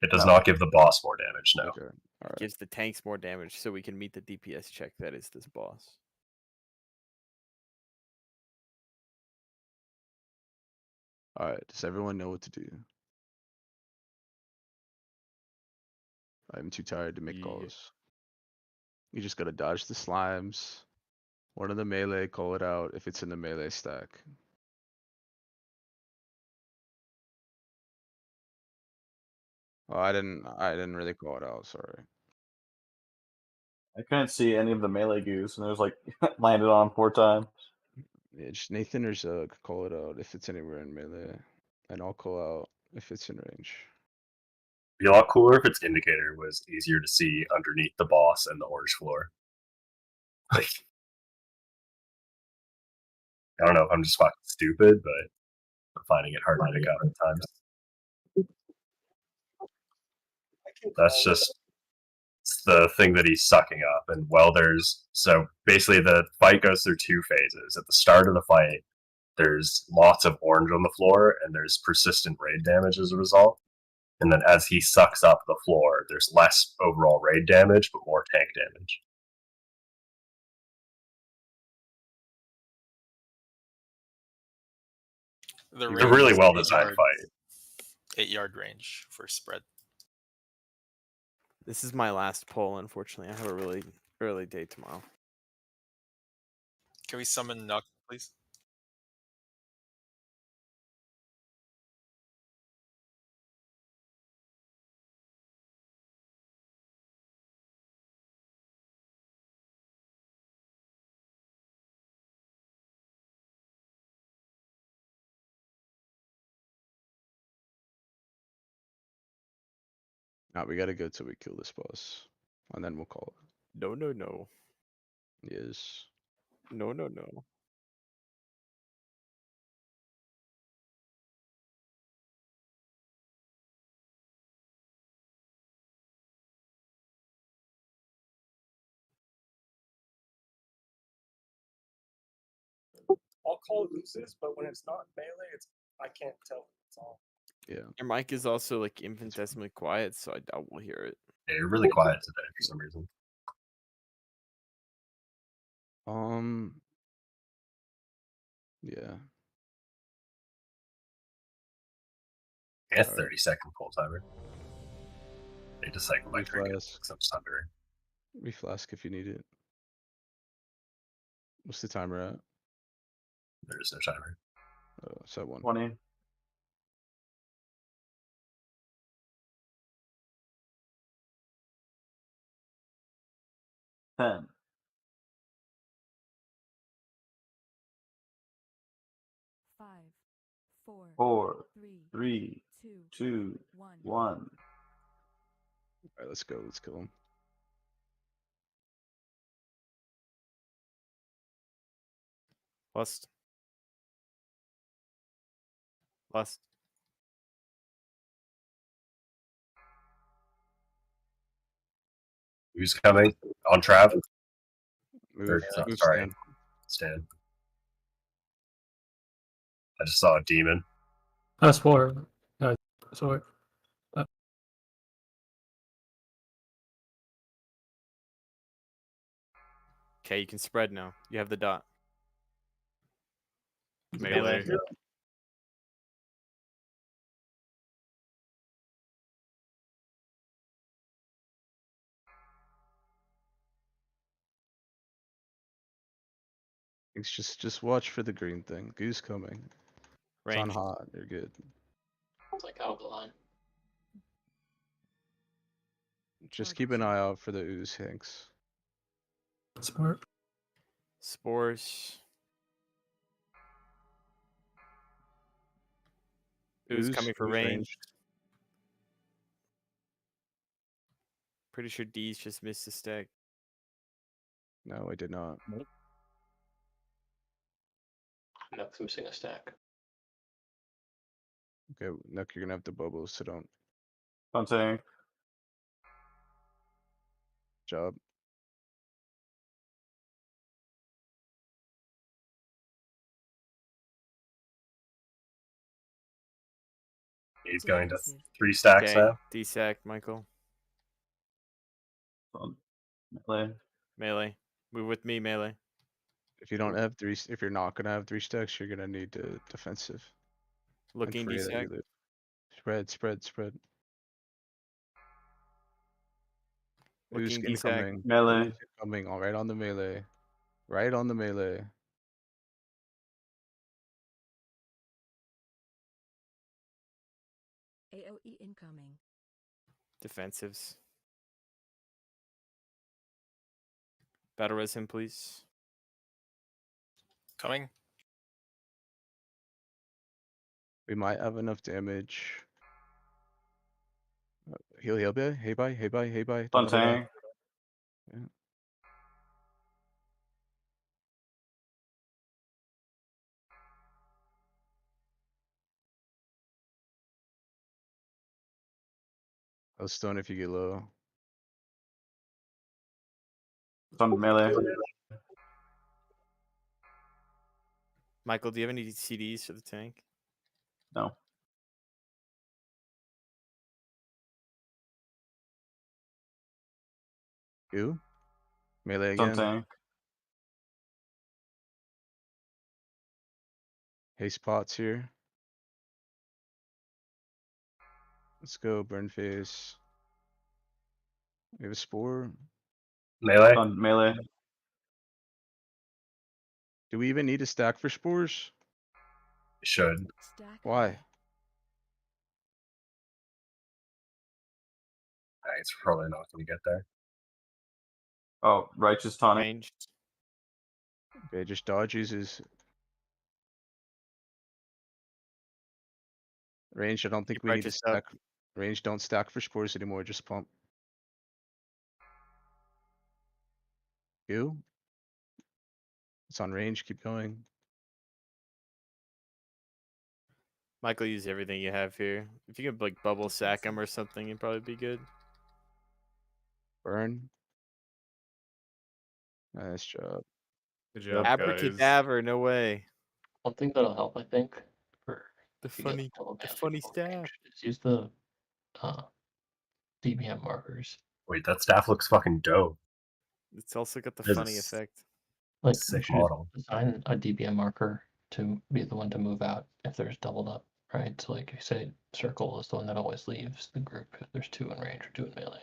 It does No. not give the boss more damage, no. Okay. Alright. Gives the tanks more damage so we can meet the DPS check that is this boss. Alright. Does everyone know what to do? I'm too tired to make Yeah. calls. You just gotta dodge the slimes. One of the melee, call it out if it's in the melee stack. Oh, I didn't really call it out, sorry. I couldn't see any of the melee goose, and it was like landed on 4 times. Yeah, just Nathan or Zug, call it out if it's anywhere in melee. And I'll call out if it's in range. Be a lot cooler if its indicator was easier to see underneath the boss and the orange floor. Like, I don't know if I'm just fucking stupid, but I'm finding it hard to pick up at times. That's just it's the thing that he's sucking up. And well, so basically the fight goes through two phases. At the start of the fight, there's lots of orange on the floor, and there's persistent raid damage as a result. And then as he sucks up the floor, there's less overall raid damage, but more tank damage. The It's a range really is well 8 designed yards. fight. 8-yard range for spread. This is my last poll, unfortunately. I have a really early day tomorrow. Can we summon Nuck, please? Now we gotta go till we kill this boss. And then we'll call No, no, no. it. Yes. No, no, no. I'll call it loses, but when it's not melee, I can't tell. It's all. Yeah. Your mic is also like infinitesimally quiet, so I doubt we'll hear it. Yeah, you're really quiet today for some reason. Yeah. Yeah, Alright. 30-second pull timer. They just cycle my drink Reflask. because I'm sundering. Reflask if you need it. What's the timer at? There is no timer. It's at 1. 20. Ten. 5, 4, 4, 3, 3, 2, 2, 1. 1. Alright, let's go. Let's kill him. Lust. Lust. Who's coming? On Trav? Move, move sorry. Stan. Stan. I just saw a demon. That's 4. Sorry. Okay, you can spread now. You have the dot. Melee. It's just watch for the green thing. Goose coming. It's on Range. hot. You're good. It's like alkaline. Just keep an eye out for the ooze Hanks. Smart. Spores. Ooze coming for ooze range. Pretty sure D's just missed a stack. No, I did not. Nuck's missing a stack. Okay, Nuck, you're gonna have the bubbles, so don't. Something. Job. He's going to 3 stacks Okay, now. D-sack, Michael. Melee. Melee. Move with me, melee. If you don't have 3, if you're not gonna have 3 stacks, you're gonna need to defensive. And Looking free that you D-sack. live. Spread, spread, spread. Ooze Looking D-sack. incoming. Melee. Ooze incoming. All right on the melee. Right on the melee. AOE incoming. Defensives. Battle res him, please. Coming. We might have enough damage. Heal, hey bye, hey bye, hey bye, hey bye. On tank. Yeah. I'll stone if you get low. It's on melee. Michael, do you have any CDs for the tank? No. You? Melee It's on again. tank. Haste pots here. Let's go, burn face. We have a spore. Melee? On melee. Do we even need a stack for spores? Should. Stack Why? It's probably not going to get there. Oh, righteous tonic. Ranged. Okay, just dodge uses. Range, I don't think Keep we need to righteous up. stack. Range, don't stack for spores anymore, just pump. You? It's on range, keep going. Michael, use everything you have here. If you could like bubble sack him or something, it'd probably be good. Burn. Nice job. Good job, guys. Abracadabra, no way. One thing that'll help, I think, for The if you get funny, double the damage funny full staff. range, is use the DBM markers. Wait, that staff looks fucking dope. It's also got the There's a funny effect. Like Sick we should model. design a DBM marker to be the one to move out if there's doubled up, right? So like you say, circle is the one that always leaves the group if there's 2 in range or 2 in melee.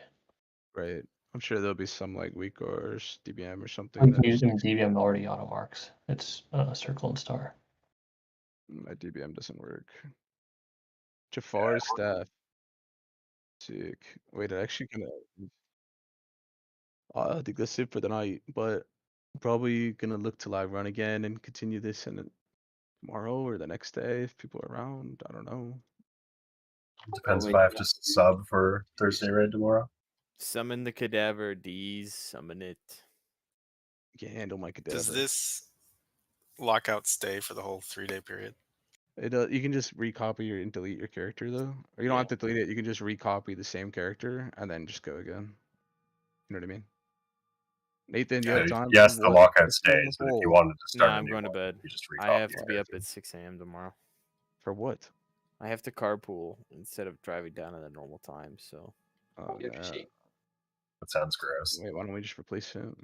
Right. I'm sure there'll be some like weak or DBM or something. I'm that using DBM already auto marks. It's circle and star. My DBM doesn't work. Jafar's staff. Sick. Wait, I actually gonna. I think that's it for the night, but probably gonna look to live run again and continue this and then tomorrow or the next day if people are around. I don't know. Depends if I have to sub for Thursday raid tomorrow. Summon the cadaver, D's, summon it. You can handle my cadaver. Does this lockout stay for the whole 3-day period? It you can just recopy and delete your character though, or you don't have to delete it. You can just recopy the same character and then just go again. You know what I mean? Nathan, do you have time? Yes, for the what? lockout What's going stays, but if on? you wanted to Nah, start a I'm new going to one, bed. you just I recopy have the to be up character. at 6 a.m. tomorrow. For what? I have to carpool instead of driving down at a normal time, so. Oh man. That sounds gross. Wait, why don't we just replace him?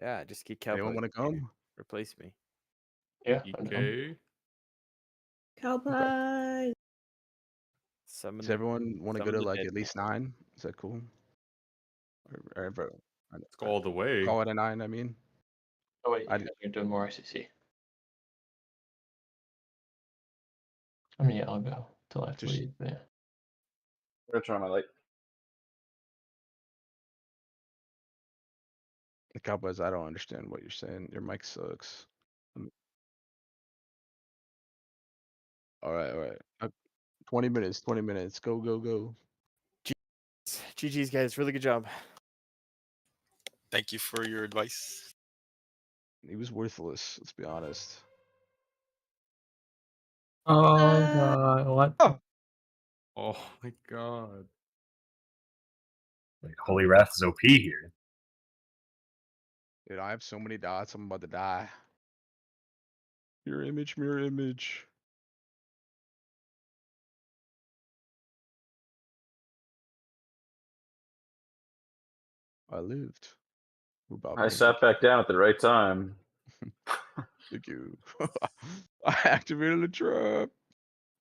Yeah, just get Anyone Cowboy. want to come? Replace me. Yeah. DK. Cowpie. Summon Does the- everyone want to go summon to the like dead at least 9? Is that cool? Let's go all the way. Call it a 9. I mean. Oh wait, you're doing more ICC. I mean, yeah, I'll go till I have to Just- leave. Yeah. I'm gonna turn on my light. The Cowboys, I don't understand what you're saying. Your mic sucks. All right. 20 minutes. Go, go, go. GG's, guys. Really good job. Thank you for your advice. He was worthless. Let's be honest. Oh god, what? Oh my god. Like, Holy Wrath is OP here. Dude, I have so many dots. I'm about to die. Mirror image. I lived. Who about I me? sat back down at the right time. Thank you. I activated a trap.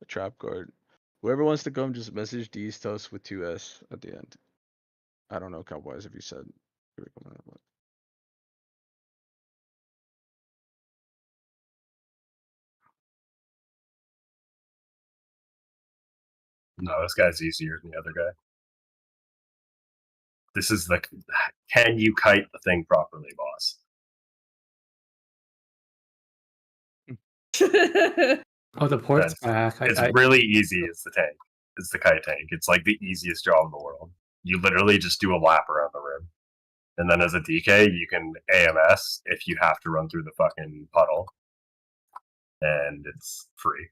A trap card. Whoever wants to come, just message D's toast with 2S at the end. I don't know, Cowboys, if you said you were coming up. No, this guy's easier than the other guy. This is the can you kite the thing properly, boss? Oh, the port's back. It's really easy. It's the tank. It's the kite tank. It's like the easiest job in the world. You literally just do a lap around the room. And then as a DK, you can AMS if you have to run through the fucking puddle. And it's free.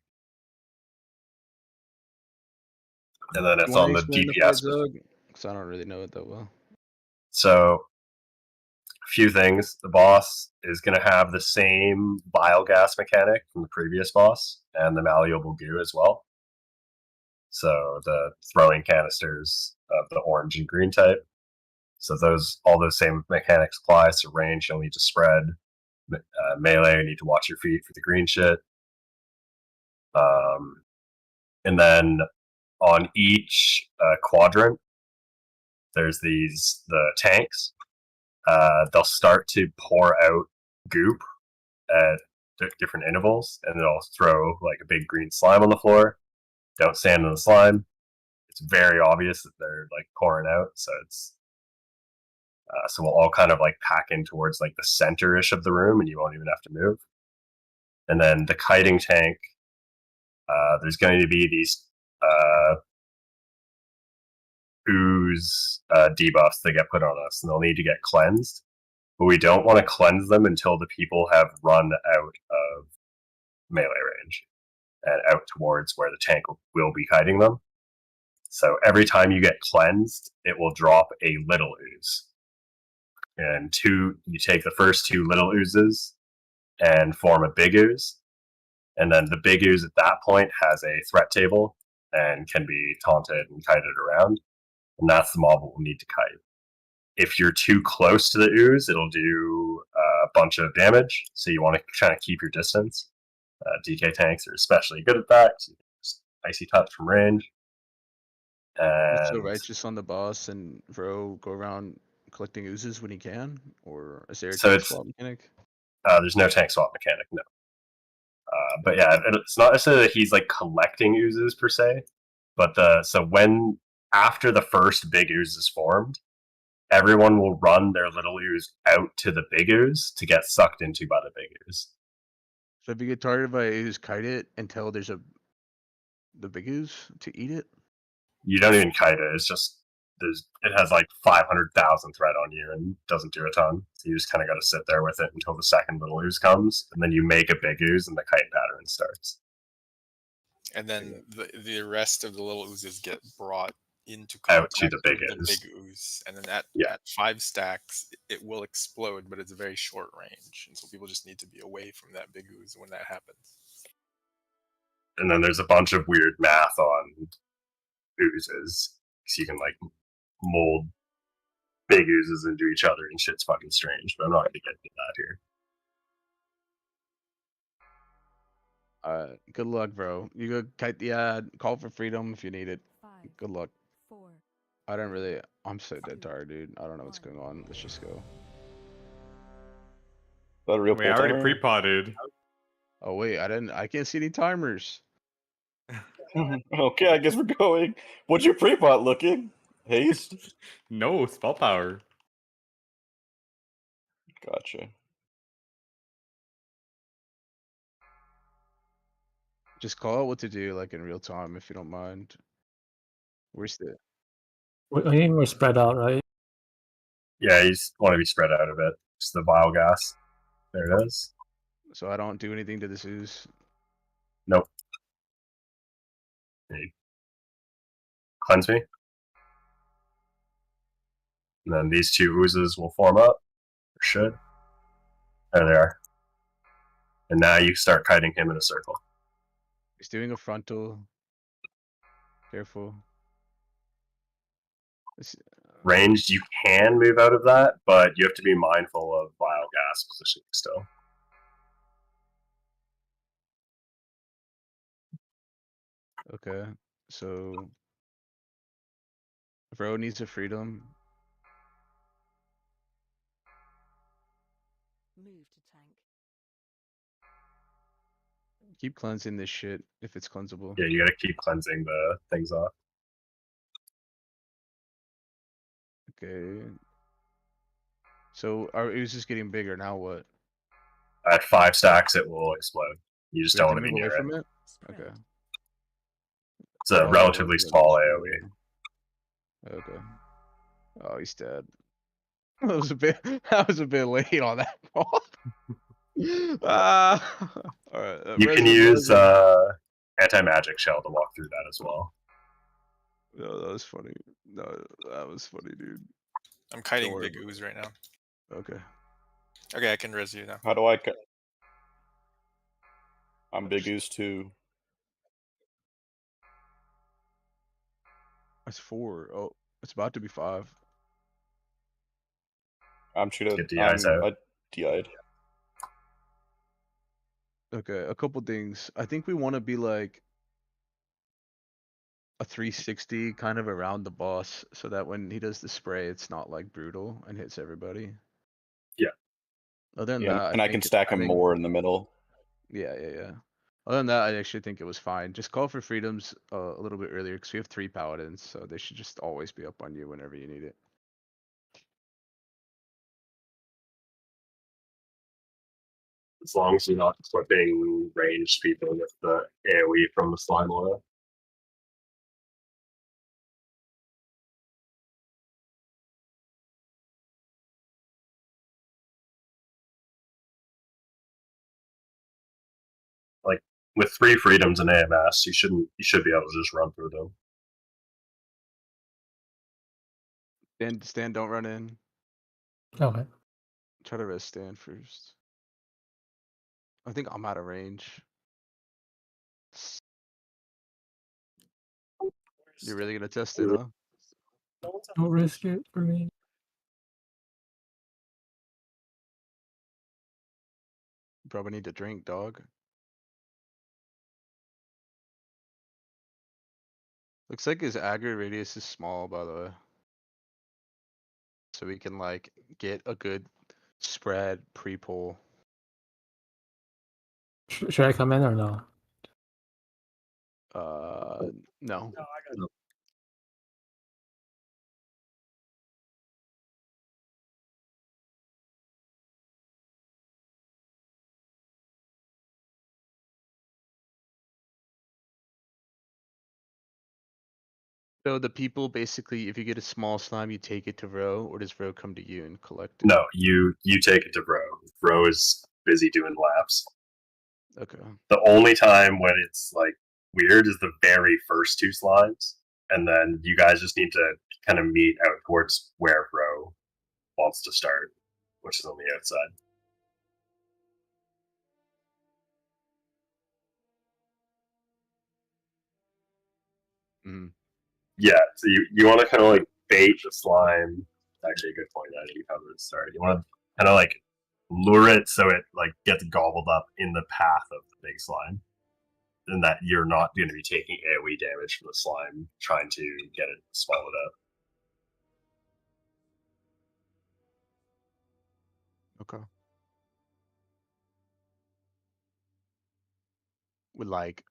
And then it's on the DPS. Because I don't really know it that well. So, a few things. The boss is going to have the same biogas mechanic from the previous boss, and the malleable goo as well. So the throwing canisters of the orange and green type. So all those same mechanics apply. So range, you'll need to spread. Melee, you need to watch your feet for the green shit. And then on each quadrant, there's the tanks. They'll start to pour out goop at different intervals, and they'll throw like a big green slime on the floor. Don't stand in the slime. It's very obvious that they're like pouring out, so it's so we'll all kind of like pack in towards like the center-ish of the room, and you won't even have to move. And then the kiting tank, there's going to be these ooze debuffs that get put on us, and they'll need to get cleansed. But we don't want to cleanse them until the people have run out of melee range and out towards where the tank will be kiting them. So every time you get cleansed, it will drop a little ooze. And you take the first 2 little oozes and form a big ooze. And then the big ooze at that point has a threat table and can be taunted and kited around. And that's the mob we'll need to kite. If you're too close to the ooze, it'll do a bunch of damage. So you want to try to keep your distance. DK tanks are especially good at that. Icy touch from range. It's so righteous on the boss and Vro go around collecting oozes when he can, or is there a tank swap mechanic? There's no tank swap mechanic, no. But yeah, it's not necessarily that he's like collecting oozes per se, but so after the first big ooze is formed, everyone will run their little ooze out to the big ooze to get sucked into by the big ooze. So if you get targeted by ooze, kite it until there's the big ooze to eat it? You don't even kite it. It's just it has like 500,000 threat on you and doesn't do a ton. So you just kind of got to sit there with it until the second little ooze comes, and then you make a big ooze and the kite pattern starts. And then the rest of the little oozes get brought into out to the big ooze. And then at 5 stacks, it will explode, but it's a very short range. And so people just need to be away from that big ooze when that happens. And then there's a bunch of weird math on oozes. So you can like mold big oozes into each other and shit's fucking strange, but I'm not going to get into that here. Good luck, bro. You go kite the ad, call for freedom if you need it. 5, Good luck. 4. I'm so dead tired, dude. I don't know what's going on. Let's just go. That a real We already pre-potted. Oh wait, I can't see any timers. Okay, I guess we're going. What's your pre-pot looking? Haste? No, spell power. Gotcha. Just call out what to do, like in real time, if you don't mind. Where's the? I think we're spread out, right? Yeah, you just want to be spread out a bit. Just the biogas. There it is. So I don't do anything to this ooze. Nope. Okay. Cleanse me. And then these 2 oozes will form up. Or should. There they are. And now you start kiting him in a circle. He's doing a frontal. Careful. Ranged, you can move out of that, but you have to be mindful of biogas positioning still. Okay, so Bro needs a freedom. Move to tank. Keep cleansing this shit if it's cleansable. Yeah, you gotta keep cleansing the things off. Okay. So our ooze is getting bigger. Now what? At 5 stacks, it will explode. You just Do we don't have want to to be move away near it. from it? Okay. It's a Oh, relatively yeah, small yeah. AoE. Okay. Oh, he's dead. That was a bit. That was a bit late on that ball. All right. You can use anti-magic shell to walk through that as well. No, that was funny. No, that was funny, dude. I'm kiting worry Big about Ooze right now. Okay. Okay, I can res you now. How do I? I'm Big Ooze too. That's 4. Oh, it's about to be 5. I'm just gonna. Get DIs out. I DI'd. Okay, a couple things. I think we want to be like a 360 kind of around the boss so that when he does the spray, it's not like brutal and hits everybody. Yeah. Other than Yeah, that, and I can stack him more in the middle. Yeah. Other than that, I actually think it was fine. Just call for freedoms a little bit earlier because we have 3 paladins, so they should just always be up on you whenever you need it. As long as you're not equipping ranged people with the AoE from the slime oil. Like with 3 freedoms in AMS, you should be able to just run through them. Stan, don't run in. Okay. Try to res Stan first. I think I'm out of range. You're really gonna test it, huh? Don't risk it for me. You probably need to drink, dog. Looks like his aggro radius is small, by the way. So we can like get a good spread pre-pull. Should I come in or no? No. No, I got So the people basically, if you get a small slime, you take it to Ro, or does Ro come to you and collect it? No, you take it to Bro. Bro is busy doing laps. Okay. The only time when it's like weird is the very first 2 slimes, and then you guys just need to kind of meet out towards where Bro wants to start, which is on the outside. Mm-hmm. Yeah, so you want to kind of like bait the slime. Actually, a good point. I didn't cover it. Sorry. You want to kind of like lure it so it like gets gobbled up in the path of the big slime, and that you're not going to be taking AoE damage from the slime trying to get it swallowed up. Okay. Would like,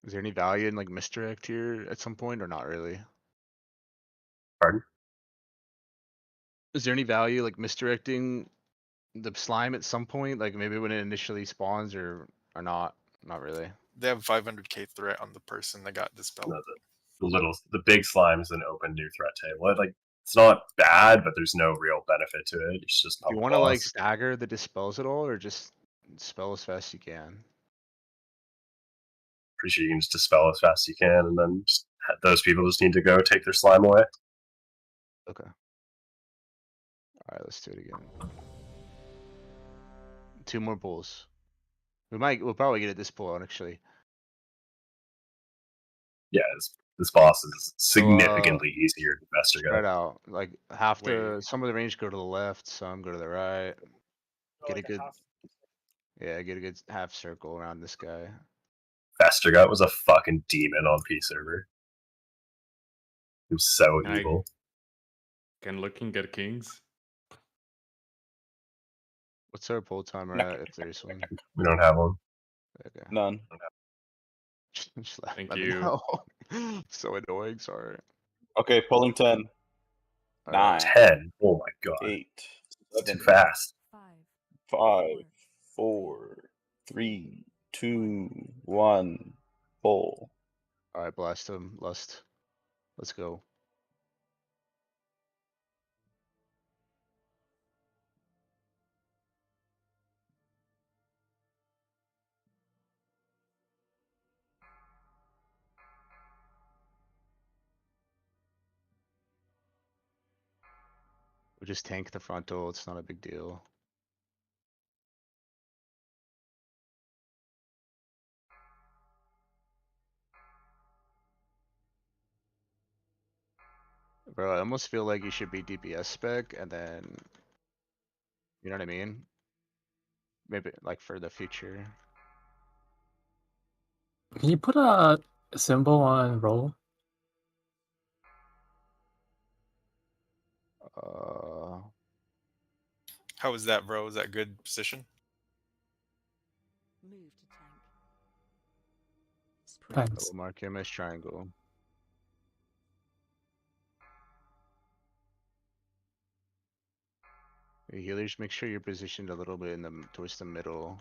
is there any value in like misdirect here at some point or not really? Pardon? Is there any value like misdirecting the slime at some point? Like maybe when it initially spawns or not? Not really. They have 500k threat on the person that got dispelled. No, the big slime's an open new threat table. Like it's not bad, but there's no real benefit to it. It's just Do you want to like stagger the dispels at all, or just spell as fast as you can? Pretty sure you can just dispel as fast as you can, and then just, those people just need to go take their slime away. Okay. Alright, let's do it again. 2 more pulls. We'll probably get it this pull actually. Yeah, this boss is significantly easier to master. Spread out. Like some of the range go to the left, some go to the right. Get like a good half. Yeah, get a good half circle around this guy. Vestergut was a fucking demon on P server. He was so evil. Can looking get kings? What's our pull timer at if there's one? We don't have one. Okay. None. Just let Thank me you. know. So annoying, sorry. Okay, pulling 10. Alright. 9. 10. Oh my god. 8. It's too fast. 5. 4. 3, 2, 1, pull. All right, blast him, Lust. Let's go. We'll just tank the frontal. It's not a big deal. Bro, I almost feel like you should be DPS spec and then, you know what I mean? Maybe like for the future. Can you put a symbol on roll? How is that, bro? Is that good position? Move to tank. I Thanks. will mark him as triangle. Hey, healers, make sure you're positioned a little bit in the towards the middle.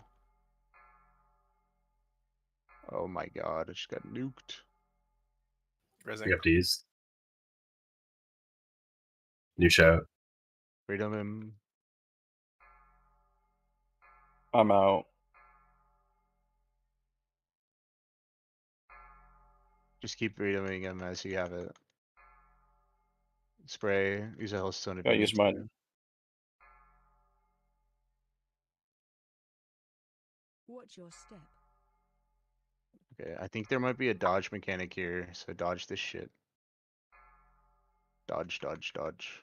Oh my god, I just got nuked. Resing. Yep, these. New show. Freedom him. I'm out. Just keep freedoming him as you have it. Spray, use a hellstone. if Gotta you use need mine. to. Watch your step. Okay, I think there might be a dodge mechanic here, so dodge this shit. Dodge, dodge, dodge.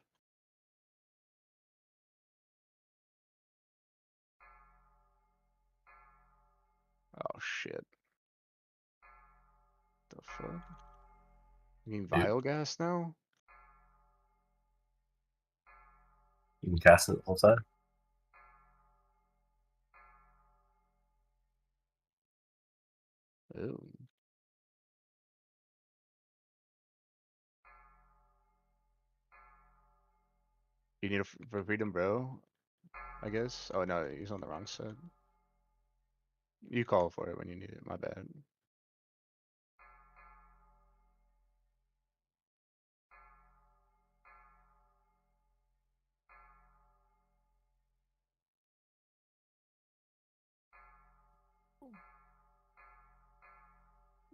Oh shit. The fuck? You mean vial gas now? You can cast it the whole time. Ooh. You need for freedom, bro? I guess. Oh no, he's on the wrong side. You call for it when you need it, my bad.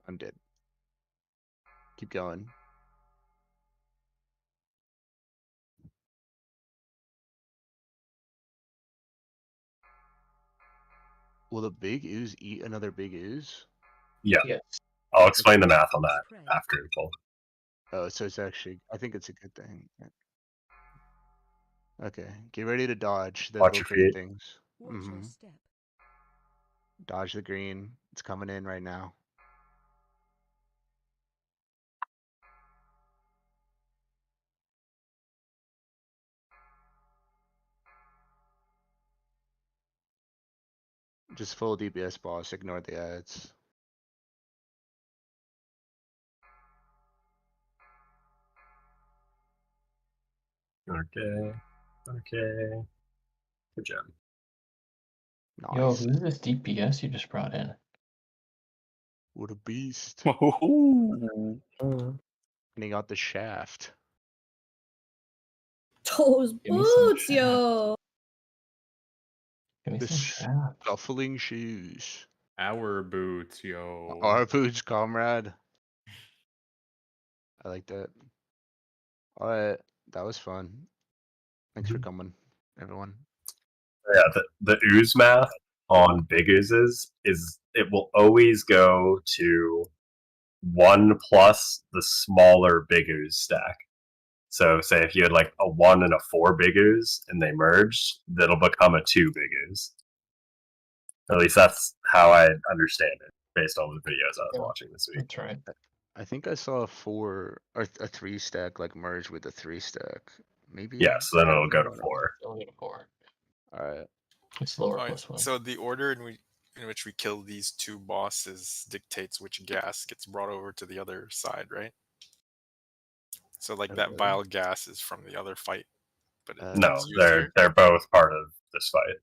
I'm dead. Keep going. Will the big ooze eat another big ooze? Yeah. Yes. I'll explain the math on that after the pull. Oh, so it's actually, I think it's a good thing. Okay, get ready to dodge the Watch little your green feet. things. Watch your step. Dodge the green. It's coming in right now. Just full DPS boss, ignore the ads. Okay. Okay. Good job. Yo, Nice. who's this DPS you just brought in? What a beast. Ooh. Mm. And he got the shaft. Those Give me some boots, shaft. yo. Give me The some shaft. scuffling shoes. Our boots, yo. Our boots, comrade. I like that. Alright, that was fun. Thanks for coming, everyone. Yeah, the ooze math on big oozes is it will always go to 1 plus the smaller big ooze stack. So say if you had like a 1 and a 4 big ooze and they merged, that'll become a 2 big ooze. At least that's how I understand it based on the videos I was watching this week. That's right. I think I saw a 4 or a 3 stack like merge with a 3 stack. Maybe. Yeah, so then it'll go to I don't know. 4. It'll go to 4. Alright. It's lower Alright, plus 1. so the order in which we kill these two bosses dictates which gas gets brought over to the other side, right? So like that vial gas is from the other fight, but it No, gets used here. they're both part of this fight.